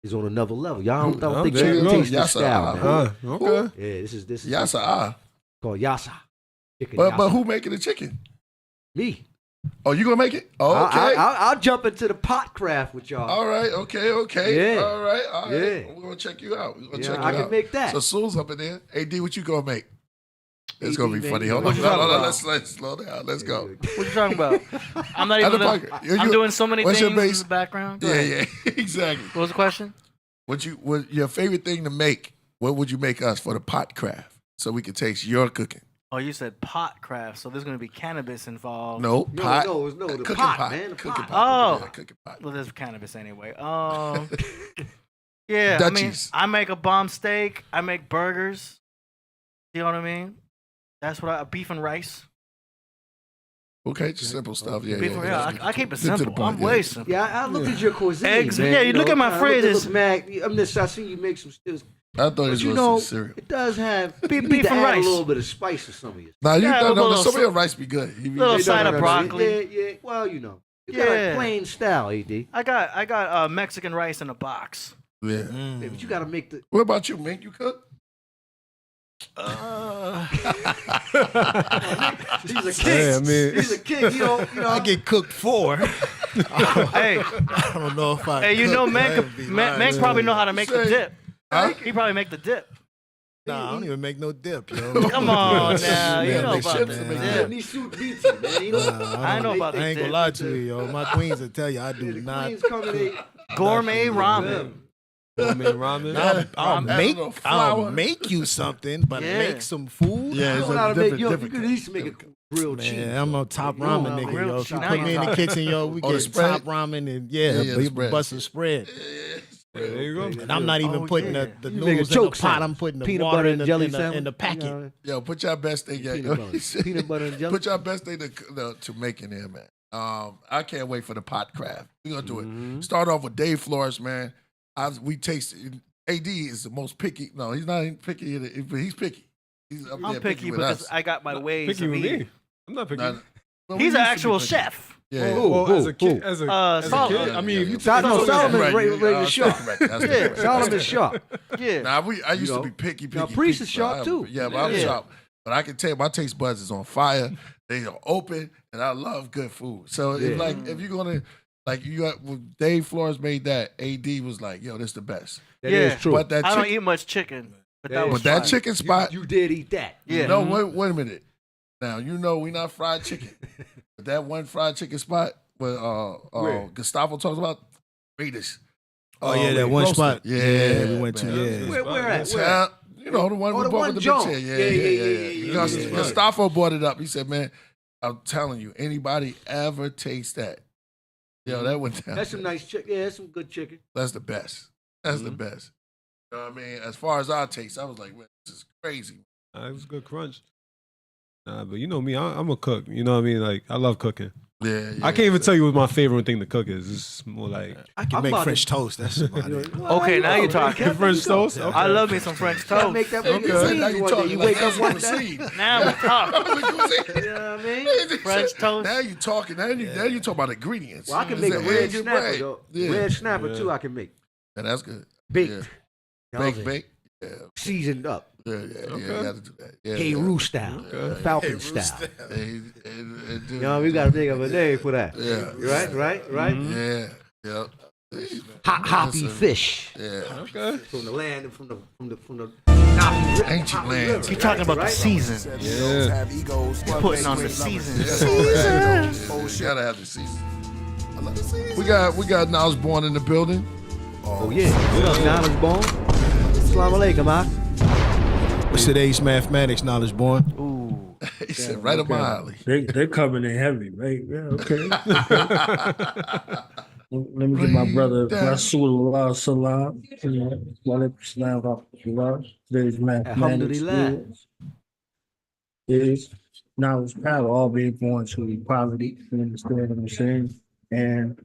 M: is on another level. Y'all don't think you can taste this style, man.
B: Okay.
M: Yeah, this is
C: Yassa.
M: called yassa. Chicken
C: But
M: yassa.
C: who making the chicken?
M: Me.
C: Oh, you gonna make it? Oh, okay.
M: I'll jump into the Podcraft with y'all.
C: All right. Okay.
M: Yeah.
C: All right.
M: Yeah.
C: We're gonna check you out.
M: I can make that.
C: So Sue's up in there. AD, what you gonna make? It's
M: AD,
C: gonna be
M: man,
C: funny.
M: you
C: Hold
M: know
C: on.
M: what you talking
C: Let's
M: about.
C: slow down. Let's go.
F: What you talking about? I'm not even. I'm doing so many
C: what's
F: things
C: your
F: in
C: base?
F: the background. Go
C: Yeah,
F: ahead.
C: exactly.
F: What was the question?
C: What your favorite thing to make? What would you make us for the Podcraft so we can taste your cooking?
F: Oh, you said Podcraft, so there's going to be cannabis involved.
C: No, pot.
M: No, the
C: cooking
M: pot, man. The
C: Cooking
M: pot.
C: pot.
F: Oh.
C: Yeah, cooking pot.
F: Well, there's cannabis anyway. Yeah,
C: Dutchies.
F: I make a bomb steak. I make burgers. You know what I mean? That's what beef and rice.
C: Okay, just simple stuff. Yeah,
F: Beef and rice. I keep it
C: Get to the
F: simple.
C: point,
F: I'm
C: yeah.
F: way simple.
M: Yeah, I look at your cuisine.
F: Eggs.
M: Man.
F: Yeah, you look at my fridge.
M: Look, I see you make some stews.
C: I thought
M: But
C: he
M: you
C: was
M: know,
C: going to cereal.
M: it does have
F: Beef
M: you need to
F: and
M: add
F: rice.
M: a little bit of spice to some of your.
C: Now,
F: Yeah, a little
C: some of your rice be good.
F: little side of broccoli.
M: Yeah. Well, you know, you got a plain style, AD.
F: I got Mexican rice in a box.
C: Yeah.
M: Yeah, but you got to make the.
C: What about you, Mink? You cook?
M: He's a king.
B: Yeah, I mean-
M: He's a king. You know.
D: I get cooked for.
F: Hey,
D: I don't know if I.
F: hey, you know,
D: cook.
F: Meg
D: That'd be lying.
F: Meg probably know how to make the
C: Say-
F: dip.
C: Huh?
F: He probably make the dip.
D: Nah, I don't even make no dip, yo.
F: Come on now, you
C: Yeah,
F: know
C: make
F: about
C: chips
F: the
C: and make
F: dip.
M: These soup beats it, man. You know.
F: I know about
D: I ain't
F: the
D: gonna lie to you, yo. My queens will tell you I do
M: The
D: not.
M: queens come in they-
F: Gourmet ramen.
B: I mean, ramen.
D: I'll make you something, but
F: Yeah.
D: make some food.
C: Yeah,
M: You
C: it's
M: know how
C: a
M: to make. You
C: different.
M: can at least make a grilled cheese.
D: Man, I'm a top
M: You
D: ramen
M: know,
D: nigga,
F: grilled
D: yo. If you
F: cheese.
D: put me in the kitchen, yo, we
C: Oh, the
D: get
C: spread?
D: top ramen and
C: Yeah, the
D: we
C: spread.
D: bust a spread.
B: There you go.
D: And I'm not even
F: Oh,
D: putting
F: yeah.
D: the
M: You make a
D: noodles in
M: choke
D: the pot.
M: sandwich.
D: I'm putting the
M: Peanut
D: water
M: butter
D: in
M: and
D: the,
M: jelly
D: in the,
M: sandwich.
D: in the packet.
M: You know,
C: Yo, put your best thing. Yeah,
M: peanut butter and jelly.
C: Put your best thing to make in there, man. I can't wait for the Podcraft. We're gonna do it. Start off with Dave Flores, man. We tasted. AD is the most picky. No, he's not even picky, but he's picky. He's up
F: I'm
C: there
F: picky
C: with
F: because
C: us.
F: I got my ways
B: Picky
F: of
B: with
F: eating.
B: me. I'm not picky.
C: Nah, well, we
F: He's
C: used
F: an
C: to be
F: actual
C: picky.
F: chef.
C: Yeah.
B: Well, as a kid, as a
F: Solomon.
B: kid, I mean, if you
M: Solomon's
C: Right,
M: ready
C: you-
M: to
C: that's
M: shop.
C: correct. That's
F: Yeah.
C: correct.
M: Solomon's sharp.
F: Yeah.
C: Nah, I used
M: You
C: to
M: know.
C: be picky.
M: Now, Priest is
C: picky,
M: sharp,
C: but
M: too.
C: Yeah, but I'm
F: Yeah.
C: sharp. But I can tell you, my taste buds is on fire. They are open, and I love good food. So
M: Yeah.
C: if you're gonna when Dave Flores made that, AD was like, "Yo, this the best."
M: That
F: Yeah.
M: is true.
C: But that
F: I don't
C: chicken,
F: eat much chicken, but
M: Yeah.
F: that was
C: but that
F: fire.
C: chicken spot,
M: You did eat that.
F: Yeah.
C: no, wait a minute. Now we not fried chicken, but that one fried chicken spot where
M: Where?
C: Gustavo talks about greatest.
D: Oh yeah, that one
C: roasted.
D: spot.
C: Yeah,
D: we went to.
C: man.
D: Yeah.
M: Where at?
C: It's,
M: Where?
C: you know, the one
M: Oh,
C: we
M: the
C: bought
M: one
C: with the big
M: joint.
C: chair.
M: Yeah.
C: Gustavo brought it up. He said, "Man, I'm telling you, anybody ever taste that? Yo, that went down.
M: That's some nice chicken. Yeah, that's some good chicken.
C: That's the best. That's the best. You know what I mean? As far as our taste, I was like, man, this is crazy.
B: It was a good crunch. Nah, but you know me, I'm a cook. You know what I mean? Like, I love cooking.
C: Yeah,
B: I can't even tell you what my favorite thing to cook is. It's more like
D: I can
M: I'm
D: make
M: about
D: French
M: to-
D: toast. That's about it.
F: Okay, now you're talking.
B: French toast. Okay.
F: I love me some French
M: Gotta
F: toast.
M: make that
C: Okay,
M: okay.
C: now you
M: One day
C: talking
M: you
C: like
M: wake up one day.
C: cuisine.
F: Now we talk.
M: You know what I mean?
F: French toast.
C: Now you talking. Now you talk about ingredients.
M: Well, I can
C: It's
M: make a
C: an
M: red
C: egg and
M: snapper,
C: bread.
M: though.
C: Yeah.
M: Red snapper, too, I can make.
C: And that's good.
M: Baked.
C: Yeah.
M: You know what I'm
C: Bake.
M: saying?
C: Yeah.
M: Seasoned up.
C: Yeah, you got to do that. Yeah,
M: Hey, Roo style, Falcon style.
C: You
M: know, we got to think of a name for that.
C: Yeah.
M: Right.
C: Yeah. Yep.
M: Hoppy fish.
C: Yeah.
B: Okay.
M: From the land, from the
C: ancient land.
F: You talking about the season?
B: Yeah.
F: Putting on the season.
C: You gotta have the season. I love the season. We got Niles Born in the building.
M: Oh yeah. What up, Niles Born? Assalamu alaikum, man.
D: What's today's mathematics knowledge born?
F: Ooh.
C: He said right up my alley.
N: They're coming in heavy, right? Yeah, okay. Let me give my brother Rasulullah Salam. Today's mathematics is knowledge power, all being born to equality. You understand what I'm saying? And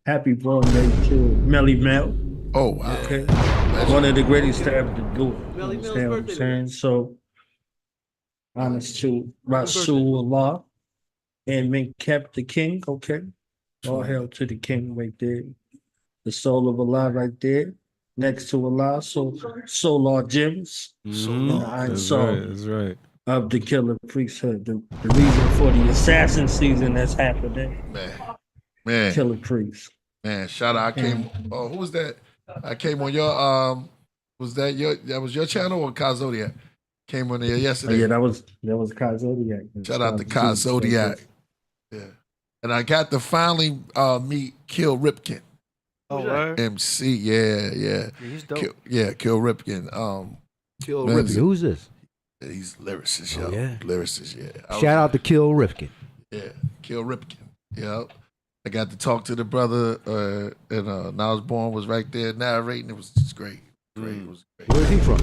N: happy birthday to Melly Mel.
C: Oh, wow.
N: Okay. One of the greatest to ever do it. You understand what I'm saying? So, honest to Rasulullah and Min kept the king, okay? All hail to the king right there. The soul of Allah right there. Next to Allah, Solar Gems.
B: That's right.
N: Of the Killah Priesthood. The reason for the assassin season that's happening.
C: Man.
N: Killah Priest.
C: Man, shout out. Who was that? I came on your that was your channel or Kai Zodiac? Came on there yesterday.
N: Yeah, that was Kai Zodiac.
C: Shout out to Kai Zodiac. Yeah. And I got to finally meet Kill Ripken.
F: Oh, right.
C: MC, yeah.
F: He's dope.
C: Kill Ripken.
M: Kill Ripken. Who's this?
C: He's lyricist, yo.
M: Oh, yeah.
C: Lyricist, yeah.
M: Shout out to Kill Ripken.
C: Yeah, Kill Ripken. Yeah. I got to talk to the brother, and Niles Born was right there narrating. It was just great. It was great.
M: Where's he from?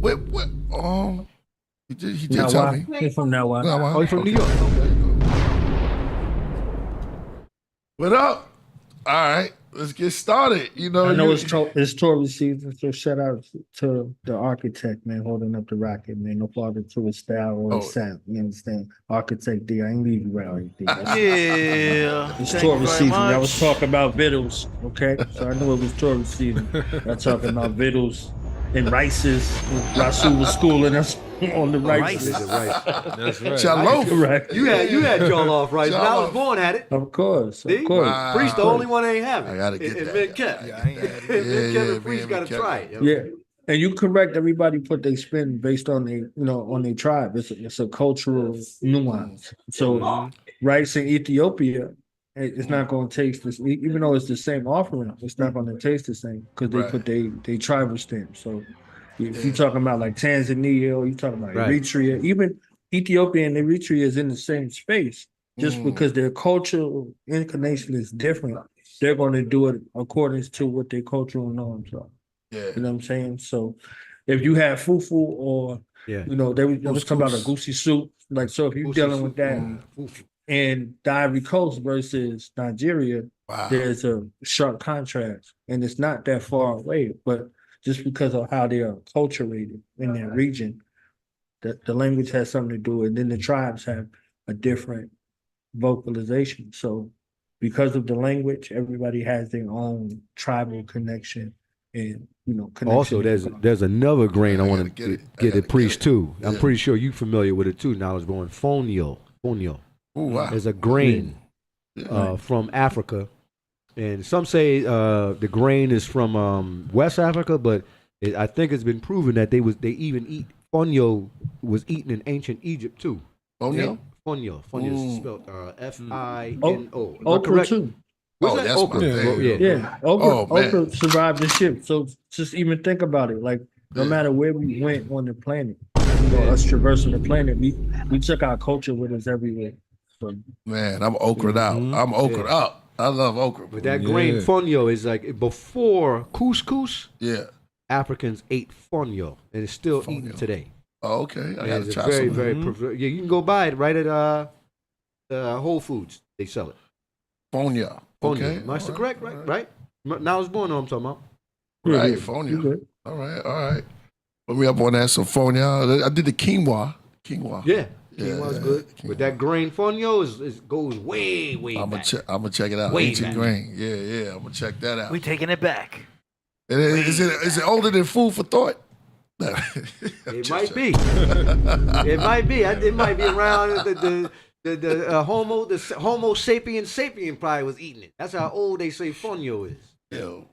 C: What? He did tell me.
N: He's from Nawa.
M: Oh, he's from New York.
C: What up? All right, let's get started. You know,
N: I know it's Taurus season, so shout out to the architect, man, holding up the rocket, man. No father to his style or his sound. You understand? Architect D, I ain't leave you out right there.
F: Yeah.
N: It's Taurus season. I was talking about vittles, okay? So I knew it was Taurus season. I'm talking about vittles and rices. Rasul was schooling us on the rices.
B: That's right.
C: Jollof.
N: Right.
M: You had y'all off right. I was born at it.
N: Of course.
M: See?
C: Wow.
M: Priest the only one that ain't have it.
C: I gotta get
M: and
C: that.
M: Min kept.
D: Yeah, I ain't had it.
M: Min kept and Priest
C: man,
M: gotta
C: Min kept
M: try
C: it.
M: it.
N: Yeah. And you correct, everybody put their spin based on their, on their tribe. It's a cultural nuance. So rice in Ethiopia, it's not going to taste this, even though it's the same offering, it's not going to taste the same because they put their tribal stamp. So if you're talking about like Tanzania or you're talking about Eritrea, even Ethiopia and Eritrea is in the same space, just because their cultural inclination is different. They're going to do it according to what their cultural norms are.
C: Yeah.
N: You know what I'm saying? So if you have fufu or, they was talking about a goosey soup. Like, so if you're dealing with that in the Ivory Coast versus Nigeria, there's a sharp contrast. And it's not that far away, but just because of how they are acculturated in their region, the language has something to do with it. And then the tribes have a different vocalization. So because of the language, everybody has their own tribal connection. And connection.
M: Also, there's another grain I want to get the Priest too. Yeah. I'm pretty sure you're familiar with it too. Knowledge born fonio.
C: Ooh, wow.
M: There's a grain from Africa, and some say the grain is from West Africa, but I think it's been proven that they even eat fonio was eaten in ancient Egypt too.
C: Fonio?
M: Fonio is spelled Fino.
N: Okra too.
C: That's
M: okra?
C: my thing.
N: Yeah. Okra survived the ship. So just even think about it. Like, no matter where we went on the planet, us traversing the planet, we took our culture with us everywhere. So,
C: man, I'm okrad out. I'm okrad up. I love okra.
M: But that grain fonio is like before couscous.
C: Yeah.
M: Africans ate fonio, and it's still eaten today.
C: Oh, okay. I gotta
M: it's
C: try
M: very,
C: some.
M: very. You can go buy it right at Whole Foods. They sell it.
C: Fonio. Okay.
M: Am I correct? Right. Now I was born. I'm talking about.
C: Right, fonio. All right. Put me up on that. So fonio. I did the quinoa.
M: Yeah. Quinoa's good. Quinoa. But that grain fonio goes way back.
C: I'm gonna check it out. Ancient grain. Yeah. I'm gonna check that out.
F: We taking it back.
C: Is it older than food for thought?
M: It might be. It might be. It might be around the Homo sapien probably was eating it. That's how old they say fonio is.
C: Yo.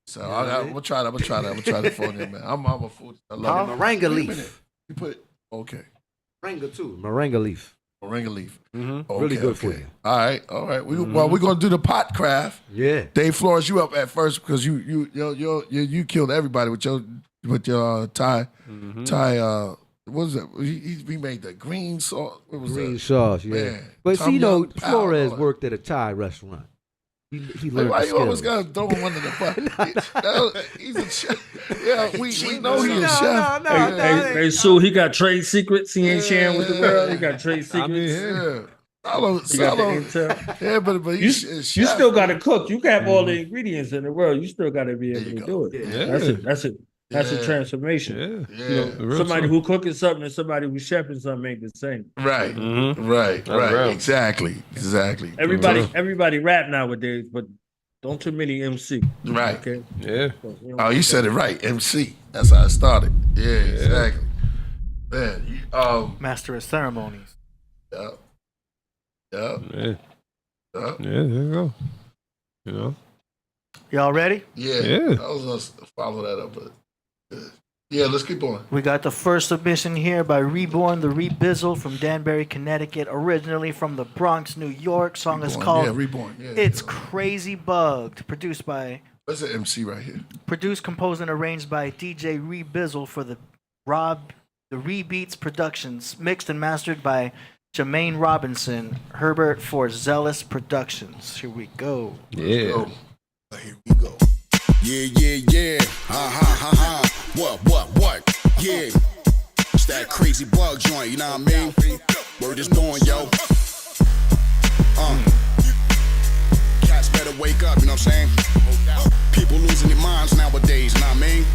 C: So I'm gonna try that. I'm gonna try the fonio, man. I'm a food. I love it.
M: Moringa leaf.
C: You put okay.
M: Moringa too. Moringa leaf.
C: Moringa leaf.
M: Mm-hmm. Okay, really good for you.
C: All right. Well, we're gonna do the pot craft.
M: Yeah.
C: Dave Flores, you up at first because you killed everybody with your Thai. What was it? We made the green sauce. What was
M: green
C: that?
M: sauce, yeah.
C: Man,
M: but see, Flores
C: power.
M: worked at a Thai restaurant. He learned
C: why
M: the
C: you
M: skills.
C: always gotta throw him under the bus? He's a chef. Yeah, we know he's a chef.
N: Hey, Sue, he got trade secrets. He ain't sharing with the world. He got trade secrets.
C: He got the intel. Yeah, but
N: you still got to cook. You can have all the ingredients in the world. You still got to be able to do it.
C: Yeah.
N: That's a transformation.
C: Yeah.
N: You know, somebody who cooking something and somebody who chefing something ain't the same.
C: Right. Right. Exactly.
N: Everybody rap nowadays, but don't too many MC.
C: Right.
N: Okay.
B: Yeah.
C: Oh, you said it right. MC. That's how it started. Yeah. Exactly. Man.
F: Master of ceremonies.
C: Yeah.
B: Yeah. There you go. You know.
F: Y'all ready?
C: Yeah. I was gonna follow that up, but. Yeah, let's keep on.
F: We got the first submission here by Reborn the Rebizzle from Danbury, Connecticut, originally from the Bronx, New York. Song is called
C: Reborn.
F: It's Crazy Bugged, produced by...
C: That's an MC right here.
F: Produced, composed, and arranged by DJ Rebizzle for the Rebeats Productions, mixed and mastered by Jermaine Robinson, Herbert for Zealous Productions. Here we go.
C: Yeah.
O: Here we go. Yeah. What? Yeah. It's that crazy bug joint, you know what I mean? Word is born, yo. Cats better wake up, you know what I'm saying? People losing their minds nowadays, you know what I mean?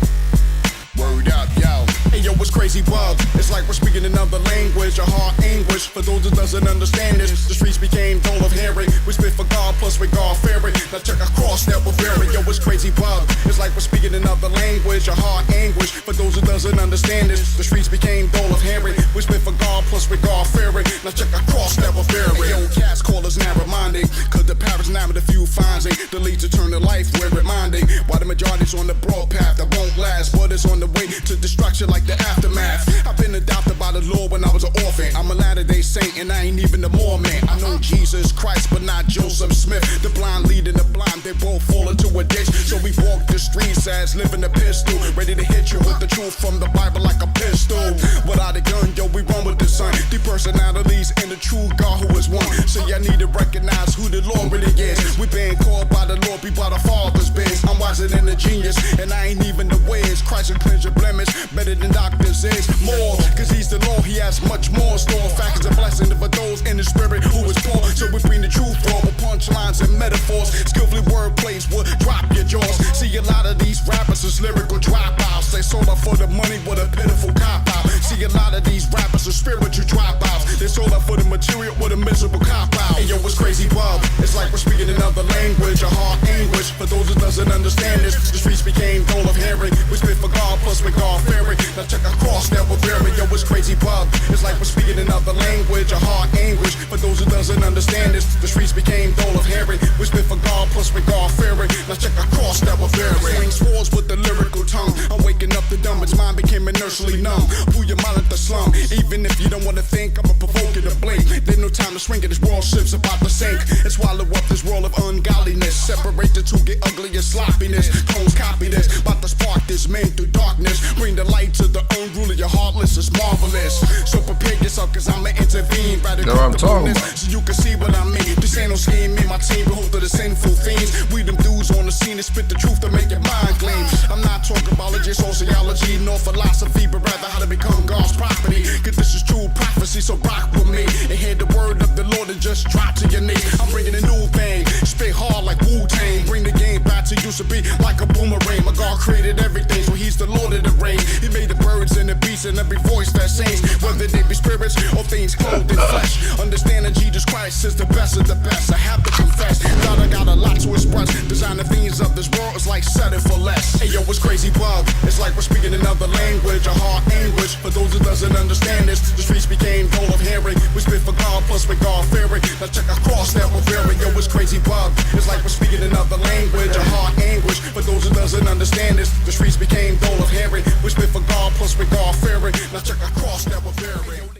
O: Word up, yo. Hey, yo, what's crazy bug? It's like we're speaking another language, a hard anguish. For those that doesn't understand this, the streets became dull of hearing. We spit for God plus we God fearing. Now check across that we're bearing. Yo, what's crazy bug? It's like we're speaking another language, a hard anguish. For those that doesn't understand this, the streets became dull of hearing. We spit for God plus we God fearing. Now check across that we're bearing. Hey, yo, cats call us narrow-minded, cause the parents now with a few finds it. The lead to turn to life, we're reminding. While the majority's on the broad path that won't last, but it's on the way to destruction like the aftermath. I've been adopted by the Lord when I was an orphan. I'm a Latter-day Saint and I ain't even the Mormon. I know Jesus Christ, but not Joseph Smith. The blind leading the blind, they both fall into a ditch. So we walk the streets as living a pistol, ready to hit you with the truth from the Bible like a pistol. Without a gun, yo, we run with the sun. The personalities and the true God who is one. So y'all need to recognize who the Lord really is. We been called by the Lord, be by the Father's biz. I'm wiser than a genius, and I ain't even the ways. Christ will cleanse your blemish better than doctors is. More, cause he's the Lord, he has much more store. Fact is a blessing for those in the spirit who is poor. So we bring the truth raw with punchlines and metaphors. Skillfully wordplays will drop your jaws. See a lot of these rappers is lyrical dropouts. They sold out for the money with a pitiful cop out. See a lot of these rappers are spiritual dropouts. They sold out for the material with a miserable cop out. Hey yo, what's crazy bug? It's like we're speaking another language, a hard anguish. For those that doesn't understand this, the streets became dull of hearing. We spit for God plus we God fearing. Now check across that we're bearing. Yo, what's crazy bug? It's like we're speaking another language, a hard anguish. For those who doesn't understand this, the streets became dull of hearing. We spit for God plus we God fearing. Now check across that we're bearing. Swing swords with the lyrical tongue. I'm waking up the dumb, its mind became inertially numb. Pull your mind at the slum. Even if you don't wanna think, I'ma provoke you to blink. There's no time to swing it, this world ship's about to sink. And swallow up this world of ungodliness. Separate the two, get ugly and sloppiness. Clones copy this, about to spark this man through darkness. Bring the light to the unruly, your heartless is marvelous. So prepare yourself, cause I'ma intervene. Radical
C: I'm talking about.
O: So you can see what I mean. This ain't no scheme, me and my team, we hope to the sinful fiends. We them dudes on the scene that spit the truth to make your mind clean. I'm not talking biology, sociology, nor philosophy, but rather how to become God's property. Cause this is true prophecy, so rock with me. And hear the word of the Lord and just drop to your knees. I'm bringing a new thing, spit hard like Wu-Tang. Bring the game back to used to be like a boomerang. My God created everything, so he's the Lord of the rain. He made the birds and the beasts and every voice that sings, whether they be spirits or things clothed in flesh. Understand that Jesus Christ is the best of the best. I have to confess that I got a lot to express. Design the things of this world is like setting for less. Hey yo, it's crazy bug. It's like we're speaking another language, a hard anguish. For those who doesn't understand this, the streets became dull of hearing. We spit for God plus we God fearing. Now check our cross that we're bearing. Yo, it's crazy bug. It's like we're speaking another language, a hard anguish. For those who doesn't understand this, the streets became dull of hearing. We spit for God plus we God fearing. Now check our cross that we're bearing.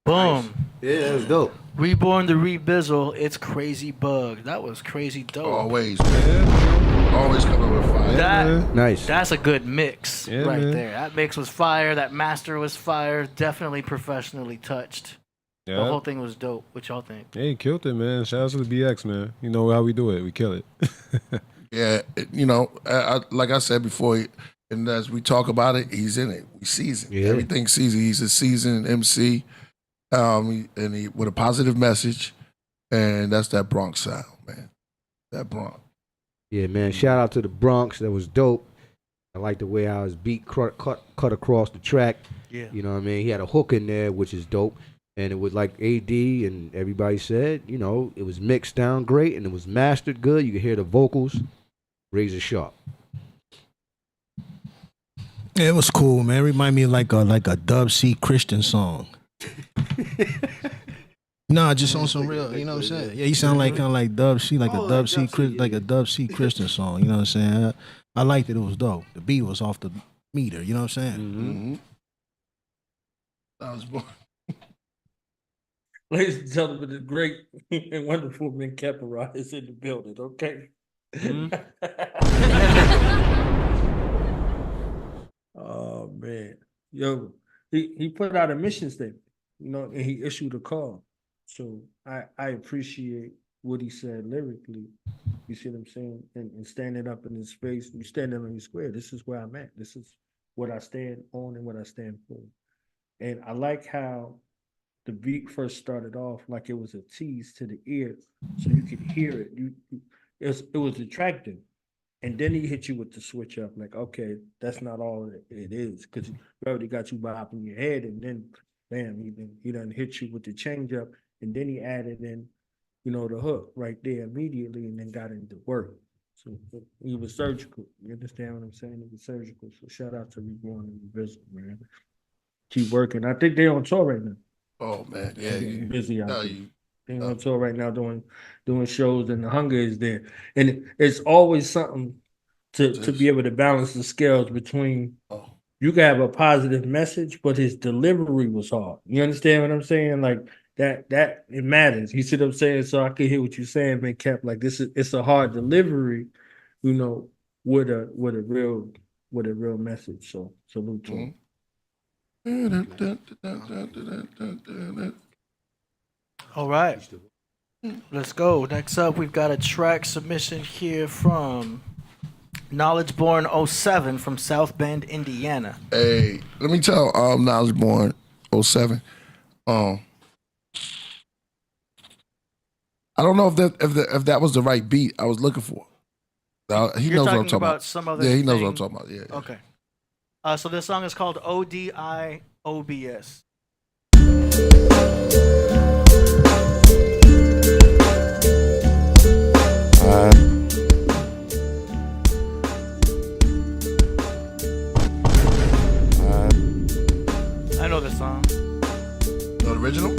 F: Boom.
E: Yeah, that was dope.
F: Reborn to Rebizzle, it's Crazy Bug. That was crazy dope.
C: Always, man. Always coming with fire.
F: Nice. That's a good mix right
B: man.
F: there. That mix was fire. That master was fire. Definitely professionally touched.
B: Yeah.
F: The whole thing was dope. What y'all think?
B: Hey, he killed it, man. Shout out to the BX, man. You know how we do it. We kill it.
C: Yeah, you know, like I said before, and as we talk about it, he's in it. We season.
E: Yeah.
C: Everything season. He's a seasoned MC, and he with a positive message, and that's that Bronx sound, man. That Bronx.
M: Yeah, man. Shout out to the Bronx. That was dope. I like the way how his beat cut across the track.
F: Yeah.
M: You know what I mean? He had a hook in there, which is dope. And it was like AD and everybody said, you know, it was mixed down great and it was mastered good. You could hear the vocals, razor sharp.
D: Yeah, it was cool, man. It reminded me of like a Dub C Christian song. Nah, just on some real, you know what I'm saying? Yeah, he sound like kind of like Dub C, like a Dub C, like a Dub C Christian song. You know what I'm saying? I liked it. It was dope. The beat was off the meter. You know what I'm saying?
C: Mm-hmm. That was born.
N: Ladies and gentlemen, the great and wonderful Min Kepara is in the building, okay? Oh, man. Yo, he put out a mission statement, you know, and he issued a call. So I appreciate what he said lyrically. You see what I'm saying? And standing up in his space, you standing on your square. This is where I'm at. This is what I stand on and what I stand for. And I like how the beat first started off like it was a tease to the ear, so you could hear it. It was attractive. And then he hit you with the switch up, like, okay, that's not all it is, because he already got you bopping your head, and then, bam, he done hit you with the change up, and then he added in, you know, the hook right there immediately, and then got into work. So he was surgical. You understand what I'm saying? He was surgical. So shout out to Reborn and Revisit, man. Keep working. I think they're on tour right now.
C: Oh man, yeah,
N: busy out there. They're on tour right now doing shows, and the hunger is there. And it's always something to be able to balance the scales between you can have a positive message, but his delivery was hard. You understand what I'm saying? Like that it matters. You see what I'm saying? So I could hear what you're saying, man, Cap. Like it's a hard delivery, you know, with a real message. So salute to him.
F: All right. Let's go. Next up, we've got a track submission here from Knowledge Born 07 from South Bend, Indiana.
C: Hey, let me tell Knowledge Born 07. I don't know if that was the right beat I was looking for. He knows what I'm talking about.
F: Some other
C: he knows
F: thing.
C: what I'm talking about. Yeah.
F: Okay. So this song is called ODIOBS. I know this song.
C: The original?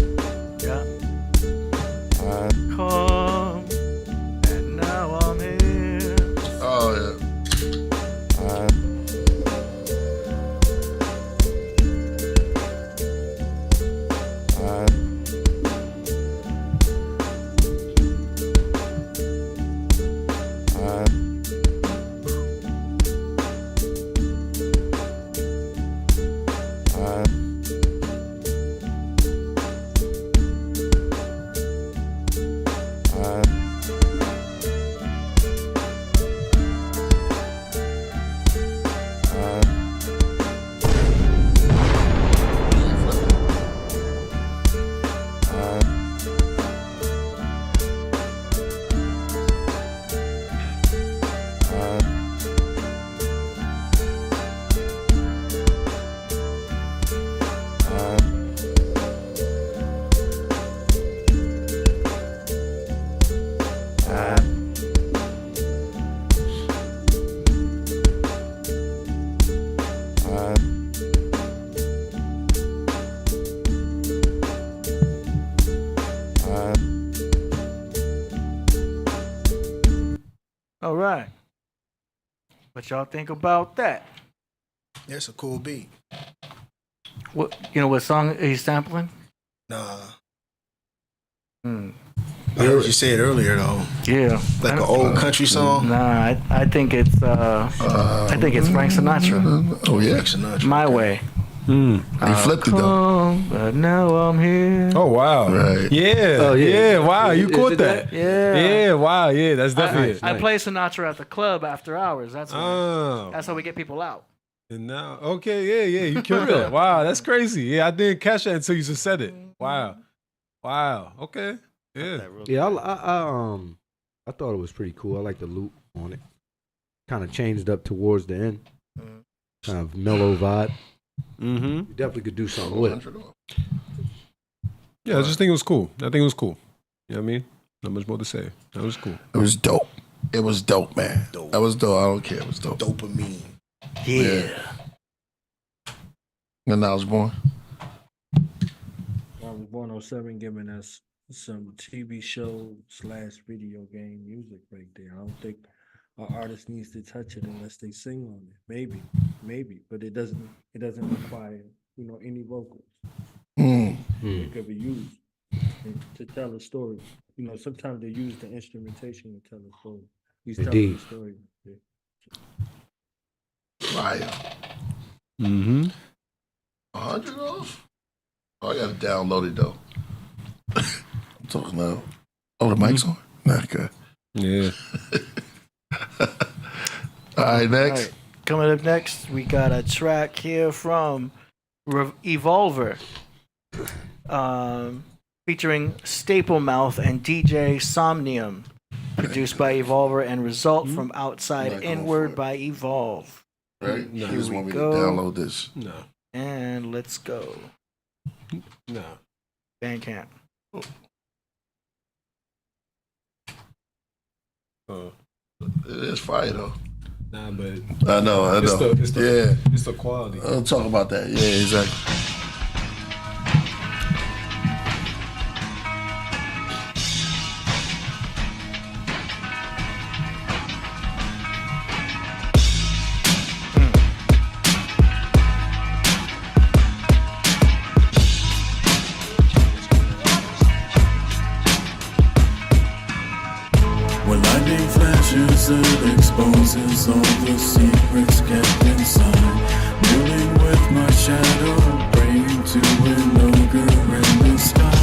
F: Yeah. Come, and now I'm here.
C: Oh, yeah.
F: All right. What y'all think about that?
D: That's a cool beat.
F: What what song he's sampling?
D: Nah.
F: Hmm.
D: I heard you say it earlier though.
F: Yeah.
D: Like an old country song.
F: Nah, I think it's Frank Sinatra.
C: Oh yeah,
D: Frank Sinatra.
F: My Way.
C: He flipped it though.
F: But now I'm here.
B: Oh wow!
C: Right.
B: Yeah.
M: Oh, yeah.
B: Yeah. Wow. You caught that.
F: Yeah.
B: Yeah. Wow. Yeah. That's definitely it.
F: I play Sinatra at the club after hours. That's
B: Oh.
F: that's how we get people out.
B: And now, okay, yeah, you killed that. Wow, that's crazy. Yeah, I didn't catch that until you just said it. Wow. Okay. Yeah.
M: Yeah, I thought it was pretty cool. I like the loop on it. Kind of changed up towards the end. Kind of mellow vibe.
B: Mm-hmm.
M: You definitely could do something with it.
B: Yeah, I just think it was cool. You know what I mean? Not much more to say. That was cool.
C: It was dope. It was dope, man. That was dope. I don't care. It was dope.
D: Dopamine.
F: Yeah.
C: And I was born.
N: I was born 07, giving us some TV show / video game music right there. I don't think an artist needs to touch it unless they sing on it. Maybe, but it doesn't require any vocals. It could be used to tell a story. Sometimes they use the instrumentation to tell a story. He's telling a story.
C: Fire.
B: Mm-hmm.
C: 100 off? Oh, I gotta download it though. I'm talking loud. Oh, the mic's on? Nah, good.
B: Yeah.
C: All right, next.
F: All right. Coming up next, we got a track here from Evolver, featuring Staple Mouth and DJ Somnium, produced by Evolver and result from Outside Inward by Evolve.
C: Right?
F: Here
C: You just
F: we
C: want me to
F: go.
C: download this.
B: No.
F: And let's go.
B: No.
F: Bandcamp.
C: It is fire though.
B: Nah, but
C: I know.
B: It's the
C: yeah.
B: quality.
C: I'll talk about that. Yeah, exactly.
P: When lightning flashes, it exposes all the secrets kept inside. Dealing with my shadow, praying to an ogre in the sky.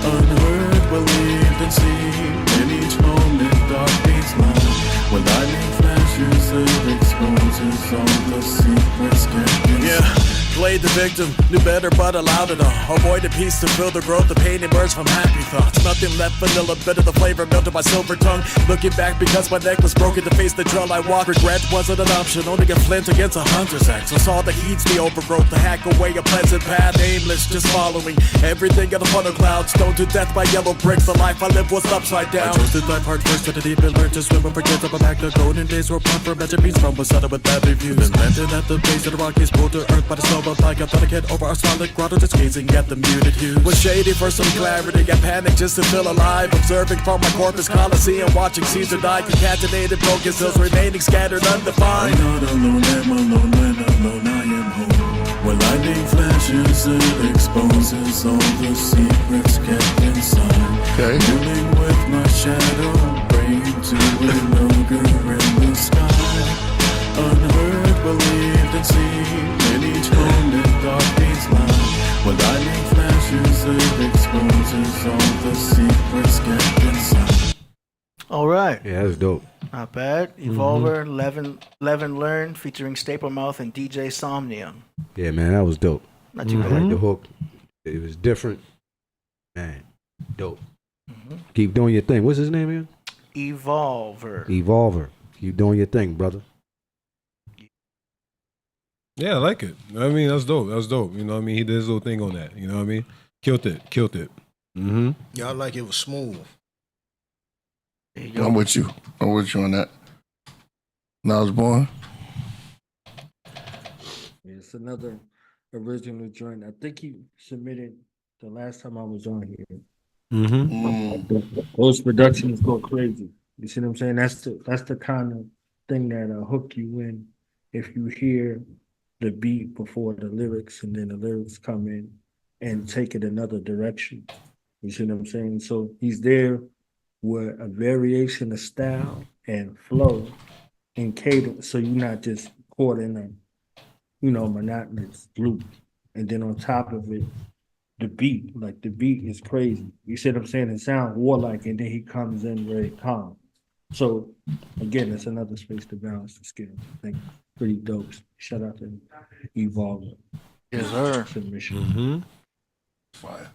P: Unheard, believed, and seen. In each moment, dark beats mine. When lightning flashes, it exposes all the secrets kept inside.
Q: Played the victim, knew better but allowed it all. Avoided peace to feel the growth, the pain emerged from happy thoughts. Nothing left vanilla, bitter the flavor melted my silver tongue. Looking back because my neck was broken to face the trail I walked. Regret wasn't an option, only a flint against a hunter's axe. I saw the heats, the overgrowth, the hack away a pleasant path. Aimless, just following everything in a funnel cloud. Stoned to death by yellow bricks, the life I lived was upside down. I chose to dive heart first to the deep and learn to swim and forget about back the golden days were part for magic beats from was settled with bad reviews. Then landed at the base of the Rockies, pulled to earth by the snow. Like I thought I get over our solid grotto, just gazing at the muted hues. Was shady for some clarity, I panicked just to feel alive. Observing from my Corpus Coliseum, watching Caesar die. Concatenated, broken cells remaining scattered, undefined.
P: I'm not alone, I'm alone, when alone I am home. When lightning flashes, it exposes all the secrets kept inside. Dealing with my shadow, praying to an ogre in the sky. Unheard, believed, and seen. In each moment, dark beats line. When lightning flashes, it exposes all the secrets kept inside.
F: All right.
M: Yeah, that's dope.
F: Not bad. Evolver, Levin Learn, featuring Staple Mouth and DJ Somnium.
M: Yeah, man, that was dope.
F: Not too
M: I
F: bad.
M: like the hook. It was different. Man, dope. Keep doing your thing. What's his name again?
F: Evolver.
M: Evolver. Keep doing your thing, brother.
B: Yeah, I like it. I mean, that's dope. That's dope. You know what I mean? He did his little thing on that. You know what I mean? Killed it. Mm-hmm.
D: Y'all like it was smooth.
C: I'm with you. I'm with you on that. When I was born.
N: It's another original joint. I think he submitted the last time I was on here.
B: Mm-hmm.
N: Those productions go crazy. You see what I'm saying? That's the kind of thing that'll hook you in if you hear the beat before the lyrics, and then the lyrics come in and take it another direction. You see what I'm saying? So he's there with a variation of style and flow and cadence, so you're not just caught in a, monotonous loop. And then on top of it, the beat is crazy. You see what I'm saying? It sounds warlike, and then he comes in very calm. So again, it's another space to balance the skill. I think pretty dope. Shout out to Evolve.
F: Yes, sir.
N: Submission.
C: Fire.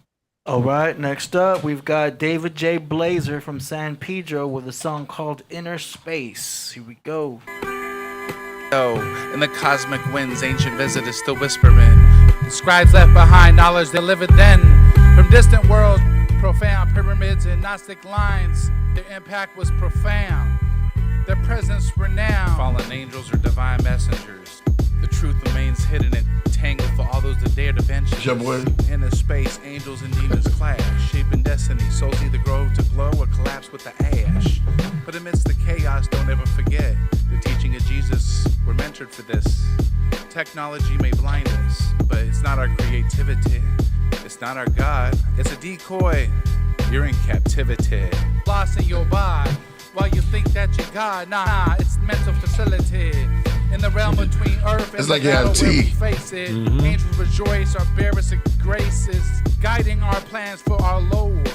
F: All right, next up, we've got David J. Blazer from San Pedro with a song called Inner Space. Here we go.
R: In the cosmic winds, ancient visitors still whispering. Scribes left behind knowledge delivered then. From distant worlds, profound pyramids and Gnostic lines, their impact was profound. Their presence renowned. Fallen angels or divine messengers. The truth remains hidden and tangled for all those that dare to venture. In a space, angels and demons clash, shaping destiny. Souls either grow to glow or collapse with the ash. But amidst the chaos, don't ever forget the teaching of Jesus. We're mentored for this. Technology may blind us, but it's not our creativity. It's not our God. It's a decoy. You're in captivity. Lost in your body while you think that you're God. Nah, it's mental facility. In the realm between earth and
C: it's like
R: the
C: you have
R: battle where we
C: tea.
R: face it. Angels rejoice, our bearers of graces, guiding our plans for our Lord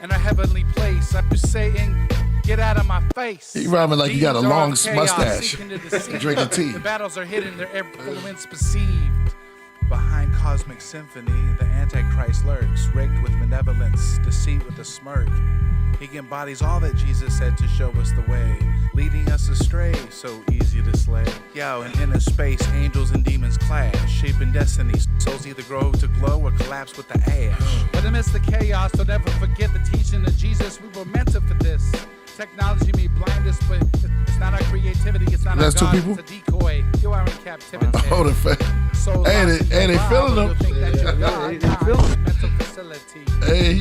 R: and our heavenly place. I'm just saying, get out of my face.
C: You rhyming like you got a
R: Demons are
C: long
R: of chaos,
C: mustache.
R: seeking to deceive.
C: Drinking tea.
R: The battles are hidden, their influence perceived. Behind cosmic symphony, the Antichrist lurks, rigged with benevolence, deceit with a smirk. He embodies all that Jesus said to show us the way, leading us astray, so easy to slay. Yo, in inner space, angels and demons clash, shaping destinies. Souls either grow to glow or collapse with the ash. But amidst the chaos, don't ever forget the teaching of Jesus. We were meant for this. Technology may blind us, but it's not our creativity. It's not
C: That's
R: our God.
C: two people?
R: It's a decoy. You are in captivity.
C: Oh, the fact. Hey, they feeling them.
R: Mental facility.
C: Hey,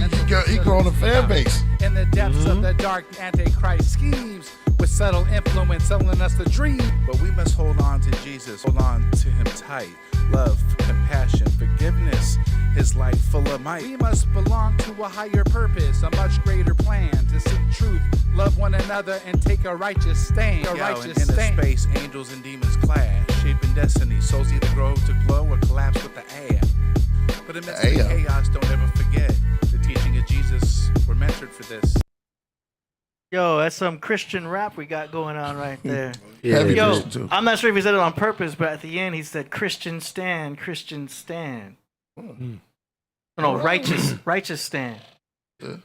C: he growing a fan base.
R: In the depths of the dark Antichrist schemes, with subtle influence selling us the dream. But we must hold on to Jesus, hold on to him tight. Love, compassion, forgiveness, his light full of might. We must belong to a higher purpose, a much greater plan to seek truth, love one another, and take a righteous stand. In inner space, angels and demons clash, shaping destiny. Souls either grow to glow or collapse with the air. But amidst the chaos, don't ever forget the teaching of Jesus. We're mentored for this.
F: Yo, that's some Christian rap we got going on right there.
C: Yeah,
F: yo, I'm not sure if he said it on purpose, but at the end he said Christian stand, Christian stand. No, righteous stand.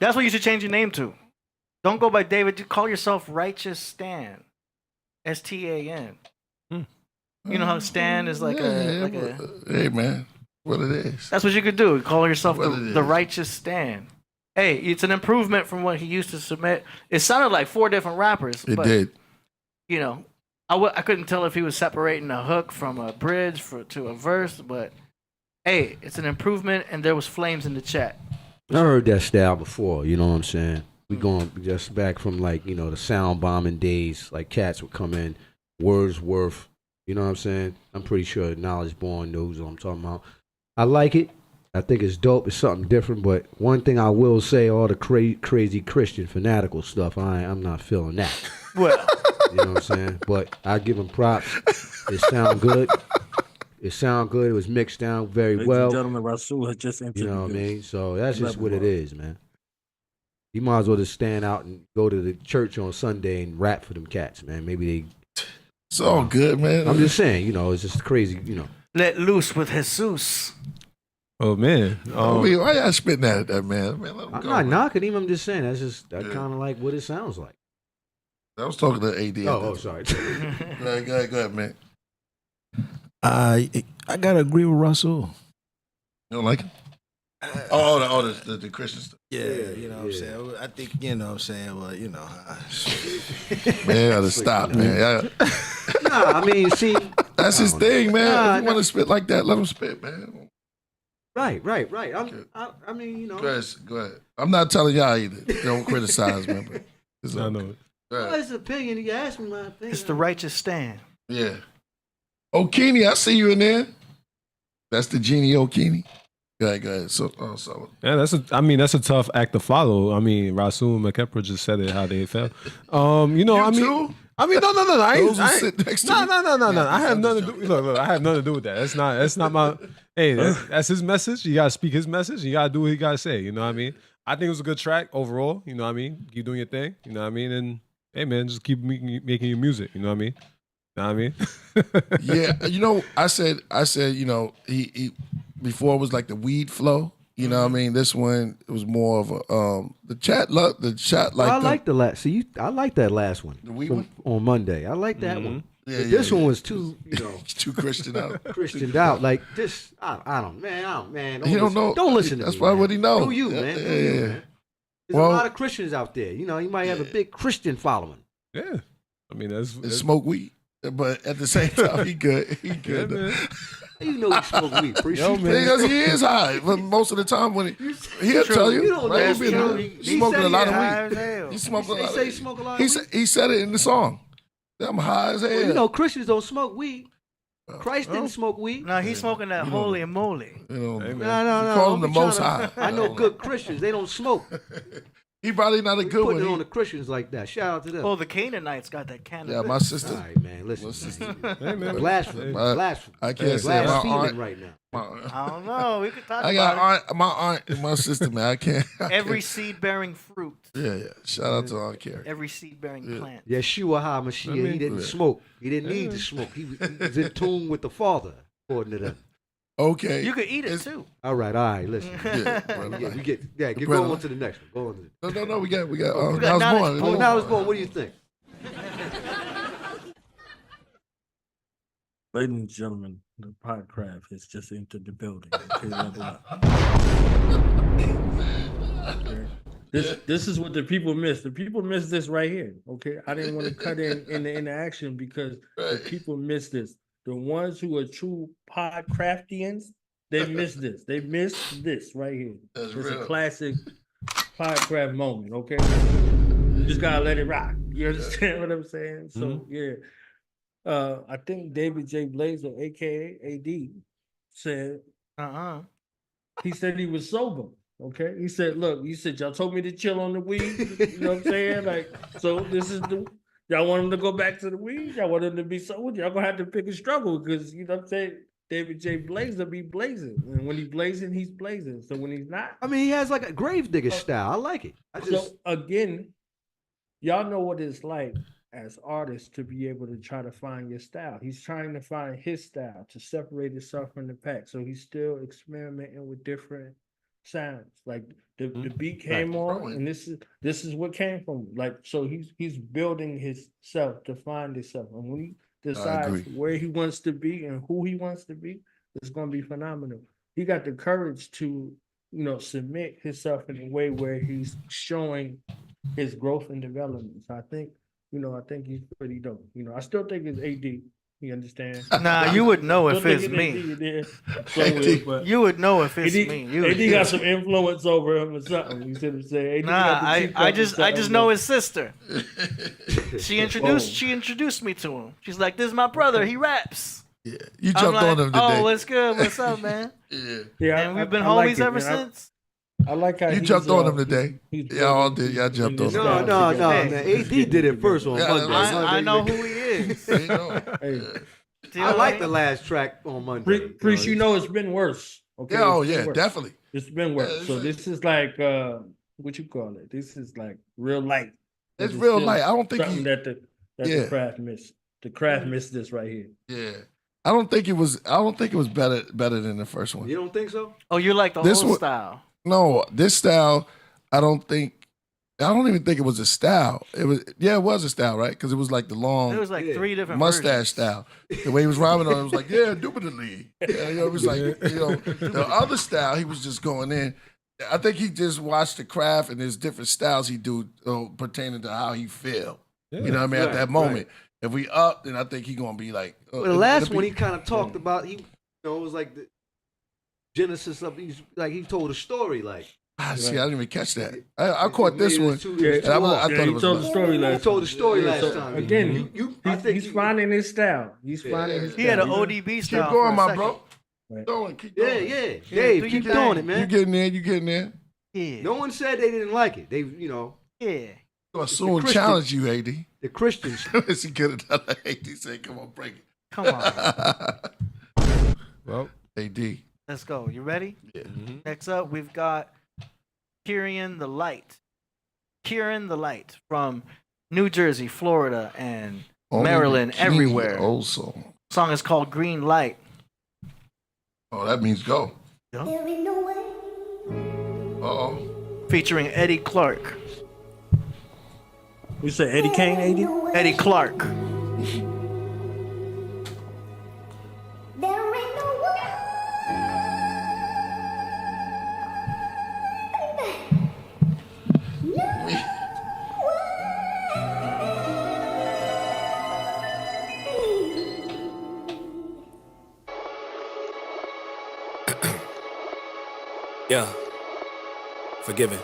F: That's what you should change your name to. Don't go by David. You call yourself Righteous Stan. STAN. You know how Stan is like a.
C: Hey man, what it is?
F: That's what you could do. Call yourself the Righteous Stan. Hey, it's an improvement from what he used to submit. It sounded like 4 different rappers.
C: It did.
F: You know, I couldn't tell if he was separating a hook from a bridge to a verse, but hey, it's an improvement, and there was flames in the chat.
M: I heard that style before, you know what I'm saying? We going just back from the sound bombing days, like cats would come in, Wordsworth, you know what I'm saying? I'm pretty sure Knowledge Born knows what I'm talking about. I like it. I think it's dope. It's something different, but one thing I will say, all the crazy Christian fanatical stuff, I'm not feeling that.
F: Well,
M: you know what I'm saying? But I give them props. It sound good. It was mixed down very
N: Ladies
M: well.
N: and gentlemen, Rasul has just entered.
M: You know what I mean? So that's just what it is, man. You might as well just stand out and go to the church on Sunday and rap for them cats, man. Maybe they.
C: It's all good, man.
M: I'm just saying, it's just crazy,
F: Let loose with Jesus.
B: Oh man,
C: why y'all spitting at that man? Let him
M: I'm
C: go,
M: not
C: man.
M: knocking him. I'm just saying that's just kind of like what it sounds like.
C: I was talking to AD.
M: Oh, sorry.
C: Go ahead, man.
D: I gotta agree with Russell.
C: You don't like him? The Christian stuff.
D: Yeah, you know what I'm saying. I think what I'm saying. Well,
C: Man, gotta stop, man.
M: Nah, I mean, see,
C: that's his thing, man. If you want to spit like that, let him spit, man.
M: Right. I mean,
C: Go ahead. I'm not telling y'all either. Don't criticize, man. But
B: I know it.
M: Well, it's an opinion. You asked me my opinion.
F: It's the righteous stand.
C: Yeah. O'Keenie, I see you in there. That's the Genie O'Keenie. Go ahead. So,
B: yeah, that's a tough act to follow. I mean, Rasul and Kepra just said it how they felt. No.
C: Too?
B: I mean, no.
C: Those who sit next to you.
B: No. I have nothing to do. Look, I have nothing to do with that. That's not my. Hey, that's his message. You gotta speak his message. You gotta do what he gotta say. You know what I mean? I think it was a good track overall. You know what I mean? Keep doing your thing. You know what I mean? And hey, man, just keep making your music. You know what I mean? You know what I mean?
C: Yeah, I said, he before it was like the weed flow. You know what I mean? This one, it was more of a the chat like
M: I like the last. I like that last one.
C: The weed one
M: on Monday. I like that one.
C: Yeah,
M: this one was too,
C: too Christian out.
M: Christianed out. Like this, I don't, man.
C: He don't know.
M: Don't listen to
C: That's
M: me.
C: probably
M: man.
C: what he knows.
M: Do you, man?
C: Yeah.
M: There's a lot of Christians out there. You might have a big Christian following.
B: Yeah, I mean that's
C: smoke weed, but at the same time he good. He good.
B: Yeah, man.
M: You know he smoke weed.
C: Because he is high, but most of the time when he'll tell you, right? He's smoking a lot of weed. He's smoking a lot.
M: He smoke a lot of weed.
C: He said it in the song. I'm high as hell.
M: Well, Christians don't smoke weed. Christ didn't smoke weed.
F: No, he's smoking that holy moly.
M: No.
C: Call him the Most High.
M: I know good Christians. They don't smoke.
C: He probably not a good one.
M: Putting it on the Christians like that. Shout out to them.
F: Oh, the Canaanites got that cannabis.
C: Yeah, my sister.
M: All right, man. Listen. Blasphemy. Blasphemy.
C: I can't say my aunt
M: right now.
F: I don't know. We could talk
C: I
F: about
C: got my aunt and my sister, man. I can't.
F: every seed-bearing fruit.
C: Yeah. Shout out to Aunt Carrie.
F: Every seed-bearing plant.
M: Yeshua HaMashiach, he didn't smoke. He didn't need to smoke. He was in tune with the Father, according to them.
C: Okay.
F: You could eat it too.
M: All right. Listen. Get going on to the next one. Go on to the
C: No. We got.
M: Now it's born. What do you think?
N: Ladies and gentlemen, the Podcraft has just entered the building. Okay, level up. This is what the people miss. The people miss this right here. Okay, I didn't want to cut in the interaction because the people miss this. The ones who are true Podcraftians, they miss this. They miss this right here. It's a classic Podcraft moment. Okay, you just gotta let it rock. You understand what I'm saying? So yeah. I think David J. Blazer, aka AD, said, he said he was sober. Okay. He said, look, y'all told me to chill on the weed. You know what I'm saying? Like, so this is y'all want him to go back to the weed? Y'all want him to be sober? Y'all gonna have to pick a struggle because you know what I'm saying? David J. Blazer be blazing. And when he's blazing, he's blazing. So when he's not.
M: I mean, he has like a gravedigger style. I like it.
N: So again, y'all know what it's like as artists to be able to try to find your style. He's trying to find his style to separate himself from the pack. So he's still experimenting with different sounds. Like the beat came on, and this is what came from. Like so, he's building himself to find himself, and when he decides where he wants to be and who he wants to be, it's going to be phenomenal. He got the courage to submit himself in a way where he's showing his growth and development. So I think he's pretty dope. I still think it's AD. You understand?
F: Nah, you would know if it's me. You would know if it's me.
N: AD got some influence over him or something. You see what I'm saying?
F: Nah, I just know his sister. She introduced me to him. She's like, "This is my brother. He raps."
C: Yeah, you jumped on him today.
F: Oh, what's good? What's up, man?
N: Yeah,
F: and we've been homies ever since.
N: I like how
C: you jumped on him today. Y'all did. Y'all jumped on him.
M: No, man. AD did it first on Monday.
F: I know who he is.
M: I like the last track on Monday.
N: Priest, it's been worse. Okay.
C: Oh yeah, definitely.
N: It's been worse. So this is like what you call it? This is like real light.
C: It's real light. I don't think
N: the craft missed. The craft missed this right here.
C: Yeah. I don't think it was better than the first one.
M: You don't think so?
F: Oh, you like the whole style.
C: No, this style, I don't even think it was a style. It was a style, right? Because it was like the long.
F: It was like 3 different
C: mustache
F: versions.
C: style. The way he was rhyming on it was like, indubitably. It was like, the other style, he was just going in. I think he just watched the craft and there's different styles he do pertaining to how he feel.
B: Yeah.
C: You know what I mean? At that moment. Right. If we up, then I think he gonna be like.
M: Well, the last one he kind of talked about. It was like the genesis of. He told a story like.
C: See, I didn't even catch that. I caught this one.
N: Yeah,
C: and I thought it was
N: told the story last.
M: He told the story last time.
N: Again, he's finding his style. He's finding his style.
F: He had an ODB style.
C: Keep going,
F: for a
C: my
F: second.
C: bro. Keep going.
M: Yeah. Dave,
F: do
M: keep
F: your
M: doing
F: thing.
M: it, man.
C: You getting there.
F: Yeah.
M: No one said they didn't like it. They,
F: Yeah.
C: I'll soon challenge you, AD.
M: The Christians.
C: He could have done that. AD said, come on, break it.
F: Come on.
B: Well,
C: AD.
F: Let's go. You ready?
C: Yeah.
F: Next up, we've got Kieran the Light. Kieran the Light from New Jersey, Florida, and Maryland, everywhere.
C: Old song.
F: Song is called Green Light.
C: Oh, that means go.
F: Yeah.
C: Uh-oh.
F: Featuring Eddie Clark.
N: You said Eddie Kane, AD?
F: Eddie Clark.
S: Yeah, forgiven.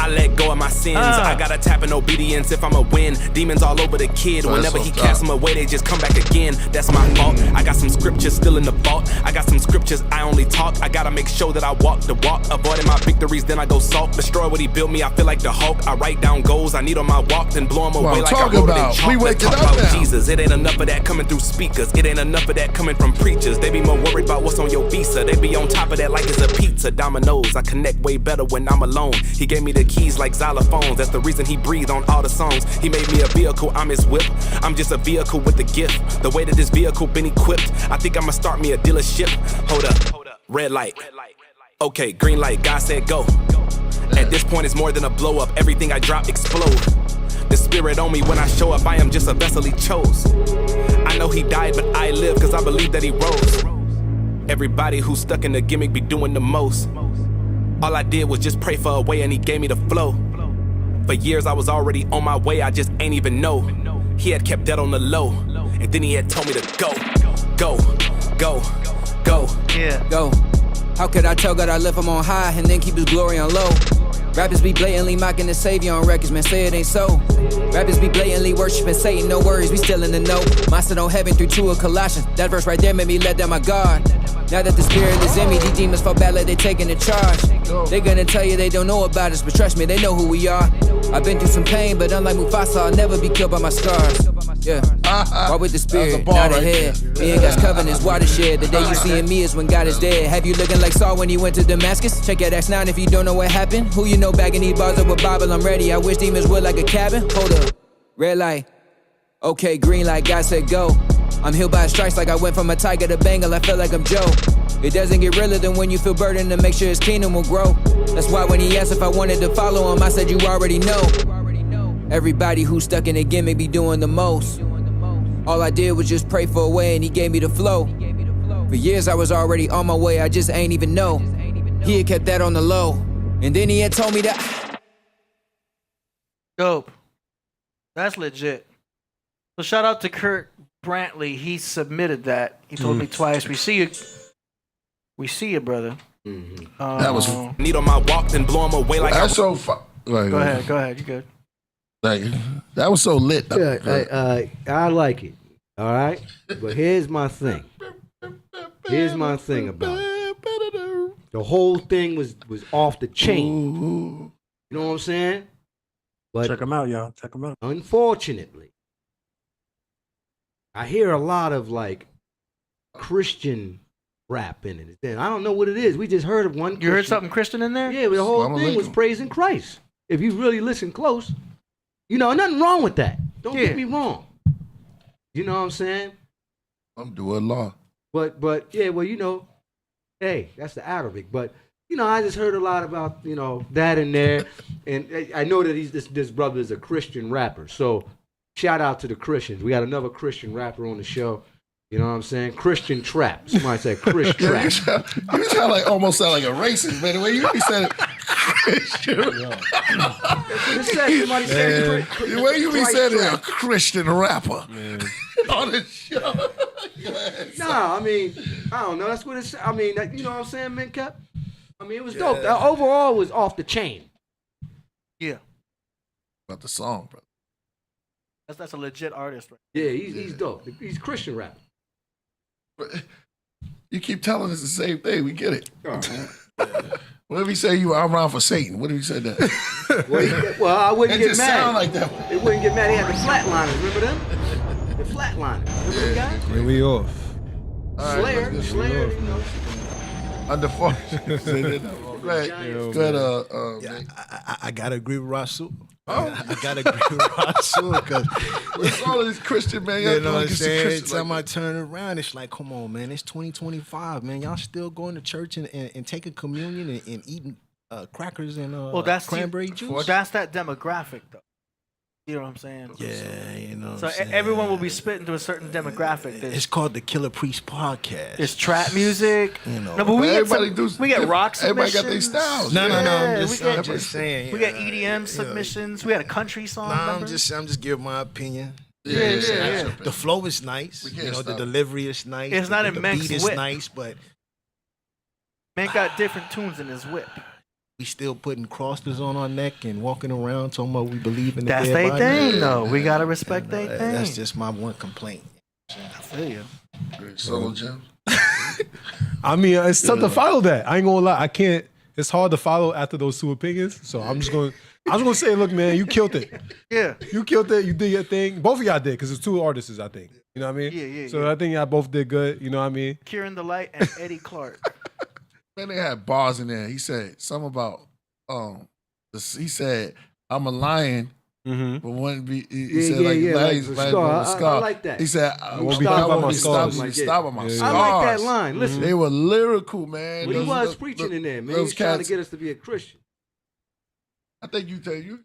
S: I let go of my sins. I gotta tap in obedience if I'ma win. Demons all over the kid.
C: So
S: whenever
C: that's
S: he
C: so
S: casts them away, they just come back again. That's my fault. I got some scriptures still in the vault. I got some scriptures I only talk. I gotta make sure that I walk the walk. Avoiding my victories, then I go salt. Destroy what he built me, I feel like the Hulk. I write down goals I need on my walk, then blow them away like I wrote it in chalk.
C: We
S: Let's
C: waking
S: talk
C: up
S: about
C: now.
S: Jesus. It ain't enough of that coming through speakers. It ain't enough of that coming from preachers. They be more worried about what's on your visa. They be on top of that like it's a pizza. Dominoes, I connect way better when I'm alone. He gave me the keys like xylophones. That's the reason he breathed on all the songs. He made me a vehicle, I'm his whip. I'm just a vehicle with the gift. The way that this vehicle been equipped, I think I'ma start me a dealership. Hold up, red light. Okay, green light, God said go. At this point it's more than a blow up. Everything I drop explode. The spirit on me when I show up, I am just a vessel he chose. I know he died, but I live cause I believe that he rose. Everybody who's stuck in the gimmick be doing the most. All I did was just pray for a way and he gave me the flow. For years I was already on my way, I just ain't even know. He had kept that on the low, and then he had told me to go.
F: Yeah.
T: Go. How could I tell God I left him on high and then keep his glory on low? Rappers be blatantly mocking the savior on records, man, say it ain't so. Rappers be blatantly worshiping Satan, no worries, we still in the know. Master on heaven through 2 of Colossians. That verse right there made me let down my guard. Now that the spirit is in me, these demons fall back like they taking the charge. They gonna tell you they don't know about us, but trust me, they know who we are. I've been through some pain, but unlike Mufasa, I'll never be killed by my scars. Yeah, walk with the spirit, not ahead. Me and God's covenant's watershed. The day you seeing me is when God is dead. Have you looking like Saul when he went to Damascus? Check out Acts 9 if you don't know what happened. Who you know bagging these bars up with Bible, I'm ready. I wish demons would like a cabin. Hold up, red light. Okay, green light, God said go. I'm healed by stripes like I went from a tiger to Bengal. I feel like I'm Joe. It doesn't get realer than when you feel burdened to make sure his kingdom will grow. That's why when he asked if I wanted to follow him, I said you already know. Everybody who's stuck in a gimmick be doing the most. All I did was just pray for a way and he gave me the flow. For years I was already on my way, I just ain't even know. He had kept that on the low, and then he had told me that.
F: Dope. That's legit. So shout out to Kurt Brantley. He submitted that. He told me twice. We see you, brother.
C: That was
S: need on my walk, then blow him away like
C: that's so fun. Like,
F: Go ahead. You good?
C: Like that was so lit.
M: Yeah, I like it. All right, but here's my thing. Here's my thing about it. The whole thing was off the chain. You know what I'm saying? But
N: check them out, y'all. Check them out.
M: Unfortunately, I hear a lot of like Christian rap in it. Then I don't know what it is. We just heard of one.
F: You heard something Christian in there?
M: Yeah, but the whole thing was praising Christ. If you really listen close, you know, nothing wrong with that. Don't get me wrong. You know what I'm saying?
C: I'm doing law.
M: But yeah, well, you know, hey, that's the Arabic. But you know, I just heard a lot about, you know, that in there, and I know that this brother is a Christian rapper. So shout out to the Christians. We got another Christian rapper on the show. You know what I'm saying? Christian trap. Somebody said Chris trap.
C: You sound like almost sound like a racist, man. The way you be saying Christian.
M: Somebody said
C: the way you be saying it, a Christian rapper on the show.
M: Nah, I mean, I don't know. That's what it's. I mean, you know what I'm saying, man, Cap? I mean, it was dope. The overall was off the chain.
F: Yeah.
C: About the song, bro.
F: That's a legit artist, right?
M: Yeah, he's dope. He's a Christian rapper.
C: You keep telling us the same thing. We get it. What if he say you were around for Satan? What if he said that?
M: Well, I wouldn't
C: It
M: get
C: just
M: mad.
C: sound like that.
M: It wouldn't get mad. He had the flatliners. Remember them? The flatliners. Remember them guys?
B: Here we off.
M: Slayer. Slayer. You know.
C: Under 40. Go ahead.
D: I gotta agree with Rasul. I gotta agree with Rasul because
C: what's all of this Christian, man?
D: You know what I'm saying? Every time I turn around, it's like, come on, man, it's 2025, man. Y'all still going to church and taking communion and eating crackers and
F: that's
D: cranberry juice?
F: That's that demographic, though. You know what I'm saying?
D: Yeah, you know.
F: So everyone will be spitting to a certain demographic.
D: It's called the Killah Priest podcast.
F: It's trap music.
D: You know,
F: no, but we get rock submissions.
C: Everybody got their styles.
D: No.
F: Yeah,
D: I'm just saying.
F: We got EDM submissions. We had a country song.
D: I'm just giving my opinion.
F: Yeah.
D: The flow is nice. You know, the delivery is nice.
F: It's not in
D: the
F: Mank's
D: beat is
F: whip.
D: nice, but
F: man got different tunes in his whip.
D: We still putting crosses on our neck and walking around talking about we believe in the
F: That's
D: dead
F: their
D: body.
F: thing, though. We gotta respect their thing.
D: That's just my one complaint.
F: I feel you.
C: Solo Jim.
B: I mean, it's tough to follow that. I ain't gonna lie. I can't. It's hard to follow after those two opinions. So I'm just gonna say, look, man, you killed it.
F: Yeah.
B: You killed it. You did your thing. Both of y'all did because it's two artists, I think. You know what I mean?
F: Yeah.
B: So I think y'all both did good. You know what I mean?
F: Kieran the Light and Eddie Clark.
C: Man, they had bars in there. He said something about he said, I'm a lion, but wouldn't be he said
M: like
C: scar.
M: I like that.
C: He said,
B: I won't be talking about my scars.
C: Stop on my scars.
M: I like that line. Listen.
C: They were lyrical, man.
M: But he was preaching in there, man. He was trying to get us to be a Christian.
C: I think you taking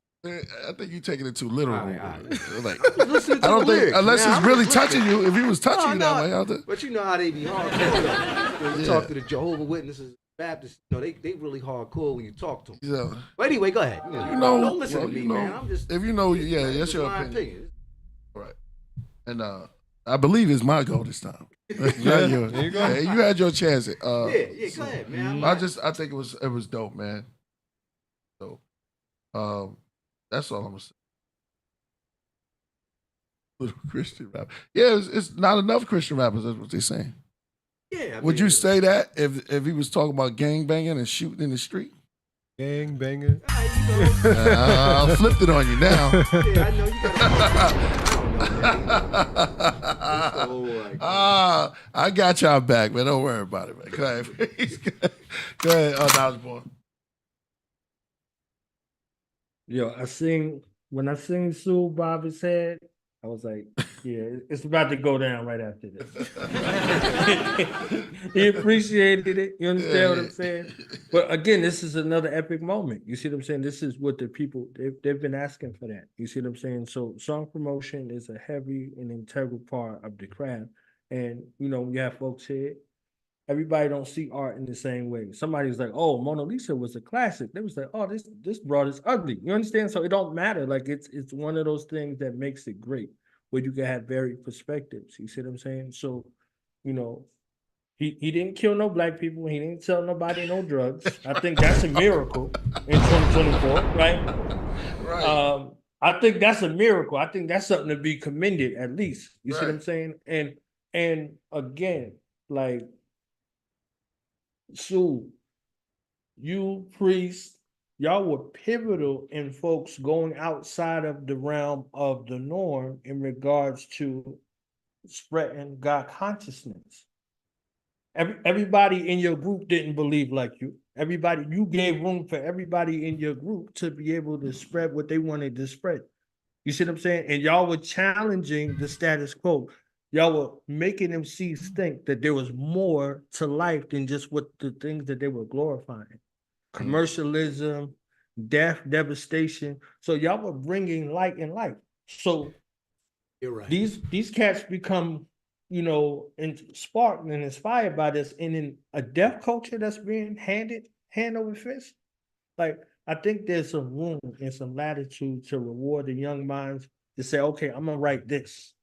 C: it too literal.
M: All right.
C: Like,
M: Listen to
C: I don't
M: the
C: think
M: lyrics,
C: unless
M: man.
C: it's really touching you. If he was touching you that way, out there.
M: But you know how they be hardcore. When you talk to the Jehovah's Witnesses, Baptists, you know, they really hardcore when you talk to them.
C: Yeah.
M: But anyway, go ahead.
C: You know,
M: don't listen to me, man. I'm just
C: if you know, that's
M: that's
C: your
M: my
C: opinion. Right. And I believe it's my goal this time.
B: Yeah,
C: yours.
B: there you go.
C: Yeah, you had your chance.
M: Go ahead, man.
C: I think it was dope, man. So, that's all I'm gonna say. Christian rap. Yeah, it's not enough Christian rappers. That's what they're saying.
M: Yeah.
C: Would you say that if he was talking about gang banging and shooting in the street?
B: Gang banging.
C: I flipped it on you now.
M: Yeah, I know you got
C: I got y'all back, man. Don't worry about it, man. Go ahead. Go ahead. Oh, now I was born.
N: Yo, when I sing Sue Bob his head, I was like, yeah, it's about to go down right after this. He appreciated it. You understand what I'm saying? But again, this is another epic moment. You see what I'm saying? This is what the people, they've been asking for that. You see what I'm saying? So song promotion is a heavy and integral part of the craft. And, you know, when you have folks here, everybody don't see art in the same way. Somebody was like, oh, Mona Lisa was a classic. They was like, oh, this broad is ugly. You understand? So it don't matter. Like it's one of those things that makes it great, where you can have varied perspectives. You see what I'm saying? So, you know, he didn't kill no black people. He didn't sell nobody no drugs. I think that's a miracle in 2024, right?
C: Right.
N: I think that's a miracle. I think that's something to be commended at least. You see what I'm saying? And again, like, Sue, you, Priest, y'all were pivotal in folks going outside of the realm of the norm in regards to spreading God consciousness. Everybody in your group didn't believe like you. You gave room for everybody in your group to be able to spread what they wanted to spread. You see what I'm saying? And y'all were challenging the status quo. Y'all were making MCs think that there was more to life than just what the things that they were glorifying. Commercialism, death, devastation. So y'all were bringing light and life. So
M: you're right.
N: These cats become, you know, sparked and inspired by this. And in a deaf culture that's being handed hand over fist, like, I think there's some room and some latitude to reward the young minds to say, okay, I'm gonna write this.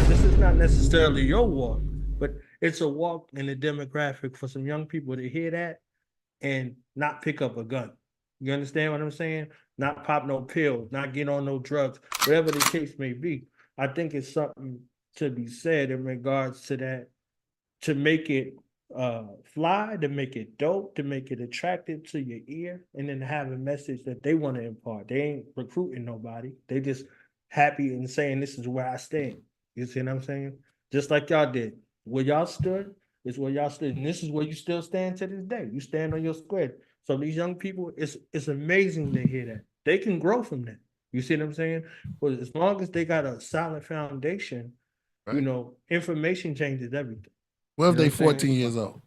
N: This is not necessarily your walk, but it's a walk in the demographic for some young people to hear that and not pick up a gun. You understand what I'm saying? Not pop no pills, not get on no drugs, whatever the case may be. I think it's something to be said in regards to that, to make it fly, to make it dope, to make it attractive to your ear, and then have a message that they want to impart. They ain't recruiting nobody. They just happy and saying, this is where I stand. You see what I'm saying? Just like y'all did. Where y'all stood is where y'all stood. And this is where you still stand to this day. You stand on your square. So these young people, it's amazing to hear that. They can grow from that. You see what I'm saying? But as long as they got a solid foundation, you know, information changes everything.
C: What if they 14 years old?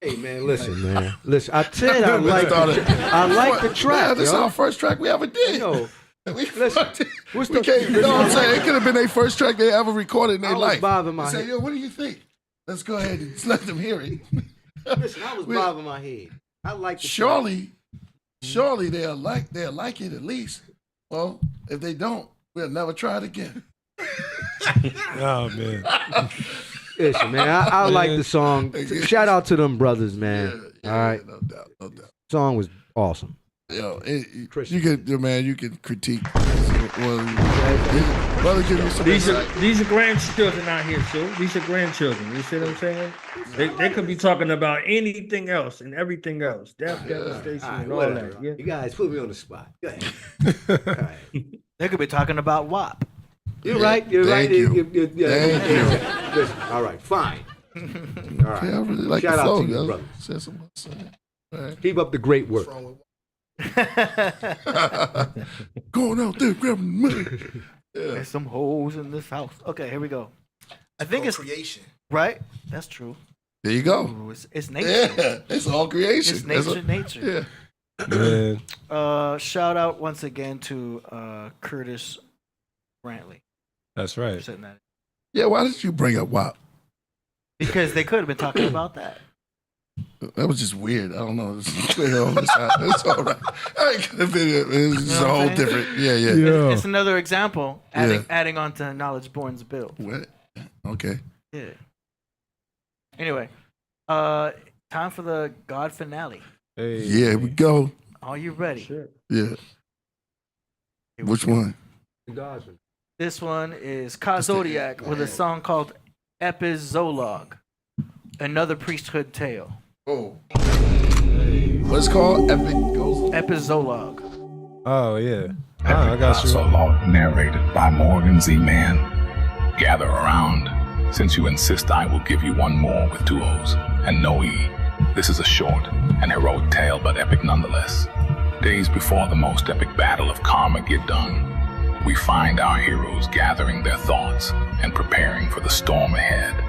M: Hey man, listen, man. Listen, I said I like the track.
C: This is our first track we ever did.
M: You know,
C: listen, you know what I'm saying? It could have been their first track they ever recorded in their life.
M: Bobbing my
C: Say,
M: head.
C: yo, what do you think? Let's go ahead and let them hear it.
M: Listen, I was bobbing my head. I like the
C: surely they'll like it at least. Well, if they don't, we'll never try it again.
B: Oh man.
M: Listen, man, I like the song. Shout out to them brothers, man.
C: Yeah,
M: all right,
C: no doubt.
M: Song was awesome.
C: Yo, you can critique. Brother, give me some.
N: These are grandchildren out here, too. These are grandchildren. You see what I'm saying? They could be talking about anything else and everything else. Death, devastation, and all that. Yeah.
M: You guys put me on the spot. Go ahead. All right.
F: They could be talking about WAP.
M: You're right. You're right.
C: Thank you.
M: Listen, all right, fine. All right.
C: I really like
M: Shout
C: the
M: out
C: flow,
M: to you,
C: yo.
M: brother.
C: Say something. Right.
M: Keep up the great work.
C: Going out there grabbing money.
F: There's some hoes in this house. Okay, here we go. I think it's
A: creation.
F: Right? That's true.
C: There you go.
F: Ooh, it's nature.
C: Yeah, it's all creation.
F: It's nature.
C: Yeah.
B: Man.
F: Shout out once again to Curtis Brantley.
B: That's right.
F: Sitting that.
C: Yeah, why did you bring up WAP?
F: Because they could have been talking about that.
C: That was just weird. I don't know. It's all right. It's just a whole different. Yeah.
F: It's another example adding on to Knowledge Born's build.
C: What? Okay.
F: Yeah. Anyway, time for the God finale.
B: Hey.
C: Yeah, here we go.
F: Are you ready?
N: Sure.
C: Yeah. Which one?
F: This one is Zodiac with a song called Epizologue, another priesthood tale.
C: Oh. What's it called?
F: Epizologue.
B: Oh yeah. I got you.
U: Epizologue narrated by Morgan Z. Man. Gather around. Since you insist, I will give you one more with two O's and no E. This is a short and heroic tale, but epic nonetheless. Days before the most epic battle of Carmageddon, we find our heroes gathering their thoughts and preparing for the storm ahead.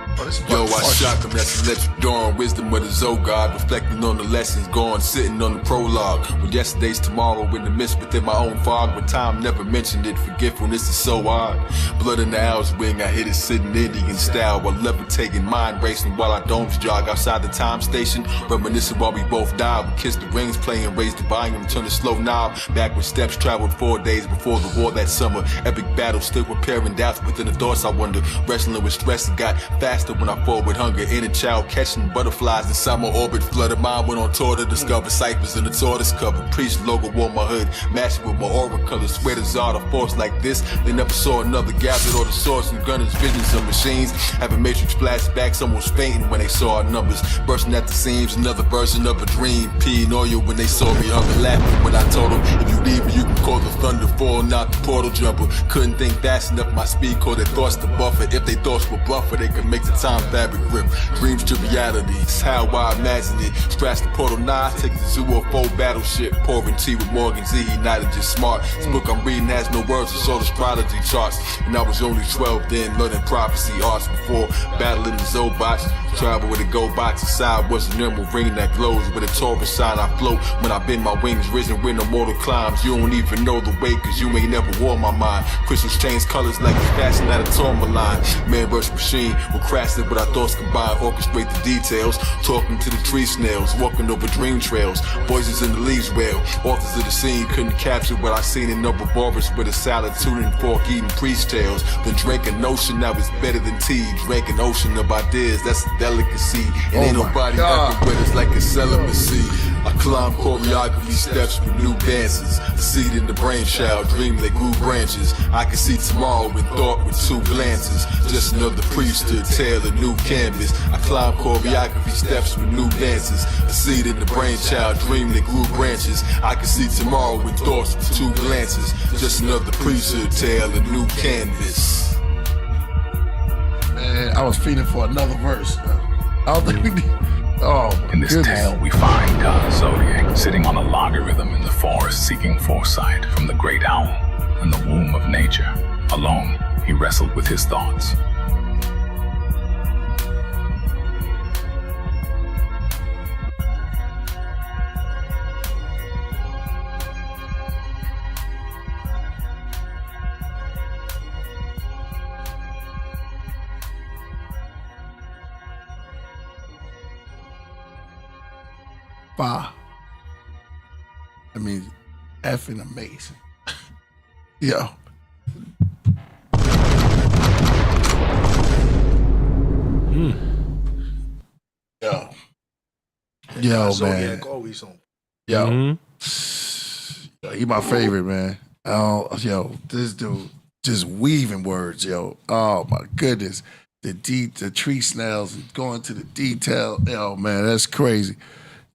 V: Yo, I shock him, that's electric dawn, wisdom of the Zogod, reflecting on the lessons gone, sitting on the prologue. When yesterday's tomorrow in the mist within my own fog, when time never mentioned it, forgetfulness is so odd. Blood in the owl's wing, I hit it sitting Indian style, while levitating, mind racing while our domes jog outside the time station, reminiscing while we both died. We kissed the rings, playing, raised the volume, turn the slow knob, backward steps traveled 4 days before the war that summer. Epic battle, still preparing doubts within the thoughts I wonder, wrestling with stress and got faster when I fought with hunger, inner child catching butterflies inside my orbit. Flooded mind went on tour to discover ciphers in the tortoise cover. Priest logo wore my hood, matched with my aura colors. Swear to Zard, a force like this, they never saw another. Gathered all the swords and gunners, visions of machines. Having matrix flashbacks, almost fainting when they saw our numbers. Bursting at the seams, another version of a dream. Peeing oil when they saw me hunger, laughing when I told them, if you leave me, you can call the thunder fall, not the portal jumper. Couldn't think fast enough, my speed called their thoughts to buffer. If they thoughts were buffer, they could make the time fabric grip. Dreams to reality, it's how I imagine it. Scratch the portal nine, take the zoo or full battleship. Pouring tea with Morgan Z, he not just smart. This book I'm reading has no words, it's all astrology charts. And I was only 12 then, learning prophecy arts before battling the Zobots. Travel with a go box inside was an emerald ring that glows. With a Taurus sign I float when I bend my wings, risen with no mortal climbs. You don't even know the way, cause you ain't never worn my mind. Crystals change colors like it's fashion at a tourmaline. Man versus machine, we're crafted with our thoughts combined, orchestrate the details. Talking to the tree snails, walking over dream trails. Voices in the leaves wail, authors of the scene couldn't capture what I seen in Noble Boris with a solitude and fork eating priest tales. Then drank an ocean that was better than tea. Drank an ocean of ideas, that's a delicacy. And ain't nobody fucking with us like a celibacy. I climb choreography steps with new dances. A seed in the brain child, dream that grew branches. I can see tomorrow in thought with two glances. Just another priesthood tale, a new canvas. I climb choreography steps with new dances. A seed in the brain child, dream that grew branches. I can see tomorrow with thoughts with two glances. Just another priesthood tale, a new canvas.
C: Man, I was feeling for another verse. I don't think we need. Oh,
U: in this tale, we find Zodiac sitting on a logarithm in the forest, seeking foresight from the great owl in the womb of nature. Alone, he wrestled with his thoughts.
C: Fire. I mean, effing amazing. Yo. Yo. Yo, man.
D: Always on.
C: Yo. Yo, he my favorite, man. Oh, yo, this dude just weaving words, yo. Oh my goodness. The tree snails going to the detail. Yo, man, that's crazy.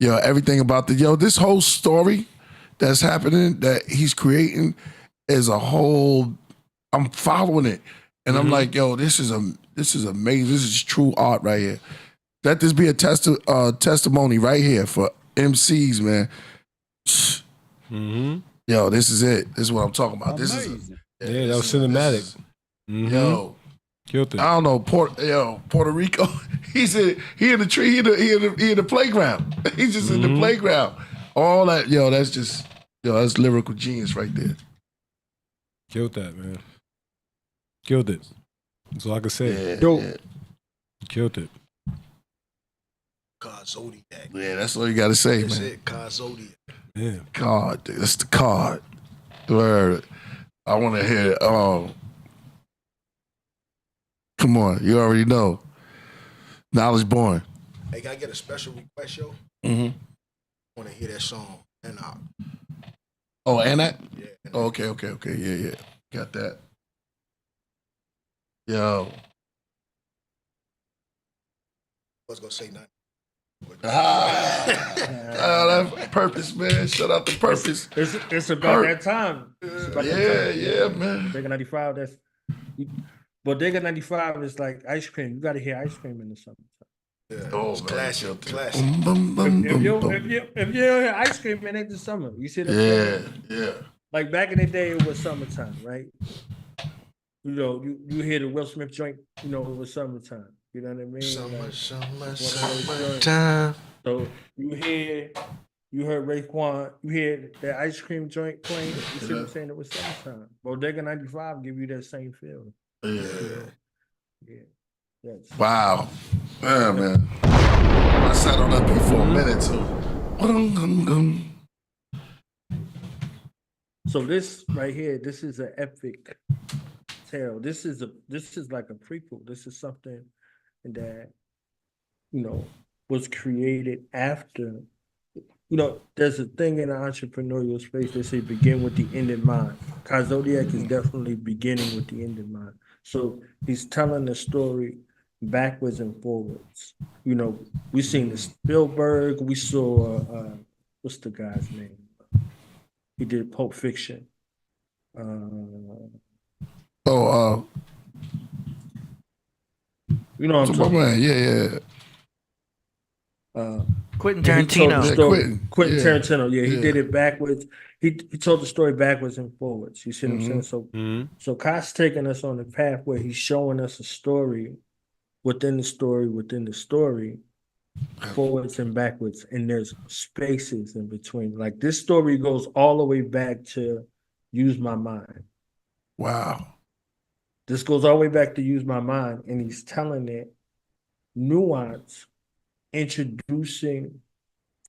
C: Yo, everything about this whole story that's happening, that he's creating, is a whole. I'm following it, and I'm like, yo, this is amazing. This is true art right here. Let this be a testimony right here for MCs, man. Yo, this is it. This is what I'm talking about. This is
B: that was cinematic.
C: Yo.
B: Killed it.
C: I don't know, Puerto Rico. He in the tree. He in the playground. He's just in the playground. All that, that's lyrical genius right there.
B: Killed that, man. Killed it. That's all I can say.
C: Yeah.
B: Killed it.
D: God Zodiac.
C: Yeah, that's all you got to say,
D: That's
C: man.
D: it, God Zodiac.
B: Yeah.
C: God, dude, that's the card. Word. I want to hear. Come on, you already know. Knowledge born.
D: Hey, can I get a special request, yo?
C: Mm-hmm.
D: I want to hear that song. And
C: Oh, and that?
D: Yeah.
C: Oh, okay. Yeah. Got that. Yo.
D: I was going to say nothing.
C: That Purpose, man. Shout out to Purpose.
N: It's about that time.
C: Yeah, man.
N: Bodega 95, Bodega 95 is like ice cream. You got to hear ice cream in the summertime.
D: Yeah,
C: Oh,
D: it's
C: man.
D: classic.
N: If you hear ice cream, it ain't the summer. You see that?
C: Yeah.
N: Like back in the day, it was summertime, right? You know, you hear the Will Smith joint, it was summertime. You know what I mean?
D: Summertime.
N: So you heard Raekwon, you hear that ice cream joint playing. You see what I'm saying? It was summertime. Bodega 95 give you that same feeling. Yeah. Yes.
C: Wow. Yeah, man. I sat on that beat for a minute too.
N: So this right here, this is an epic tale. This is like a prequel. This is something that was created after. There's a thing in the entrepreneurial space they say begin with the end in mind. Zodiac is definitely beginning with the end in mind. So he's telling the story backwards and forwards. We seen the Spielberg. We saw what's the guy's name? He did Pulp Fiction.
C: You know what I'm talking about? Yeah.
F: Quentin Tarantino.
N: Quentin Tarantino. Yeah, he did it backwards. He told the story backwards and forwards. You see what I'm saying? So Kai's taking us on the path where he's showing us a story within the story, forwards and backwards, and there's spaces in between. Like this story goes all the way back to Use My Mind.
C: Wow.
N: This goes all the way back to Use My Mind, and he's telling it nuance, introducing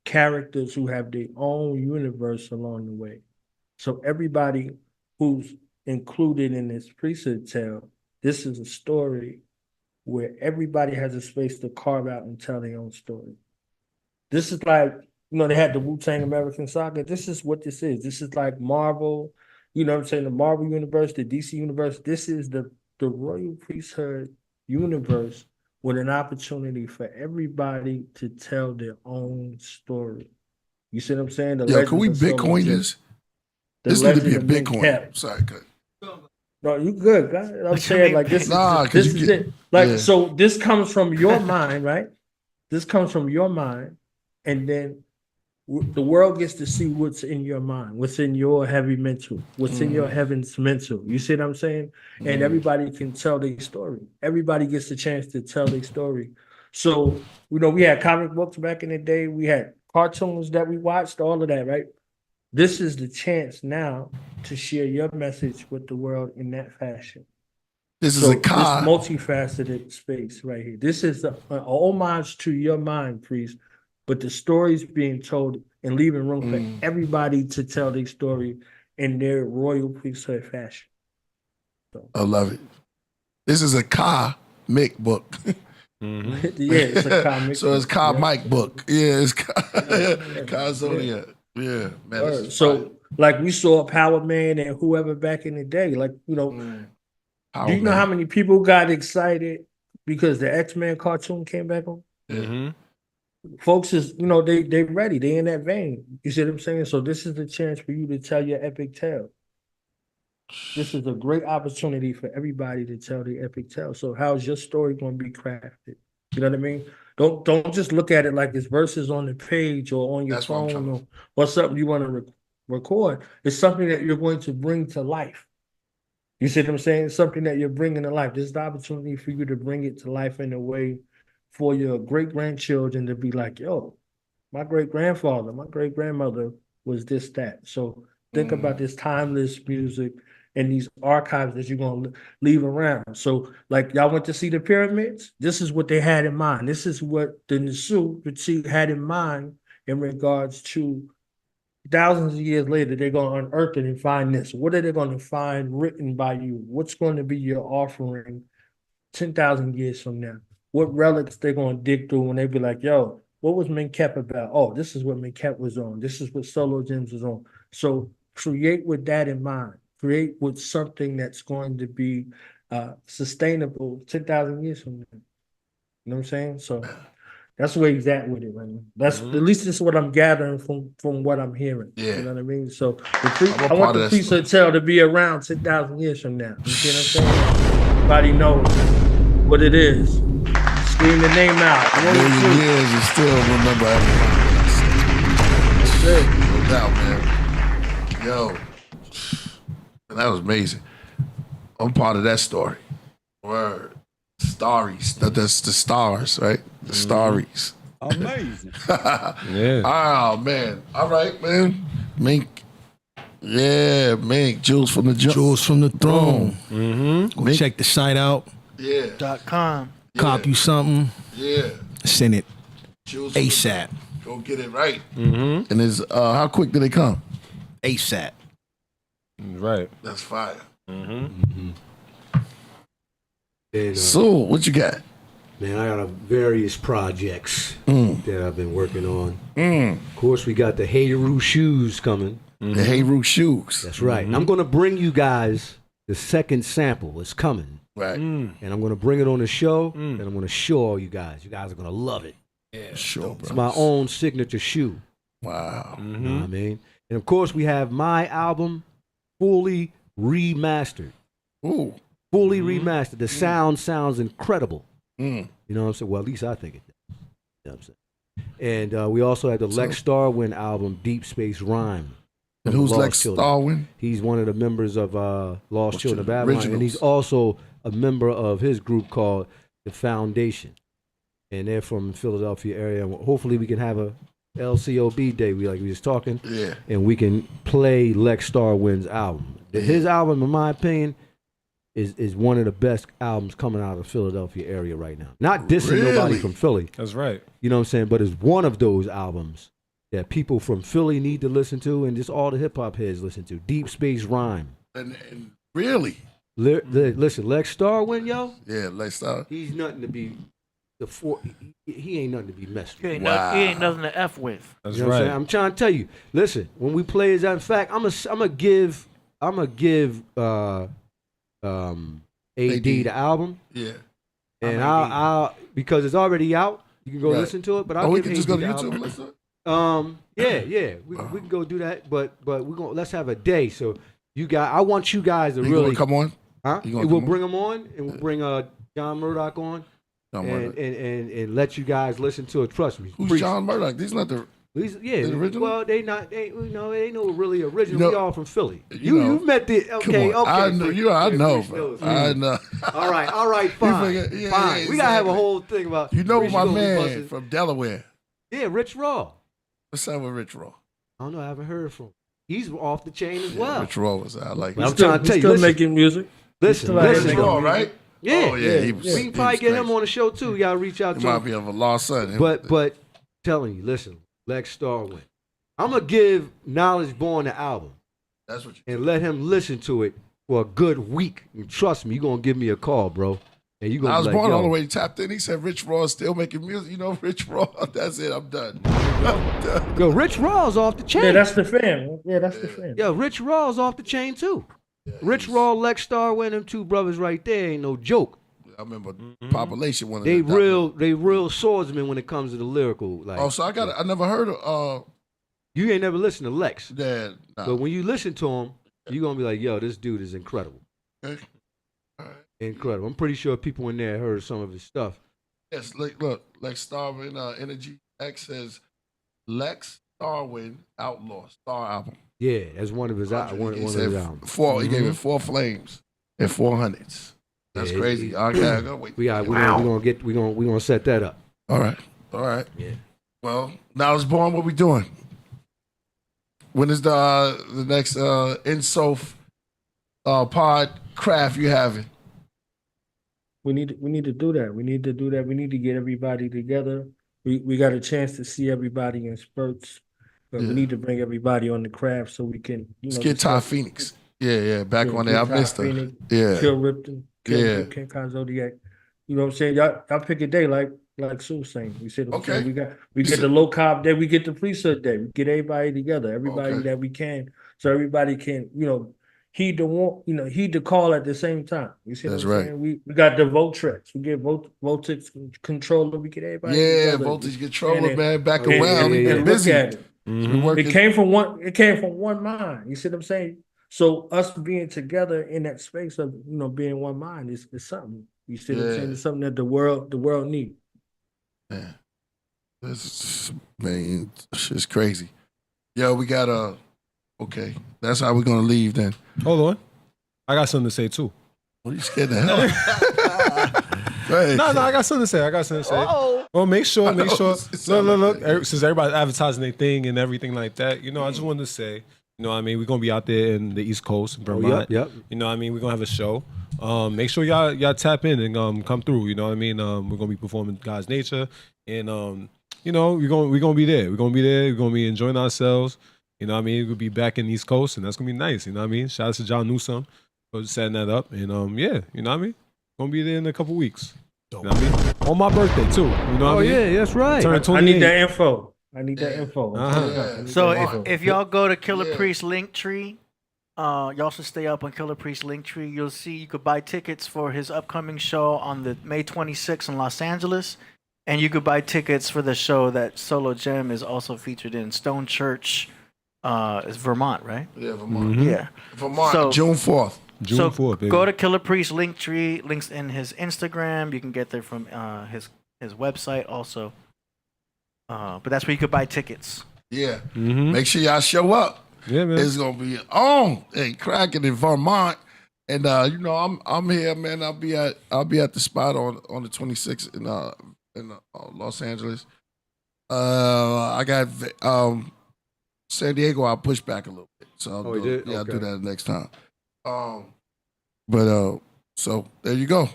N: characters who have their own universe along the way. So everybody who's included in this priesthood tale, this is a story where everybody has a space to carve out and tell their own story. This is like, you know, they had the Wu-Tang American Saga. This is what this is. This is like Marvel, you know what I'm saying, the Marvel universe, the DC universe. This is the royal priesthood universe with an opportunity for everybody to tell their own story. You see what I'm saying?
C: Yo, can we Bitcoin this? This need to be a Bitcoin. Sorry, good.
N: No, you good, guys. I'm saying like this. This is it. Like so, this comes from your mind, right? This comes from your mind, and then the world gets to see what's in your mind, what's in your heavy mental, what's in your heavens mental. You see what I'm saying? And everybody can tell their story. Everybody gets a chance to tell their story. So, you know, we had comic books back in the day. We had cartoons that we watched, all of that, right? This is the chance now to share your message with the world in that fashion.
C: This is a car.
N: This multifaceted space right here. This is an homage to your mind, Priest, but the story's being told and leaving room for everybody to tell their story in their royal priesthood fashion. So.
C: I love it. This is a comic book.
N: Yeah, it's a comic.
C: So it's comic book. Yeah, it's Zodiac. Yeah, man.
N: So, like, we saw Power Man and whoever back in the day. Like, you know, do you know how many people got excited because the X-Men cartoon came back on?
B: Mm-hmm.
N: Folks is, you know, they ready. They in that vein. You see what I'm saying? So this is the chance for you to tell your epic tale. This is a great opportunity for everybody to tell their epic tale. So how's your story going to be crafted? You know what I mean? Don't just look at it like it's verses on the page or on your phone or something you want to record. It's something that you're going to bring to life. You see what I'm saying? It's something that you're bringing to life. This is the opportunity for you to bring it to life in a way for your great-grandchildren to be like, yo, my great-grandfather, my great-grandmother was this, that. So think about this timeless music and these archives that you're going to leave around. So, like, y'all went to see the pyramids? This is what they had in mind. This is what the Nisu had in mind in regards to thousands of years later, they're going to unearth it and find this. What are they going to find written by you? What's going to be your offering 10,000 years from now? What relics they're going to dig through when they be like, yo, what was Menkep about? Oh, this is what Menkep was on. This is what Solo Gems was on. So create with that in mind. Create with something that's going to be sustainable 10,000 years from now. You know what I'm saying? So that's where he's at with it right now. That's at least this is what I'm gathering from what I'm hearing.
C: Yeah.
N: You know what I mean? So I want the priesthood tale to be around 10,000 years from now. You see what I'm saying? Everybody knows what it is. Scream the name out.
C: A million years and still remember everything. That's it. No doubt, man. Yo. That was amazing. I'm part of that story. Word. Starries. That's the stars, right? The starries.
G: Amazing.
B: Yeah.
C: Oh, man. All right, man. Mink. Yeah, Mink. Jewels from the
D: Jewels from the throne.
B: Mm-hmm.
D: Go check the site out.
C: Yeah.
F: .com.
D: Cop you something.
C: Yeah.
D: Send it
C: Jewels
D: ASAP.
C: Go get it right.
B: Mm-hmm.
C: And is how quick do they come?
D: ASAP.
B: Right.
C: That's fire.
B: Mm-hmm.
M: And,
C: So, what you got?
M: Man, I got various projects that I've been working on. Of course, we got the Heyru shoes coming.
C: The Heyru shoes.
M: That's right. I'm going to bring you guys the second sample. It's coming.
C: Right.
M: And I'm going to bring it on the show, and I'm going to show all you guys. You guys are going to love it.
C: Yeah, sure, bro.
M: It's my own signature shoe.
C: Wow.
M: You know what I mean? And, of course, we have my album fully remastered.
C: Ooh.
M: Fully remastered. The sound sounds incredible. You know what I'm saying? Well, at least I think it does. You know what I'm saying? And we also have the Lex Starwin album, Deep Space Rhyme.
C: And who's
M: Lost
C: Lex
M: Children.
C: Starwin?
M: He's one of the members of Lost Children of Babylon. And he's also a member of his group called The Foundation. And they're from the Philadelphia area. And hopefully we can have a LCOB day, we was talking.
C: Yeah.
M: And we can play Lex Starwin's album. His album, in my opinion, is one of the best albums coming out of the Philadelphia area right now. Not dissing nobody from Philly.
B: That's right.
M: You know what I'm saying? But it's one of those albums that people from Philly need to listen to and just all the hip-hop heads listen to. Deep Space Rhyme.
C: And really?
M: Listen, Lex Starwin, yo.
C: Yeah, Lex Starwin.
M: He's nothing to be he ain't nothing to be messed with.
F: He ain't nothing to F with.
B: That's
M: You know what I'm saying? I'm trying to tell you. Listen, when we play his, in fact, I'm gonna give AD the album.
C: Yeah.
M: And I'll because it's already out. You can go listen to it. But I'll
C: we
M: give
C: can just
M: AD
C: go to
M: the
C: YouTube
M: album.
C: and listen to it?
M: Yeah. We can go do that. But let's have a day. So I want you guys to
C: You
M: really
C: gonna come on?
M: Huh?
C: You gonna
M: We'll
C: come
M: bring him on, and we'll bring John Murdoch on, and let you guys listen to it. Trust me.
C: Who's John Murdoch? These not the original?
M: Well, they no really original. We all from Philly. You've met the
C: Come on. I know, bro. I know.
M: All right, fine. Fine. We gotta have a whole thing about.
C: You know my man from Delaware.
M: Yeah, Rich Raw.
C: What's up with Rich Raw?
M: I don't know. I haven't heard from him. He's off the chain as well.
C: Rich Raw was. I like.
M: I'm trying to tell you.
N: Still making music.
M: Listen,
C: Rich Raw, right?
M: Yeah,
C: Oh, yeah.
M: We can probably get him on the show too. You gotta reach out
C: He
M: to
C: might
M: him.
C: be of a lost son.
M: But telling you, listen, Lex Starwin. I'm gonna give Knowledge Born the album.
C: That's what you
M: and let him listen to it for a good week. And trust me, you're gonna give me a call, bro. And you gonna
C: I was
M: be like,
C: born
M: yo,
C: all the way tapped in. He said Rich Raw is still making music. You know, Rich Raw. That's it. I'm done. I'm done.
M: Yo, Rich Raw's off the chain.
N: Yeah, that's the fan. Yeah, that's the fan.
M: Yo, Rich Raw's off the chain too. Rich Raw, Lex Starwin, them two brothers right there ain't no joke.
C: I remember Population one of
M: They
C: them.
M: real swordsmen when it comes to the lyrical. Like,
C: Oh, so I never heard of.
M: You ain't never listened to Lex.
C: Yeah, nah.
M: But when you listen to him, you're gonna be like, yo, this dude is incredible.
C: Okay. All right.
M: Incredible. I'm pretty sure people in there heard some of his stuff.
C: Yes, look, Lex Starwin, Energy X says Lex Starwin Outlaw Star album.
M: Yeah, that's one of his one of his albums.
C: He gave it 4 flames and 400s. That's crazy. I gotta wait.
M: We're gonna set that up.
C: All right.
M: Yeah.
C: Well, Knowledge Born, what we doing? When is the next Insof Podcraft you having?
N: We need to do that. We need to get everybody together. We got a chance to see everybody in spurts, but we need to bring everybody on the craft so we can.
C: Let's get Ty Phoenix. Yeah, back on there. I missed her. Yeah.
N: Kill Ripton. King Khan Zodiac. You know what I'm saying? Y'all pick a day like Sue was saying. We said
C: Okay.
N: We get the low carb day, we get the priesthood day. We get everybody together, everybody that we can, so everybody can, heed the call at the same time. You see what I'm saying? We got the Voltrex. We get Voltex controller. We get everybody together.
C: Voltage controller, man, back around. Get busy.
N: Look at it. It came from one mind. You see what I'm saying? So us being together in that space of being one mind is something. You see what I'm saying? It's something that the world needs.
C: Yeah. This man, shit's crazy. Yo, we got okay. That's how we're gonna leave then.
B: Hold on. I got something to say too.
C: What are you scared the hell? Go ahead.
B: No, I got something to say. Well, make sure. Look. Since everybody's advertising their thing and everything like that, I just wanted to say, we're gonna be out there in the East Coast, Vermont.
M: Yep.
B: We're gonna have a show. Make sure y'all tap in and come through. We're gonna be performing God's Nature, and we're gonna be there. We're gonna be enjoying ourselves. We're gonna be back in the East Coast, and that's gonna be nice. Shout out to John Newsom for setting that up, and gonna be there in a couple weeks. On my birthday too.
M: Yeah, that's right.
N: I need that info.
F: So if y'all go to Killah Priest Linktree, y'all should stay up on Killah Priest Linktree. You'll see you could buy tickets for his upcoming show on the May 26th in Los Angeles, and you could buy tickets for the show that Solo Gem is also featured in, Stone Church, it's Vermont, right?
C: Yeah, Vermont.
F: Yeah,
C: Vermont.
F: So-
C: June 4th.
B: June 4th, baby.
F: Go to Killah Priest Linktree. Links in his Instagram. You can get there from his website also. But that's where you could buy tickets.
C: Yeah. Make sure y'all show up.
B: Yeah, man.
C: It's gonna be on and cracking in Vermont. And I'm here, man. I'll be at the spot on the 26th in Los Angeles. I got San Diego. I'll push back a little bit, so I'll do that next time. So there you go.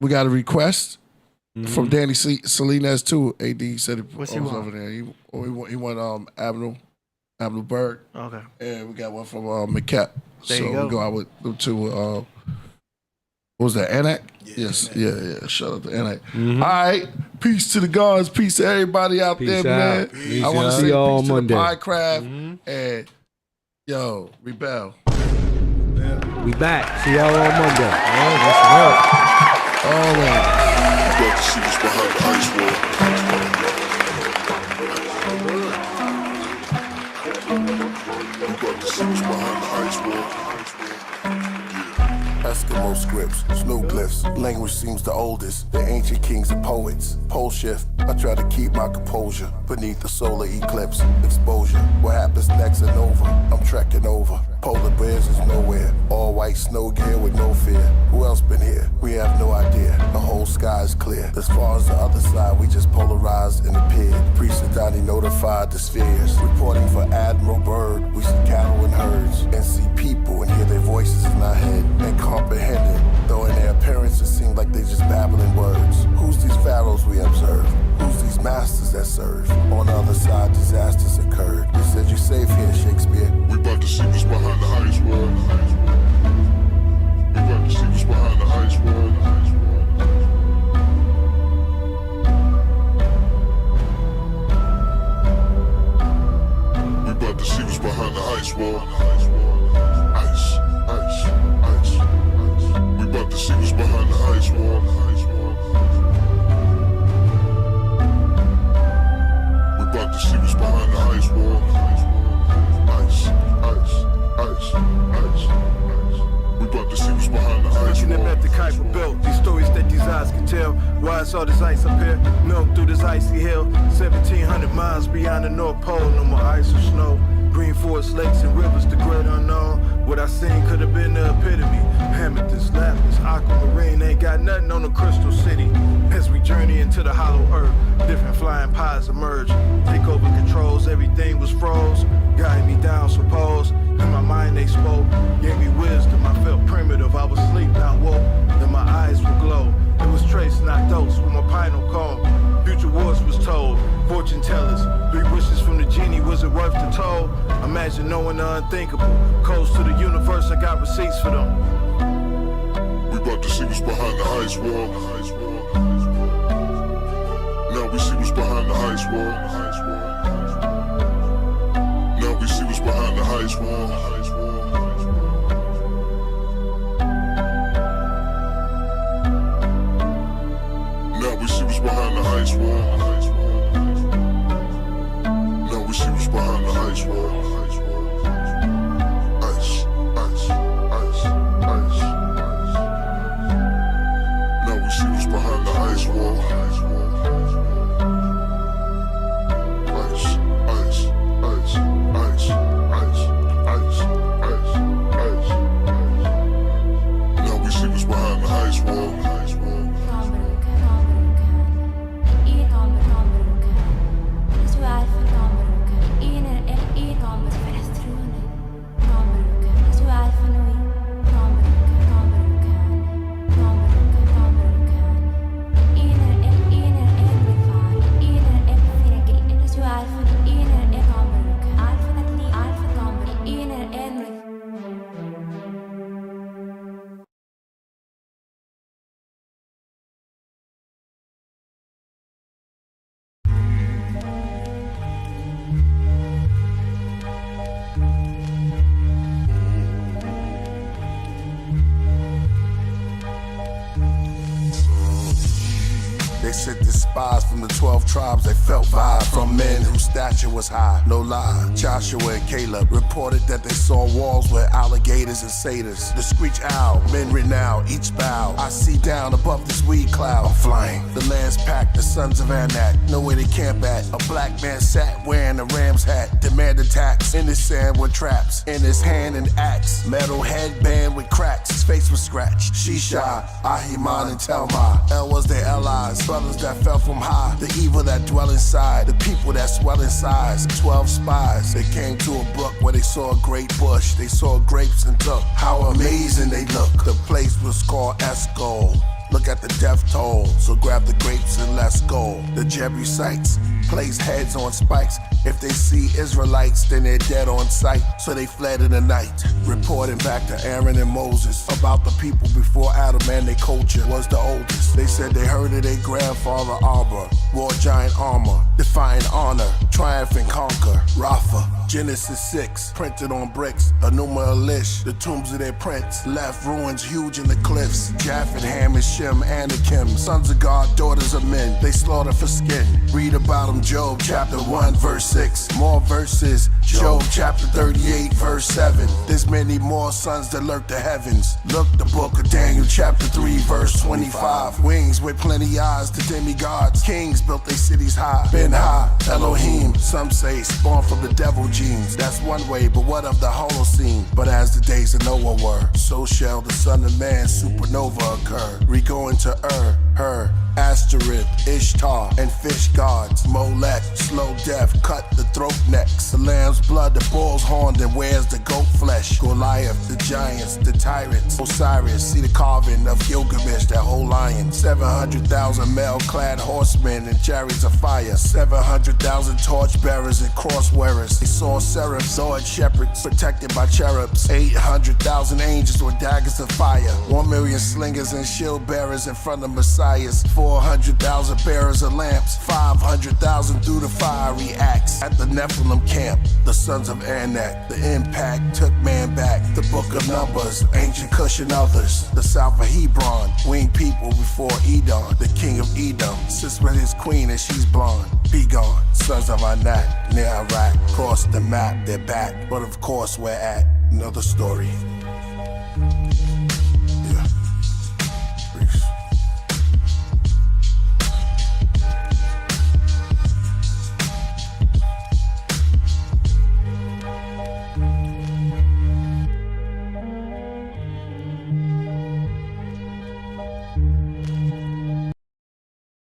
C: We got a request from Danny Salinas too. AD said it was over there. He went Abner Berg.
F: Okay.
C: And we got one from McKep.
F: There you go.
C: we go out with them two. What was that, Anak? Yes, yeah. Shout out to Anak. All right, peace to the gods, peace to everybody out there, man.
M: Peace
C: I want to
M: out.
C: say
M: See y'all
C: peace to
M: Monday.
C: the Podcraft and yo, Rebel.
M: We back. See y'all on Monday.
C: Always.
O: About to see what's behind the ice wall. About to see what's behind the ice wall.
A: Eskimo scripts, snow glyphs, language seems the oldest. The ancient kings and poets. Pole shift, I try to keep my composure beneath the solar eclipse. Exposure, what happens next and over. I'm trekking over. Polar bears is nowhere. All white snow gear with no fear. Who else been here? We have no idea. The whole sky is clear. As far as the other side, we just polarized and appeared. Priest and Donnie notified the spheres. Reporting for Admiral Byrd. We see cattle and herds and see people and hear their voices in our head and comprehend it. Though in their appearance it seems like they just babbling words. Who's these pharaohs we observe? Who's these masters that serve? On the other side, disasters occurred. You said you're safe here, Shakespeare.
O: We about to see what's behind the ice wall. We about to see what's behind the ice wall. We about to see what's behind the ice wall. Ice, ice, ice, ice. We about to see what's behind the ice wall. We about to see what's behind the ice wall. Ice, ice, ice, ice, ice. We about to see what's behind the ice
G: Looking
O: wall.
G: at the kite were built, these stories that these eyes can tell. Why it's all this ice up here, milk through this icy hill. 1,700 miles beyond the North Pole, no more ice or snow. Green forest, lakes, and rivers, the great unknown. What I seen could have been the epitome. Amethyst, lapis, aquamarine, ain't got nothing on the crystal city. As we journey into the hollow earth, different flying pies emerge. Take over controls, everything was froze. Guide me down, suppose. In my mind they spoke, gave me wisdom. I felt primitive, I was asleep, not woke. Then my eyes would glow. It was traced, not dose, with my pinal comb. Future wars was told, fortune tellers. 3 wishes from the genie, was it worth the toll? Imagine knowing the unthinkable. Codes to the universe, I got receipts for them.
O: We about to see what's behind the ice wall. Now we see what's behind the ice wall. Now we see what's behind the ice wall. Now we see what's behind the ice wall. Now we see what's behind the ice wall. Ice, ice, ice, ice, ice. Now we see what's behind the ice wall. Ice, ice, ice, ice, ice, ice, ice, ice. Now we see what's behind the ice wall.
A: They sent the spies from the 12 tribes. They felt vibe from men whose stature was high. No lie, Joshua and Caleb reported that they saw walls with alligators and satyrs. The screech owl, men renowned, each bow. I see down above this weed cloud. I'm flying. The land's packed, the sons of Anak. Know where they camp at. A black man sat wearing a ram's hat. Demand attacks. In his sand were traps. In his hand an axe. Metal headband with cracks. His face was scratched. Shisha, Ahiman, and Telma. El was their allies. Brothers that fell from high. The evil that dwell inside. The people that swell in size. 12 spies. They came to a brook where they saw a great bush. They saw grapes and took. How amazing they look. The place was called Escol. Look at the death toll, so grab the grapes and let's go. The Jebusites place heads on spikes. If they see Israelites, then they're dead on sight. So they fled in the night, reporting back to Aaron and Moses about the people before Adam and their culture was the oldest. They said they heard of their grandfather Arbor, wore giant armor, defying honor, triumph and conquer. Rafa, Genesis 6, printed on bricks, Enuma Elish, the tombs of their prince, left ruins huge in the cliffs. Japheth, Ham, and Shem, Anakim, sons of God, daughters of men, they slaughter for skin. Read about them, Job chapter 1, verse 6. More verses, Job chapter 38, verse 7. There's many more sons that lurk the heavens. Look the book of Daniel chapter 3, verse 25. Wings with plenty eyes, the demigods, kings built their cities high. Ben Ha, Elohim, some say spawned from the devil genes. That's one way, but what of the Holocene? But as the days of Noah were, so shall the Son of Man supernova occur. We go into her, Asteroid, Ishtar, and fish gods. Molech, slow death, cut the throat necks. The lamb's blood, the bull's horn, then wears the goat flesh. Goliath, the giants, the tyrants. Osiris, see the carving of Gilgamesh, that whole lion. 700,000 mail-clad horsemen and chariots of fire. 700,000 torch bearers and cross wearers. They saw seraphs, Zoid shepherds, protected by cherubs. 800,000 angels with daggers of fire. 1 million slingers and shield bearers in front of messiahs. 400,000 bearers of lamps. 500,000 through the fiery axe. At the Nephilim camp, the sons of Anak. The impact took man back. The book of Numbers, ancient Cush and others. The south of Hebron, winged people before Edom. The king of Edom sits with his queen and she's blonde. Be gone, sons of Anak, near Iraq. Cross the map, they're back. But of course we're at another story.